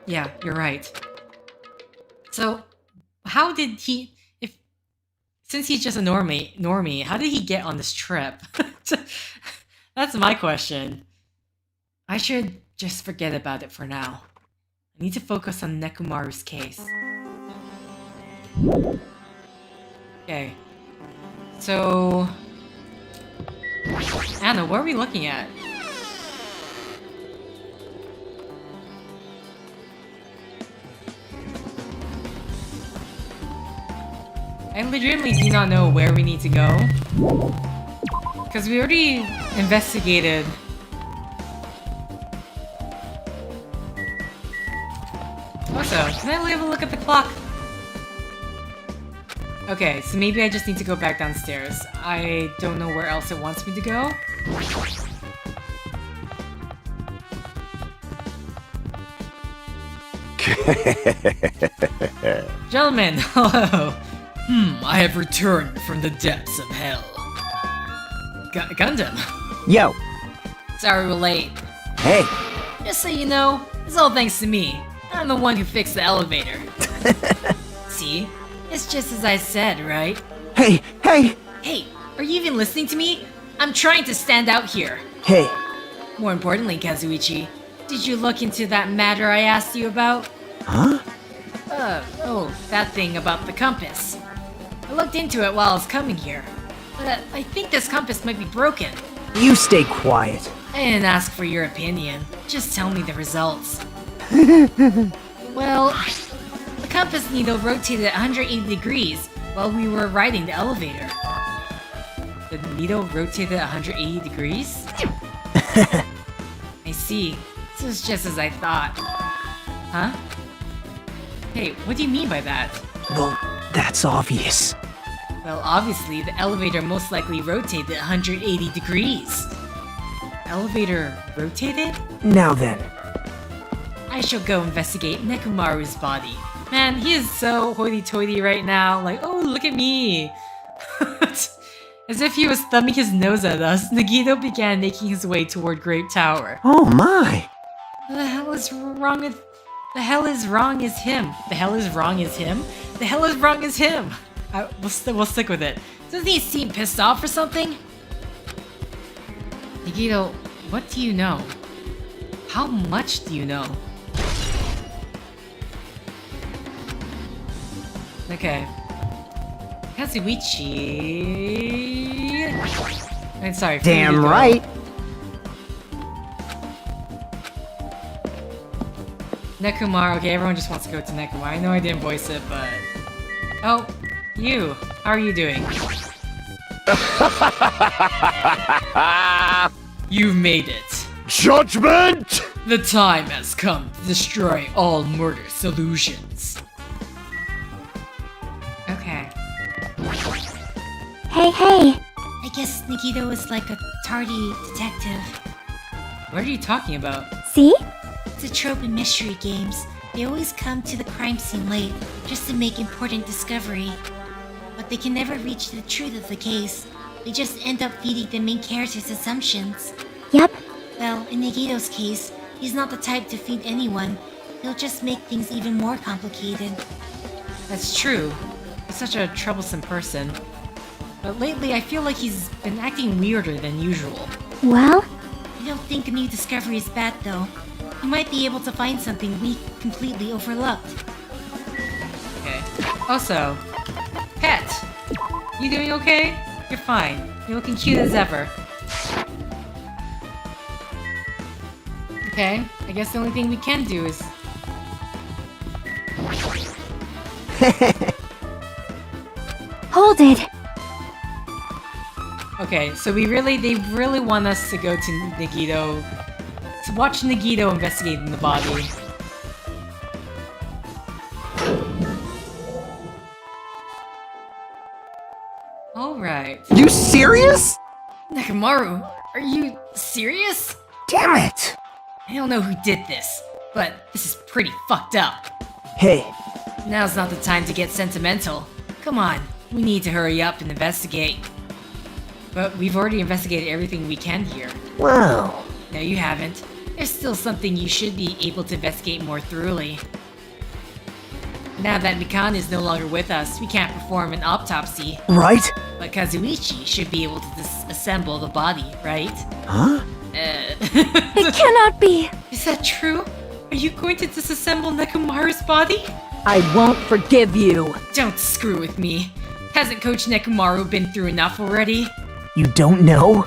S1: Yeah, you're right. So, how did he... Since he's just a normie, how did he get on this trip? That's my question. I should just forget about it for now. I need to focus on Nekumaru's case. Okay. So... Anna, what are we looking at? I legitimately do not know where we need to go. Because we already investigated. Also, can I have a look at the clock? Okay, so maybe I just need to go back downstairs. I don't know where else it wants me to go. Gentlemen, hello. I have returned from the depths of hell. Gundam.
S6: Yo.
S1: Sorry we're late.
S6: Hey.
S1: Just so you know, it's all thanks to me. I'm the one who fixed the elevator. See? It's just as I said, right?
S6: Hey.
S1: Hey, are you even listening to me? I'm trying to stand out here.
S6: Hey.
S1: More importantly, Kazuichi, did you look into that matter I asked you about?
S4: Huh?
S1: That thing about the compass. I looked into it while I was coming here, but I think this compass might be broken.
S6: You stay quiet.
S1: I didn't ask for your opinion, just tell me the results. Well, the compass needle rotated at 180 degrees while we were riding the elevator. The needle rotated at 180 degrees? I see. This was just as I thought. Huh? Hey, what do you mean by that?
S6: Well, that's obvious.
S1: Well, obviously, the elevator most likely rotated 180 degrees. Elevator rotated?
S6: Now then.
S1: I shall go investigate Nekumaru's body. Man, he is so hoity-toity right now. Like, oh, look at me. As if he was thumbing his nose at us, Nagito began making his way toward Grape Tower.
S4: Oh my!
S1: The hell is wrong with... The hell is wrong is him. The hell is wrong is him? The hell is wrong is him. We'll stick with it. Doesn't he seem pissed off or something? Nagito, what do you know? How much do you know? Okay. Kazuichi... I'm sorry.
S6: Damn right.
S1: Nekumaru. Okay, everyone just wants to go to Nekumaru. I know I didn't voice it, but... Oh, you. How are you doing? You've made it.
S5: Judgment!
S1: The time has come to destroy all murderous illusions. Okay.
S2: Hey.
S7: I guess Nagito is like a tardy detective.
S1: What are you talking about?
S2: See?
S7: It's a trope in mystery games. They always come to the crime scene late, just to make important discovery. But they can never reach the truth of the case. They just end up feeding the main character's assumptions.
S2: Yep.
S7: Well, in Nagito's case, he's not the type to feed anyone. He'll just make things even more complicated.
S1: That's true. He's such a troublesome person. But lately, I feel like he's been acting weirder than usual.
S2: Well,
S7: I don't think a new discovery is bad, though. You might be able to find something we completely overlooked.
S1: Okay. Also, Pet, you doing okay? You're fine. You're looking cute as ever. Okay, I guess the only thing we can do is...
S2: hold it.
S1: Okay, so they really want us to go to Nagito, to watch Nagito investigating the body. Alright.
S4: You serious?
S1: Nekomaru, are you serious?
S6: Damn it!
S1: I don't know who did this, but this is pretty fucked up.
S6: Hey,
S1: Now's not the time to get sentimental. Come on, we need to hurry up and investigate. But we've already investigated everything we can here.
S6: well,
S1: No, you haven't. There's still something you should be able to investigate more thoroughly. Now that Mikan is no longer with us, we can't perform an autopsy.
S6: right?
S1: But Kazuichi should be able to disassemble the body, right?
S4: Huh?
S2: It cannot be.
S1: Is that true? Are you going to disassemble Nekomaru's body?
S8: I won't forgive you.
S1: Don't screw with me. Hasn't Coach Nekomaru been through enough already?
S6: You don't know?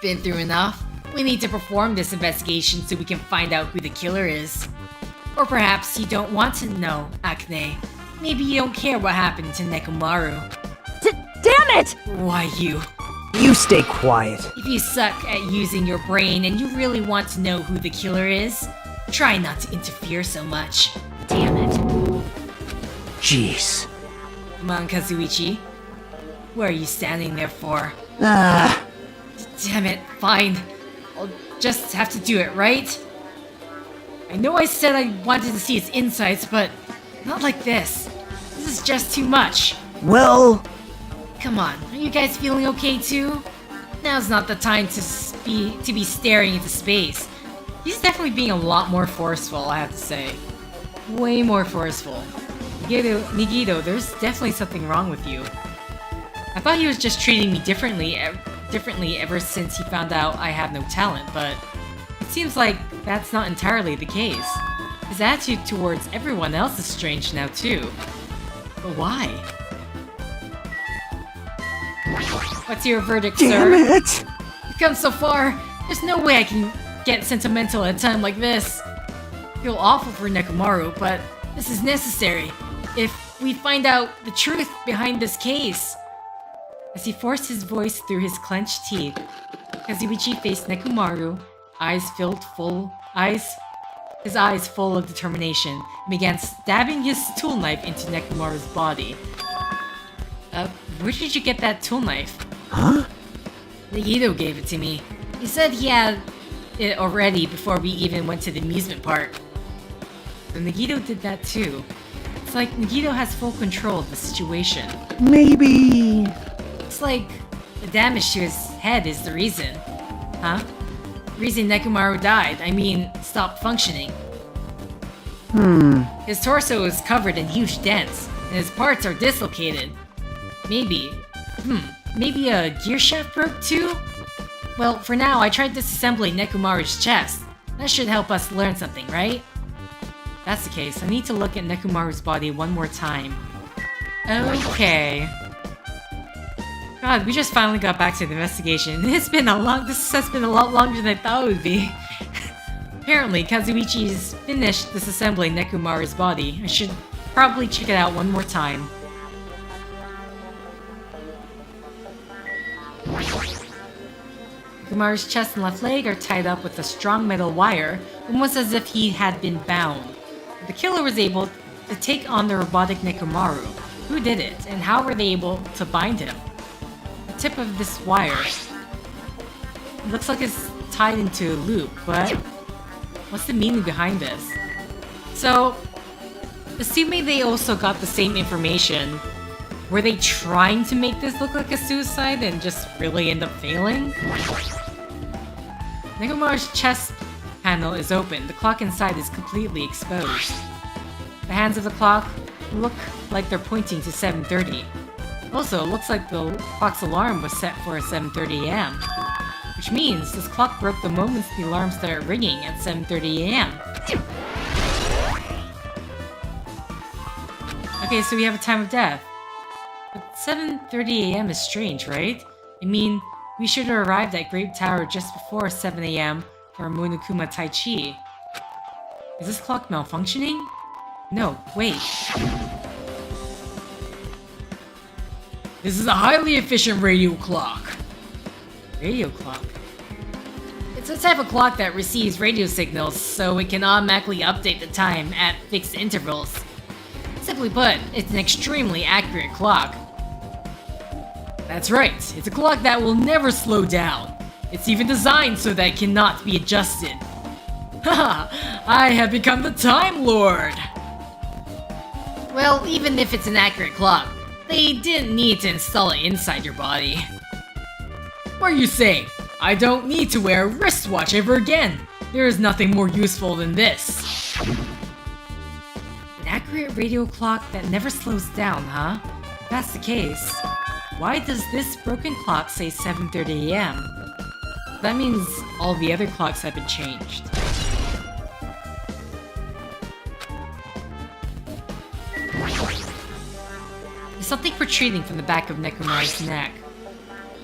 S1: Been through enough? We need to perform this investigation so we can find out who the killer is. Or perhaps you don't want to know, Akane. Maybe you don't care what happened to Nekomaru.
S8: Damn it!
S1: Why you?
S6: You stay quiet.
S1: If you suck at using your brain and you really want to know who the killer is, try not to interfere so much. Damn it.
S6: Jeez.
S1: Come on, Kazuichi. What are you standing there for?
S4: Ah,
S1: Damn it, fine. I'll just have to do it, right? I know I said I wanted to see its insides, but not like this. This is just too much.
S6: Well,
S1: Come on, are you guys feeling okay too? Now's not the time to be staring into space. He's definitely being a lot more forceful, I have to say. Way more forceful. Nigito, there's definitely something wrong with you. I thought he was just treating me differently ever since he found out I have no talent, but it seems like that's not entirely the case. His attitude towards everyone else is strange now too. But why? What's your verdict,
S4: damn
S1: sir?
S4: it!
S1: We've come so far. There's no way I can get sentimental at a time like this. I feel awful for Nekomaru, but this is necessary. If we find out the truth behind this case. As he forced his voice through his clenched teeth, Kazuichi faced Nekomaru, his eyes full of determination, and began stabbing his tool knife into Nekomaru's body. Where did you get that tool knife?
S4: Huh?
S1: Nagito gave it to me. He said he had it already before we even went to the amusement park. So Nagito did that too. It's like Nagito has full control of the situation.
S4: Maybe.
S1: It's like the damage to his head is the reason. Huh? The reason Nekomaru died, I mean, stopped functioning. His torso is covered in huge dents, and his parts are dislocated. Maybe a gear shaft broke too? Well, for now, I tried disassembling Nekomaru's chest. That should help us learn something, right? If that's the case, I need to look at Nekomaru's body one more time. Okay. God, we just finally got back to the investigation. This has been a lot longer than I thought it would be. Apparently, Kazuichi's finished disassembling Nekomaru's body. I should probably check it out one more time. Nekomaru's chest and left leg are tied up with a strong metal wire, almost as if he had been bound. The killer was able to take on the robotic Nekomaru. Who did it, and how were they able to bind him? The tip of this wire. It looks like it's tied into a loop, but what's the meaning behind this? So, assuming they also got the same information, were they trying to make this look like a suicide and just really end up failing? Nekomaru's chest panel is open. The clock inside is completely exposed. The hands of the clock look like they're pointing to 7:30. Also, it looks like the clock's alarm was set for 7:30 AM. Which means this clock broke the moment the alarm started ringing at 7:30 AM. Okay, so we have a time of death. But 7:30 AM is strange, right? I mean, we should have arrived at Great Tower just before 7 AM for Monokuma Tai Chi. Is this clock malfunctioning? No, wait. This is a highly efficient radio clock. Radio clock? It's a type of clock that receives radio signals, so it can automatically update the time at fixed intervals. Simply put, it's an extremely accurate clock. That's right, it's a clock that will never slow down. It's even designed so that it cannot be adjusted. Haha, I have become the Time Lord! Well, even if it's an accurate clock, they didn't need to install it inside your body. What are you saying? I don't need to wear a wristwatch ever again. There is nothing more useful than this. An accurate radio clock that never slows down, huh? If that's the case, why does this broken clock say 7:30 AM? That means all the other clocks have been changed. There's something protruding from the back of Nekomaru's neck.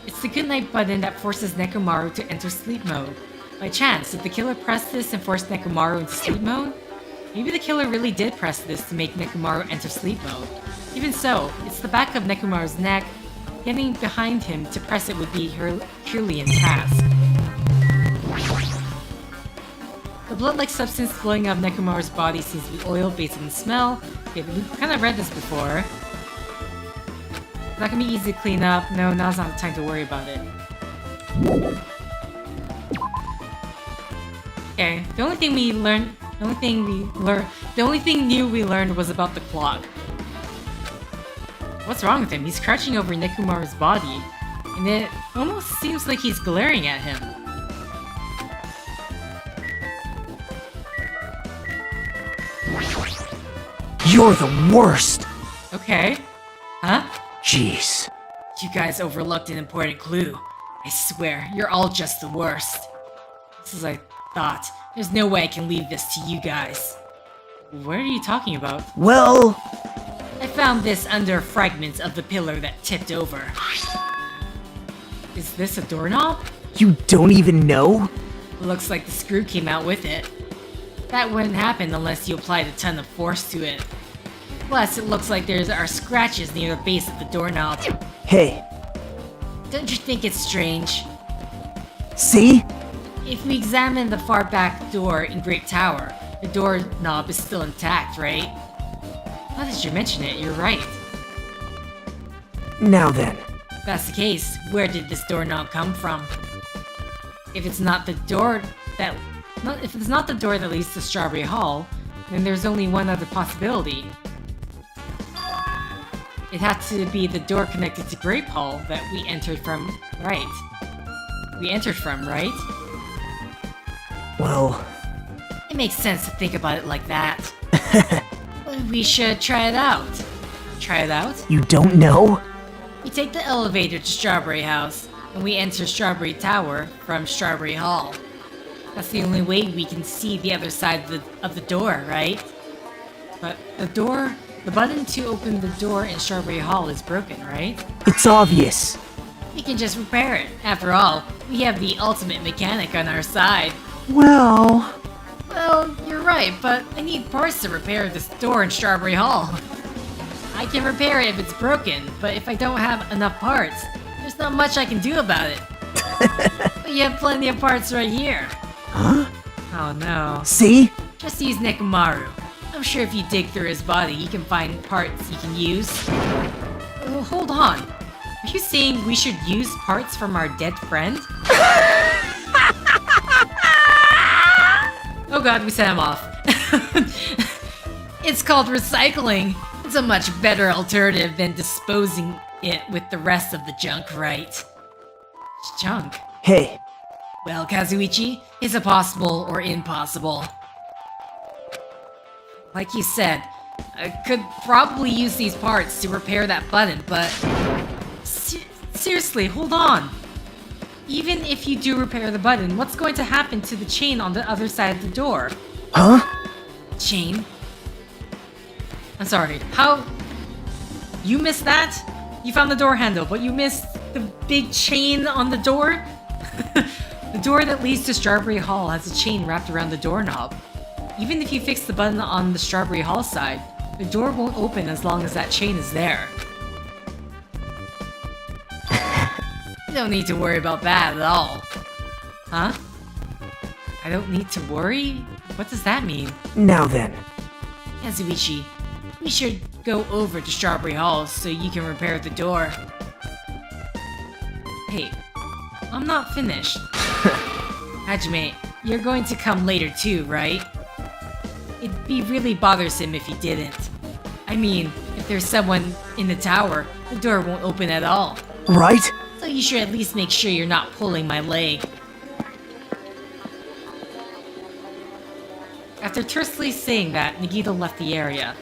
S1: It's the goodnight button that forces Nekomaru to enter sleep mode. By chance, did the killer press this and force Nekomaru into sleep mode? Maybe the killer really did press this to make Nekomaru enter sleep mode. Even so, it's the back of Nekomaru's neck. Getting behind him to press it would be her Herculean task. The blood-like substance flowing out of Nekomaru's body seems to be oil based on the smell. Okay, we've kind of read this before. It's not gonna be easy to clean up. No, now's not the time to worry about it. Okay, the only thing new we learned was about the clock. What's wrong with him? He's crouching over Nekomaru's body, and it almost seems like he's glaring at him.
S6: You're the worst!
S1: Okay. Huh?
S6: Jeez.
S1: You guys overlooked an important clue. I swear, you're all just the worst. Just as I thought. There's no way I can leave this to you guys. What are you talking about?
S6: Well...
S1: I found this under fragments of the pillar that tipped over. Is this a doorknob?
S6: You don't even know?
S1: Looks like the screw came out with it. That wouldn't happen unless you applied a ton of force to it. Plus, it looks like there are scratches near the base of the doorknob.
S6: Hey.
S1: Don't you think it's strange?
S6: See?
S1: If we examine the far back door in Great Tower, the doorknob is still intact, right? Now that you mention it, you're right.
S6: Now then.
S1: If that's the case, where did this doorknob come from? If it's not the door that leads to Strawberry Hall, then there's only one other possibility. It had to be the door connected to Grape Hall that we entered from, right?
S6: Well...
S1: It makes sense to think about it like that. We should try it out. Try it out?
S6: You don't know?
S1: We take the elevator to Strawberry House, and we enter Strawberry Tower from Strawberry Hall. That's the only way we can see the other side of the door, right? But the button to open the door in Strawberry Hall is broken, right?
S6: It's obvious.
S1: We can just repair it. After all, we have the ultimate mechanic on our side.
S6: Well,
S1: you're right, but I need parts to repair this door in Strawberry Hall. I can repair it if it's broken, but if I don't have enough parts, there's not much I can do about it. But you have plenty of parts right here.
S6: Huh?
S1: Oh no.
S6: See?
S1: Just use Nekomaru. I'm sure if you dig through his body, you can find parts you can use. Oh, hold on. Are you saying we should use parts from our dead friend? Oh god, we set him off. It's called recycling. It's a much better alternative than disposing it with the rest of the junk, right? Junk?
S6: Hey.
S1: Well, Kazuichi, is it possible or impossible? Like you said, I could probably use these parts to repair that button, but... Seriously, hold on. Even if you do repair the button, what's going to happen to the chain on the other side of the door?
S6: Huh?
S1: Chain? I'm sorry, how... You missed that? You found the door handle, but you missed the big chain on the door? The door that leads to Strawberry Hall has a chain wrapped around the doorknob. Even if you fix the button on the Strawberry Hall side, the door won't open as long as that chain is there. You don't need to worry about that at all. Huh? I don't need to worry? What does that mean?
S6: Now then.
S1: Kazuichi, we should go over to Strawberry Hall so you can repair the door.
S3: Hey, I'm not finished. Hajime, you're going to come later too, right? It'd be really bothersome if you didn't. I mean, if there's someone in the tower, the door won't open at all.
S6: Right?
S3: So you should at least make sure you're not pulling my leg. After tersely saying that, Nagito left the area.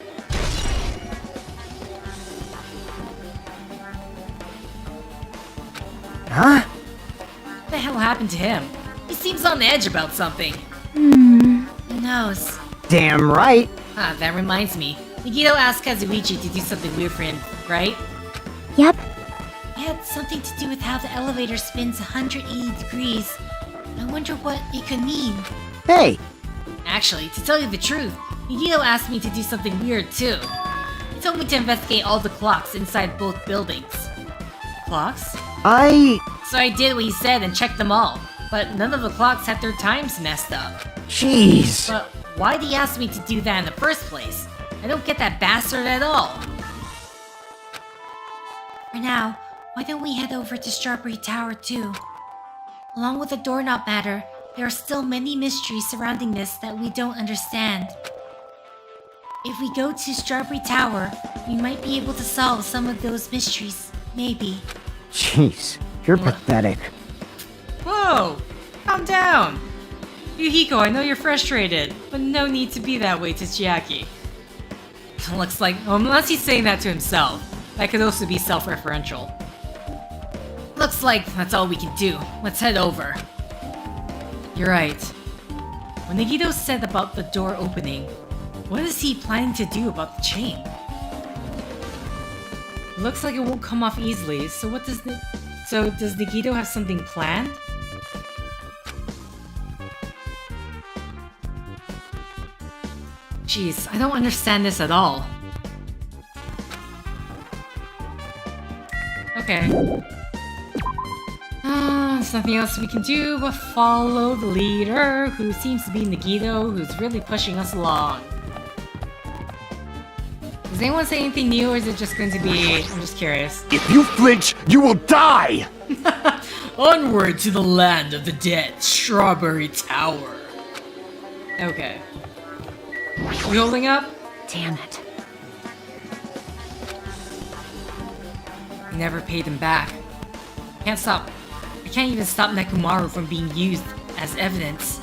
S6: Huh?
S3: What the hell happened to him? He seems on edge about something. Who knows?
S6: Damn right.
S3: Ah, that reminds me. Nagito asked Kazuichi to do something weird for him, right?
S2: Yep.
S7: It had something to do with how the elevator spins 180 degrees. I wonder what it could mean.
S6: Hey,
S3: Actually, to tell you the truth, Nagito asked me to do something weird too. He told me to investigate all the clocks inside both buildings. Clocks? So I did what he said and checked them all, but none of the clocks had their times messed up.
S6: Jeez.
S3: But why'd he ask me to do that in the first place? I don't get that bastard at all.
S7: For now, why don't we head over to Strawberry Tower too? Along with the doorknob matter, there are still many mysteries surrounding this that we don't understand. If we go to Strawberry Tower, we might be able to solve some of those mysteries. Maybe.
S6: Jeez, you're pathetic.
S3: Whoa! Calm down! Yuhiko, I know you're frustrated, but no need to be that way to Chiaki. Looks like, unless he's saying that to himself, that could also be self-referential. Looks like that's all we can do. Let's head over. You're right. When Nagito said about the door opening, what is he planning to do about the chain? Looks like it won't come off easily, so does Nagito have something planned? Jeez, I don't understand this at all. Okay. There's nothing else we can do but follow the leader, who seems to be Nagito, who's really pushing us along. Does anyone say anything new, or is it just going to be... I'm just curious.
S5: If you flinch, you will die!
S3: Onward to the land of the dead, Strawberry Tower. Okay. We holding up?
S8: Damn it.
S3: I never paid him back. I can't even stop Nekomaru from being used as evidence.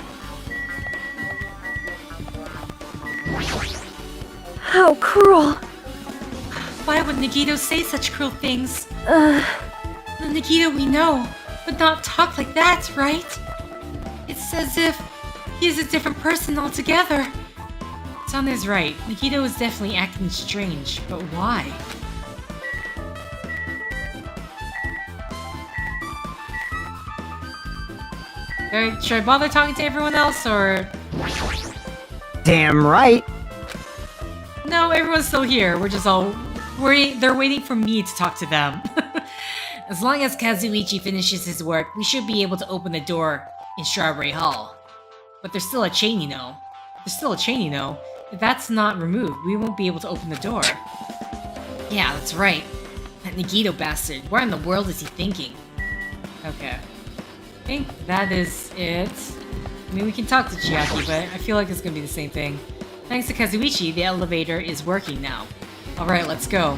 S2: How cruel.
S3: Why would Nagito say such cruel things? The Nagito we know would not talk like that, right? It's as if he is a different person altogether. Sun is right. Nagito is definitely acting strange, but why? Should I bother talking to everyone else, or...?
S6: Damn right.
S3: No, everyone's still here. We're just all... They're waiting for me to talk to them. As long as Kazuichi finishes his work, we should be able to open the door in Strawberry Hall. But there's still a chain, you know. If that's not removed, we won't be able to open the door. Yeah, that's right. That Nagito bastard. What in the world is he thinking? Okay. I think that is it. I mean, we can talk to Chiaki, but I feel like it's gonna be the same thing. Thanks to Kazuichi, the elevator is working now. Alright, let's go.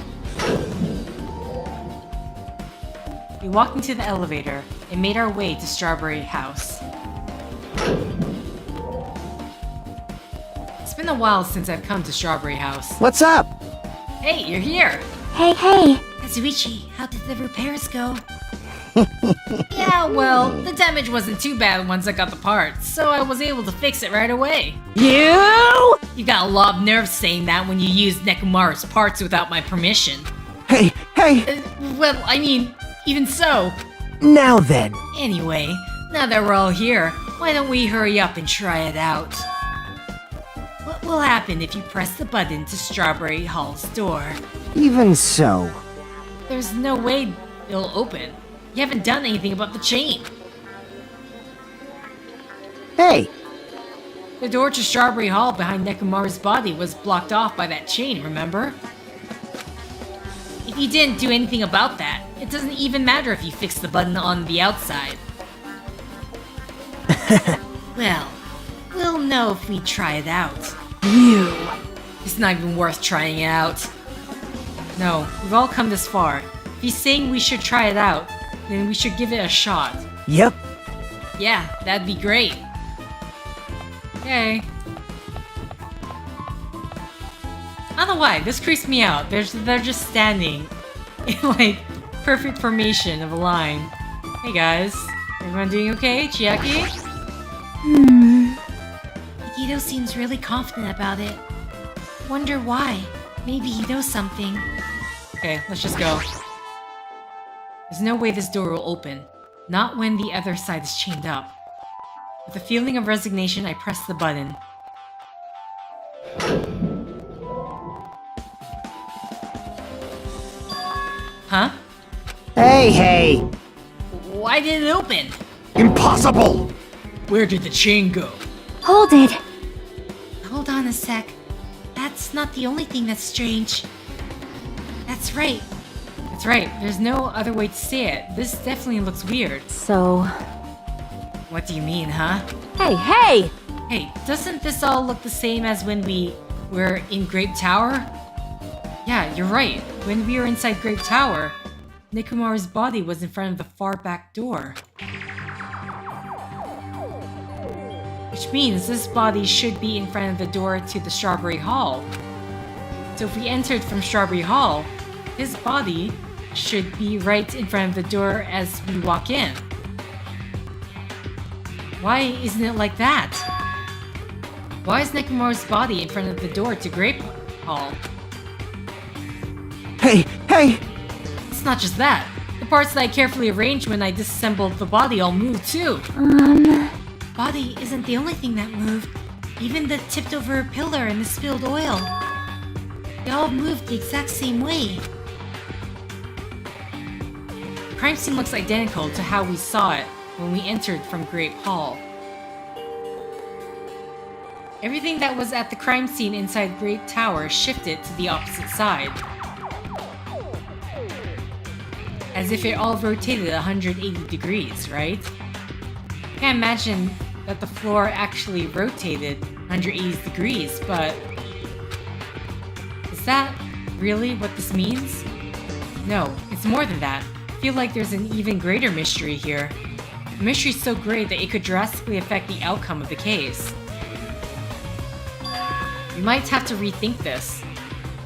S3: We walked into the elevator and made our way to Strawberry House. It's been a while since I've come to Strawberry House.
S6: What's up?
S3: Hey, you're here!
S2: Hey.
S7: Kazuichi, how did the repairs go?
S3: Yeah, well, the damage wasn't too bad once I got the parts, so I was able to fix it right away.
S6: You?
S3: You got a lot of nerve saying that when you used Nekomaru's parts without my permission.
S6: Hey.
S3: Well, I mean, even so.
S6: Now then.
S3: Anyway, now that we're all here, why don't we hurry up and try it out? What will happen if you press the button to Strawberry Hall's door?
S6: Even so.
S3: There's no way it'll open. You haven't done anything about the chain.
S6: Hey.
S3: The door to Strawberry Hall behind Nekomaru's body was blocked off by that chain, remember?
S1: If you didn't do anything about that, it doesn't even matter if you fix the button on the outside. Well, we'll know if we try it out.
S8: You.
S1: It's not even worth trying it out. No, we've all come this far. If he's saying we should try it out, then we should give it a shot.
S6: Yep.
S1: Yeah, that'd be great. Okay. I don't know why, this creeps me out. They're just standing in like perfect formation of a line. Hey guys, everyone doing okay? Chiaki?
S7: Guido seems really confident about it. Wonder why. Maybe he knows something.
S1: Okay, let's just go. There's no way this door will open. Not when the other side is chained up. With a feeling of resignation, I press the button. Huh?
S6: Hey!
S1: Why did it open?
S5: Impossible!
S1: Where did the chain go?
S2: Hold it.
S7: Hold on a sec. That's not the only thing that's strange. That's right.
S1: That's right, there's no other way to say it. This definitely looks weird.
S8: So...
S1: What do you mean, huh?
S8: Hey!
S1: Hey, doesn't this all look the same as when we were in Grape Tower? Yeah, you're right. When we were inside Grape Tower, Nekomaru's body was in front of the far back door. Which means this body should be in front of the door to the Strawberry Hall. So if we entered from Strawberry Hall, his body should be right in front of the door as we walk in. Why isn't it like that? Why is Nekomaru's body in front of the door to Grape Hall?
S6: Hey!
S1: It's not just that. The parts that I carefully arranged when I disassembled the body all moved too.
S7: Body isn't the only thing that moved. Even the tipped over pillar and the spilled oil. They all moved the exact same way.
S1: The crime scene looks identical to how we saw it when we entered from Grape Hall. Everything that was at the crime scene inside Grape Tower shifted to the opposite side. As if it all rotated 180 degrees, right? I can't imagine that the floor actually rotated 180 degrees, but... Is that really what this means? No, it's more than that. I feel like there's an even greater mystery here. The mystery is so great that it could drastically affect the outcome of the case. We might have to rethink this.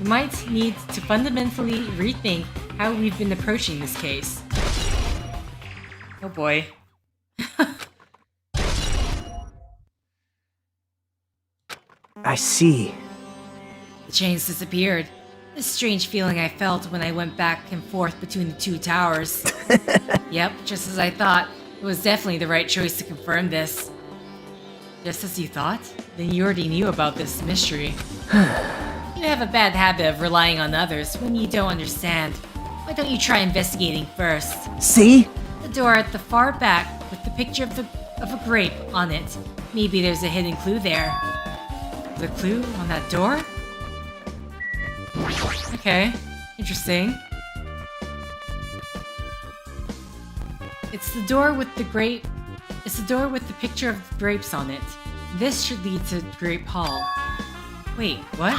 S1: We might need to fundamentally rethink how we've been approaching this case. Oh boy.
S6: I see.
S1: The chains disappeared. This strange feeling I felt when I went back and forth between the two towers. Yep, just as I thought. It was definitely the right choice to confirm this. Just as you thought? Then you already knew about this mystery. You have a bad habit of relying on others when you don't understand. Why don't you try investigating first?
S6: See?
S1: The door at the far back with the picture of a grape on it. Maybe there's a hidden clue there. The clue on that door? Okay, interesting. It's the door with the grape. It's the door with the picture of grapes on it. This should lead to Grape Hall. Wait, what?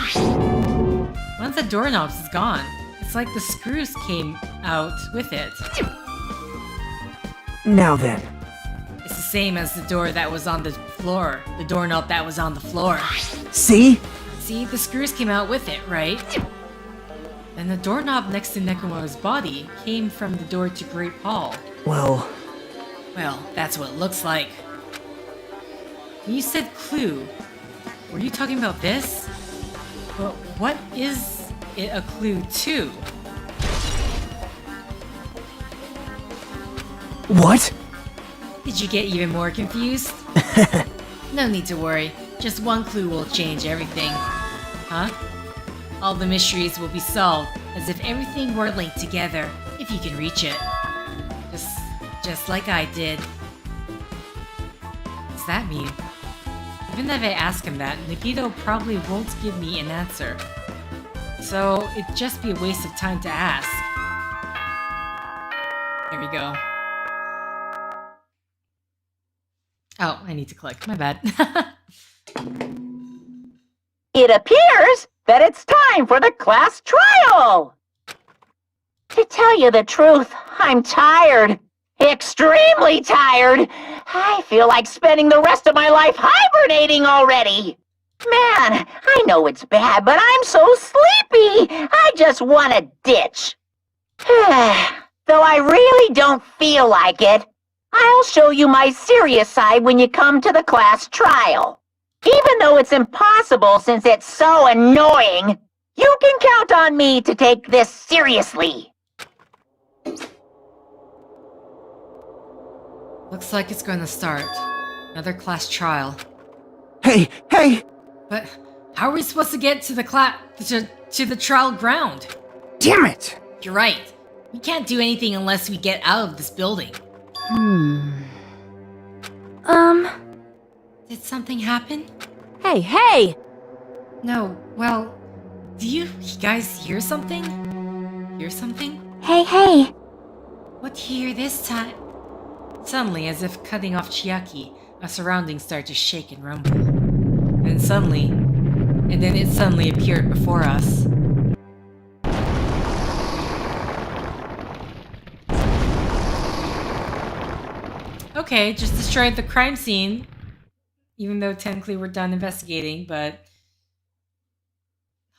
S1: One of the doorknobs is gone. It's like the screws came out with it.
S6: Now then.
S1: It's the same as the door that was on the floor. The doorknob that was on the floor.
S6: See?
S1: See, the screws came out with it, right? And the doorknob next to Nekomaru's body came from the door to Grape Hall.
S6: Well,
S1: That's what it looks like. When you said clue, were you talking about this? But what is it a clue to?
S6: what?
S1: Did you get even more confused? No need to worry. Just one clue will change everything. Huh? All the mysteries will be solved as if everything were linked together, if you can reach it. Just like I did. What does that mean? Even if I ask him that, Nagito probably won't give me an answer. so it'd just be a waste of time to ask. There we go. Oh, I need to click. My bad.
S9: It appears that it's time for the class trial! To tell you the truth, I'm tired. Extremely tired. I feel like spending the rest of my life hibernating already. Man, I know it's bad, but I'm so sleepy. I just want to ditch. Though I really don't feel like it, I'll show you my serious side when you come to the class trial. Even though it's impossible since it's so annoying, you can count on me to take this seriously.
S1: Looks like it's going to start. Another class trial.
S4: Hey, hey!
S1: But how are we supposed to get to the to the trial ground?
S4: Damn it!
S1: You're right. We can't do anything unless we get out of this building. Did something happen?
S8: Hey, hey!
S1: No, well, do you guys hear something? Hear something?
S2: Hey, hey!
S1: What do you hear this time? Suddenly, as if cutting off Chiaki, our surroundings start to shake and rumble. And then it suddenly appeared before us. Okay, just destroyed the crime scene. Even though technically we're done investigating, but...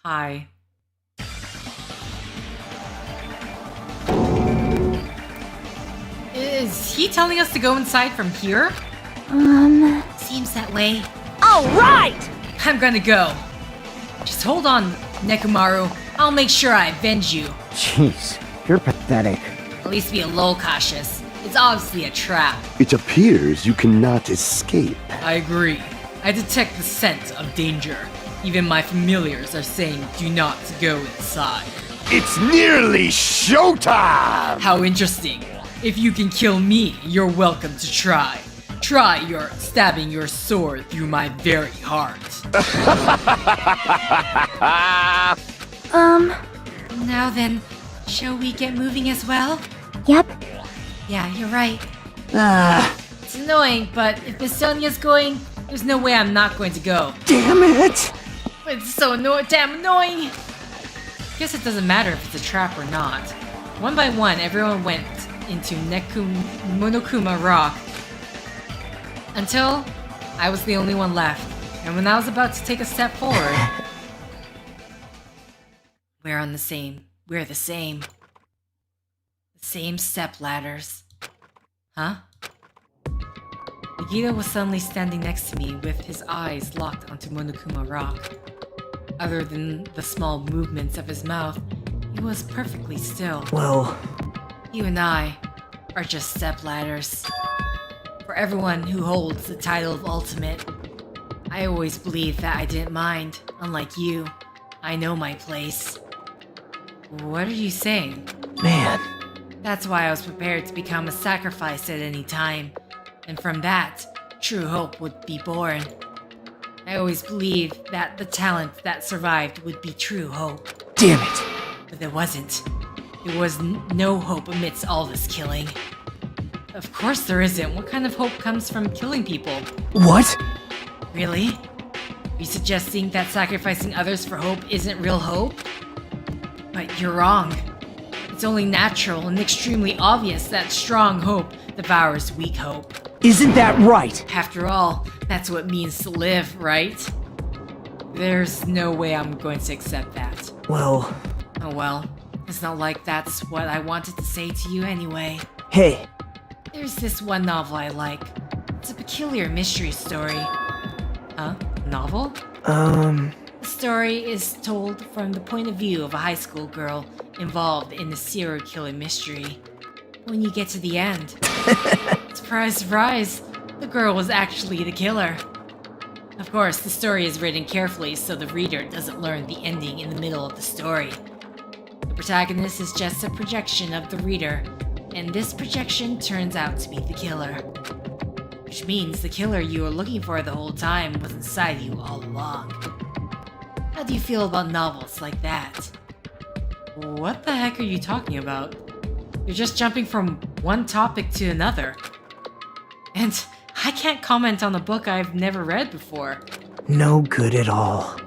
S1: Hi. Is he telling us to go inside from here?
S7: Seems that way.
S8: All right!
S1: I'm gonna go. Just hold on, Nekomaru. I'll make sure I avenge you.
S4: Jeez, you're pathetic.
S1: At least be a little cautious. It's obviously a trap.
S5: It appears you cannot escape.
S1: I agree. I detect the scent of danger. Even my familiars are saying do not go inside.
S5: It's nearly showtime!
S1: How interesting. If you can kill me, you're welcome to try. Try your stabbing your sword through my very heart. Now then, shall we get moving as well?
S2: Yep.
S1: Yeah, you're right.
S4: Ah,
S1: It's annoying, but if Miss Sonia's going, there's no way I'm not going to go.
S4: damn it!
S1: It's so damn annoying! Guess it doesn't matter if it's a trap or not. One by one, everyone went into Monokuma Rock. Until I was the only one left. And when I was about to take a step forward... We're the same. The same step ladders. Huh? Nagita was suddenly standing next to me with his eyes locked onto Monokuma Rock. Other than the small movements of his mouth, he was perfectly still.
S6: Well,
S1: You and I are just step ladders. For everyone who holds the title of Ultimate, I always believed that I didn't mind. Unlike you, I know my place. What are you saying?
S6: man,
S1: That's why I was prepared to become a sacrifice at any time. And from that, true hope would be born. I always believed that the talent that survived would be true hope.
S6: damn it!
S1: But there wasn't. There was no hope amidst all this killing. Of course there isn't. What kind of hope comes from killing people?
S6: What?
S1: Really? Are you suggesting that sacrificing others for hope isn't real hope? But you're wrong. It's only natural and extremely obvious that strong hope devours weak hope.
S6: Isn't that right?
S1: After all, that's what it means to live, right? There's no way I'm going to accept that.
S6: Well,
S1: Oh well, it's not like that's what I wanted to say to you anyway.
S6: hey,
S1: There's this one novel I like. It's a peculiar mystery story. Huh? Novel?
S6: um,
S1: The story is told from the point of view of a high school girl involved in the serial killer mystery. When you get to the end, surprise, surprise, the girl was actually the killer. Of course, the story is written carefully so the reader doesn't learn the ending in the middle of the story. The protagonist is just a projection of the reader, and this projection turns out to be the killer. Which means the killer you were looking for the whole time was inside you all along. How do you feel about novels like that? What the heck are you talking about? You're just jumping from one topic to another. And I can't comment on a book I've never read before.
S6: No good at all.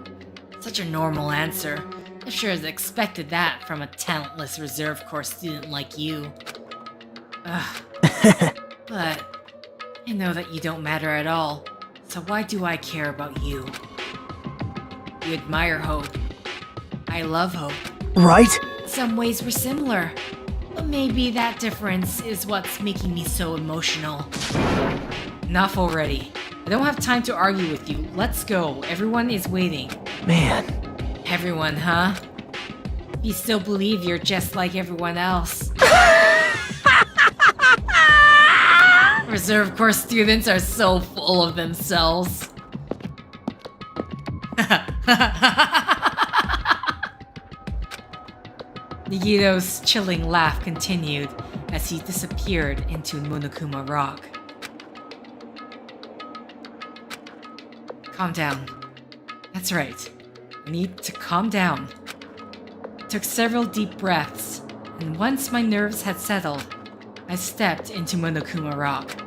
S1: Such a normal answer. I sure as expected that from a talentless reserve corps student like you. Ugh. But I know that you don't matter at all, so why do I care about you? You admire Hope. I love Hope.
S6: Right?
S1: In some ways we're similar, but maybe that difference is what's making me so emotional. Enough already. I don't have time to argue with you. Let's go. Everyone is waiting.
S6: Man.
S1: Everyone, huh? You still believe you're just like everyone else. Reserve Corps students are so full of themselves. Nagito's chilling laugh continued as he disappeared into Monokuma Rock. Calm down. That's right. I need to calm down. I took several deep breaths, and once my nerves had settled, I stepped into Monokuma Rock.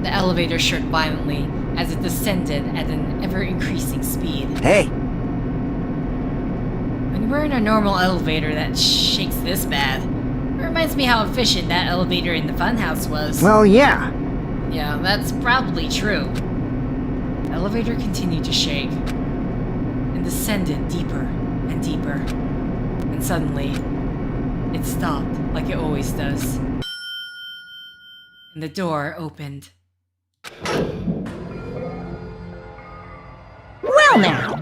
S1: The elevator shook violently as it descended at an ever-increasing speed.
S6: Hey!
S1: When we're in a normal elevator that shakes this bad, it reminds me how efficient that elevator in the funhouse was.
S4: Well, yeah.
S1: Yeah, that's probably true. The elevator continued to shake and descended deeper and deeper. And suddenly, it stopped like it always does. And the door opened.
S9: Well now,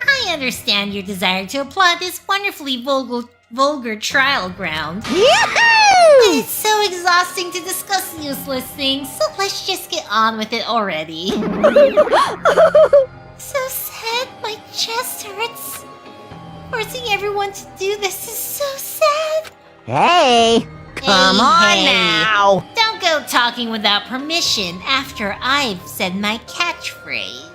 S7: I understand your desire to applaud this wonderfully vulgar trial ground.
S9: yahoo!
S7: It's so exhausting to discuss useless things, so let's just get on with it already. So sad, my chest hurts. Forcing everyone to do this is so sad.
S9: Hey, come on
S7: Hey.
S9: now.
S7: Don't go talking without permission after I've said my catchphrase.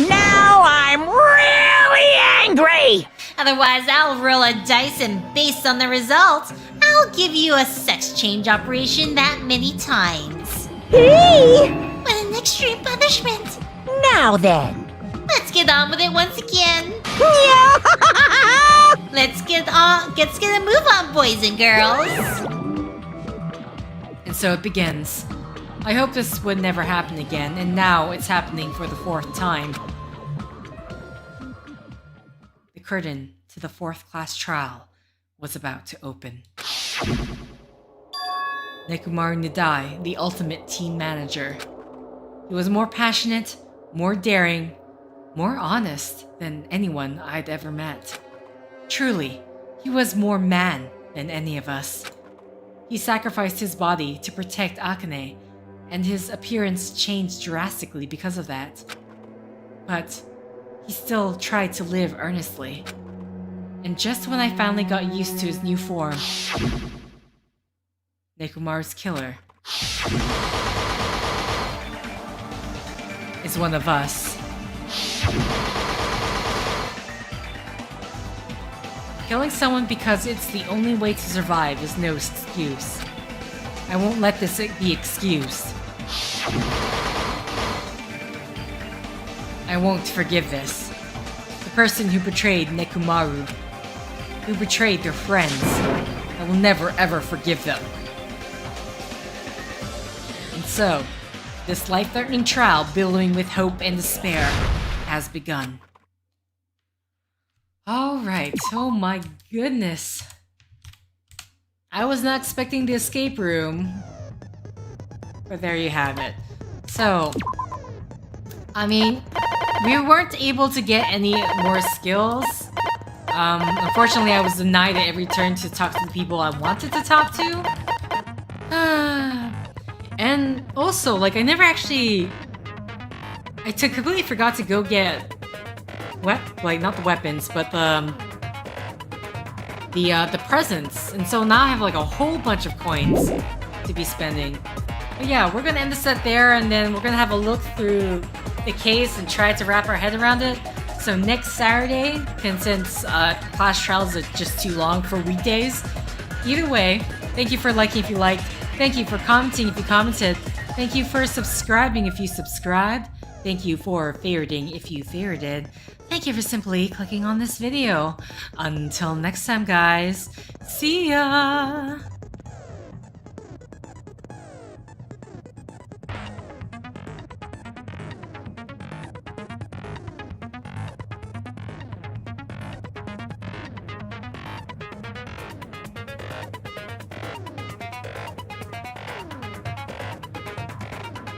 S9: Now I'm really angry.
S7: Otherwise, I'll roll a dice and based on the results, I'll give you a sex change operation that many times.
S9: Hey,
S7: What an extreme punishment.
S9: now then.
S7: Let's get on with it once again.
S9: Yeah.
S7: Let's get a move on, boys and girls.
S1: And so it begins. I hope this would never happen again, and now it's happening for the 4th time. The curtain to the 4th class trial was about to open. Nekomaru Nidai, the ultimate team manager. He was more passionate, more daring, more honest than anyone I'd ever met. Truly, he was more man than any of us. He sacrificed his body to protect Akane, and his appearance changed drastically because of that. But he still tried to live earnestly. And just when I finally got used to his new form, Nekomaru's killer is one of us. Killing someone because it's the only way to survive is no excuse. I won't let this be excused. I won't forgive this. The person who betrayed Nekomaru, who betrayed their friends, I will never ever forgive them. And so, this life-threatening trial billowing with hope and despair has begun. Alright, oh my goodness. I was not expecting the escape room. But there you have it. So, I mean, we weren't able to get any more skills. Unfortunately, I was denied at every turn to talk to the people I wanted to talk to. And also, like, I never actually... I completely forgot to go get... like, not the weapons, but the presents. And so now I have, like, a whole bunch of coins to be spending. But yeah, we're gonna end the set there, and then we're gonna have a look through the case and tried to wrap our head around it. So next Saturday, and since class trials are just too long for weekdays, either way, thank you for liking if you liked, thank you for commenting if you commented, thank you for subscribing if you subscribed, thank you for favoriting if you favorited, thank you for simply clicking on this video. Until next time, guys, see ya!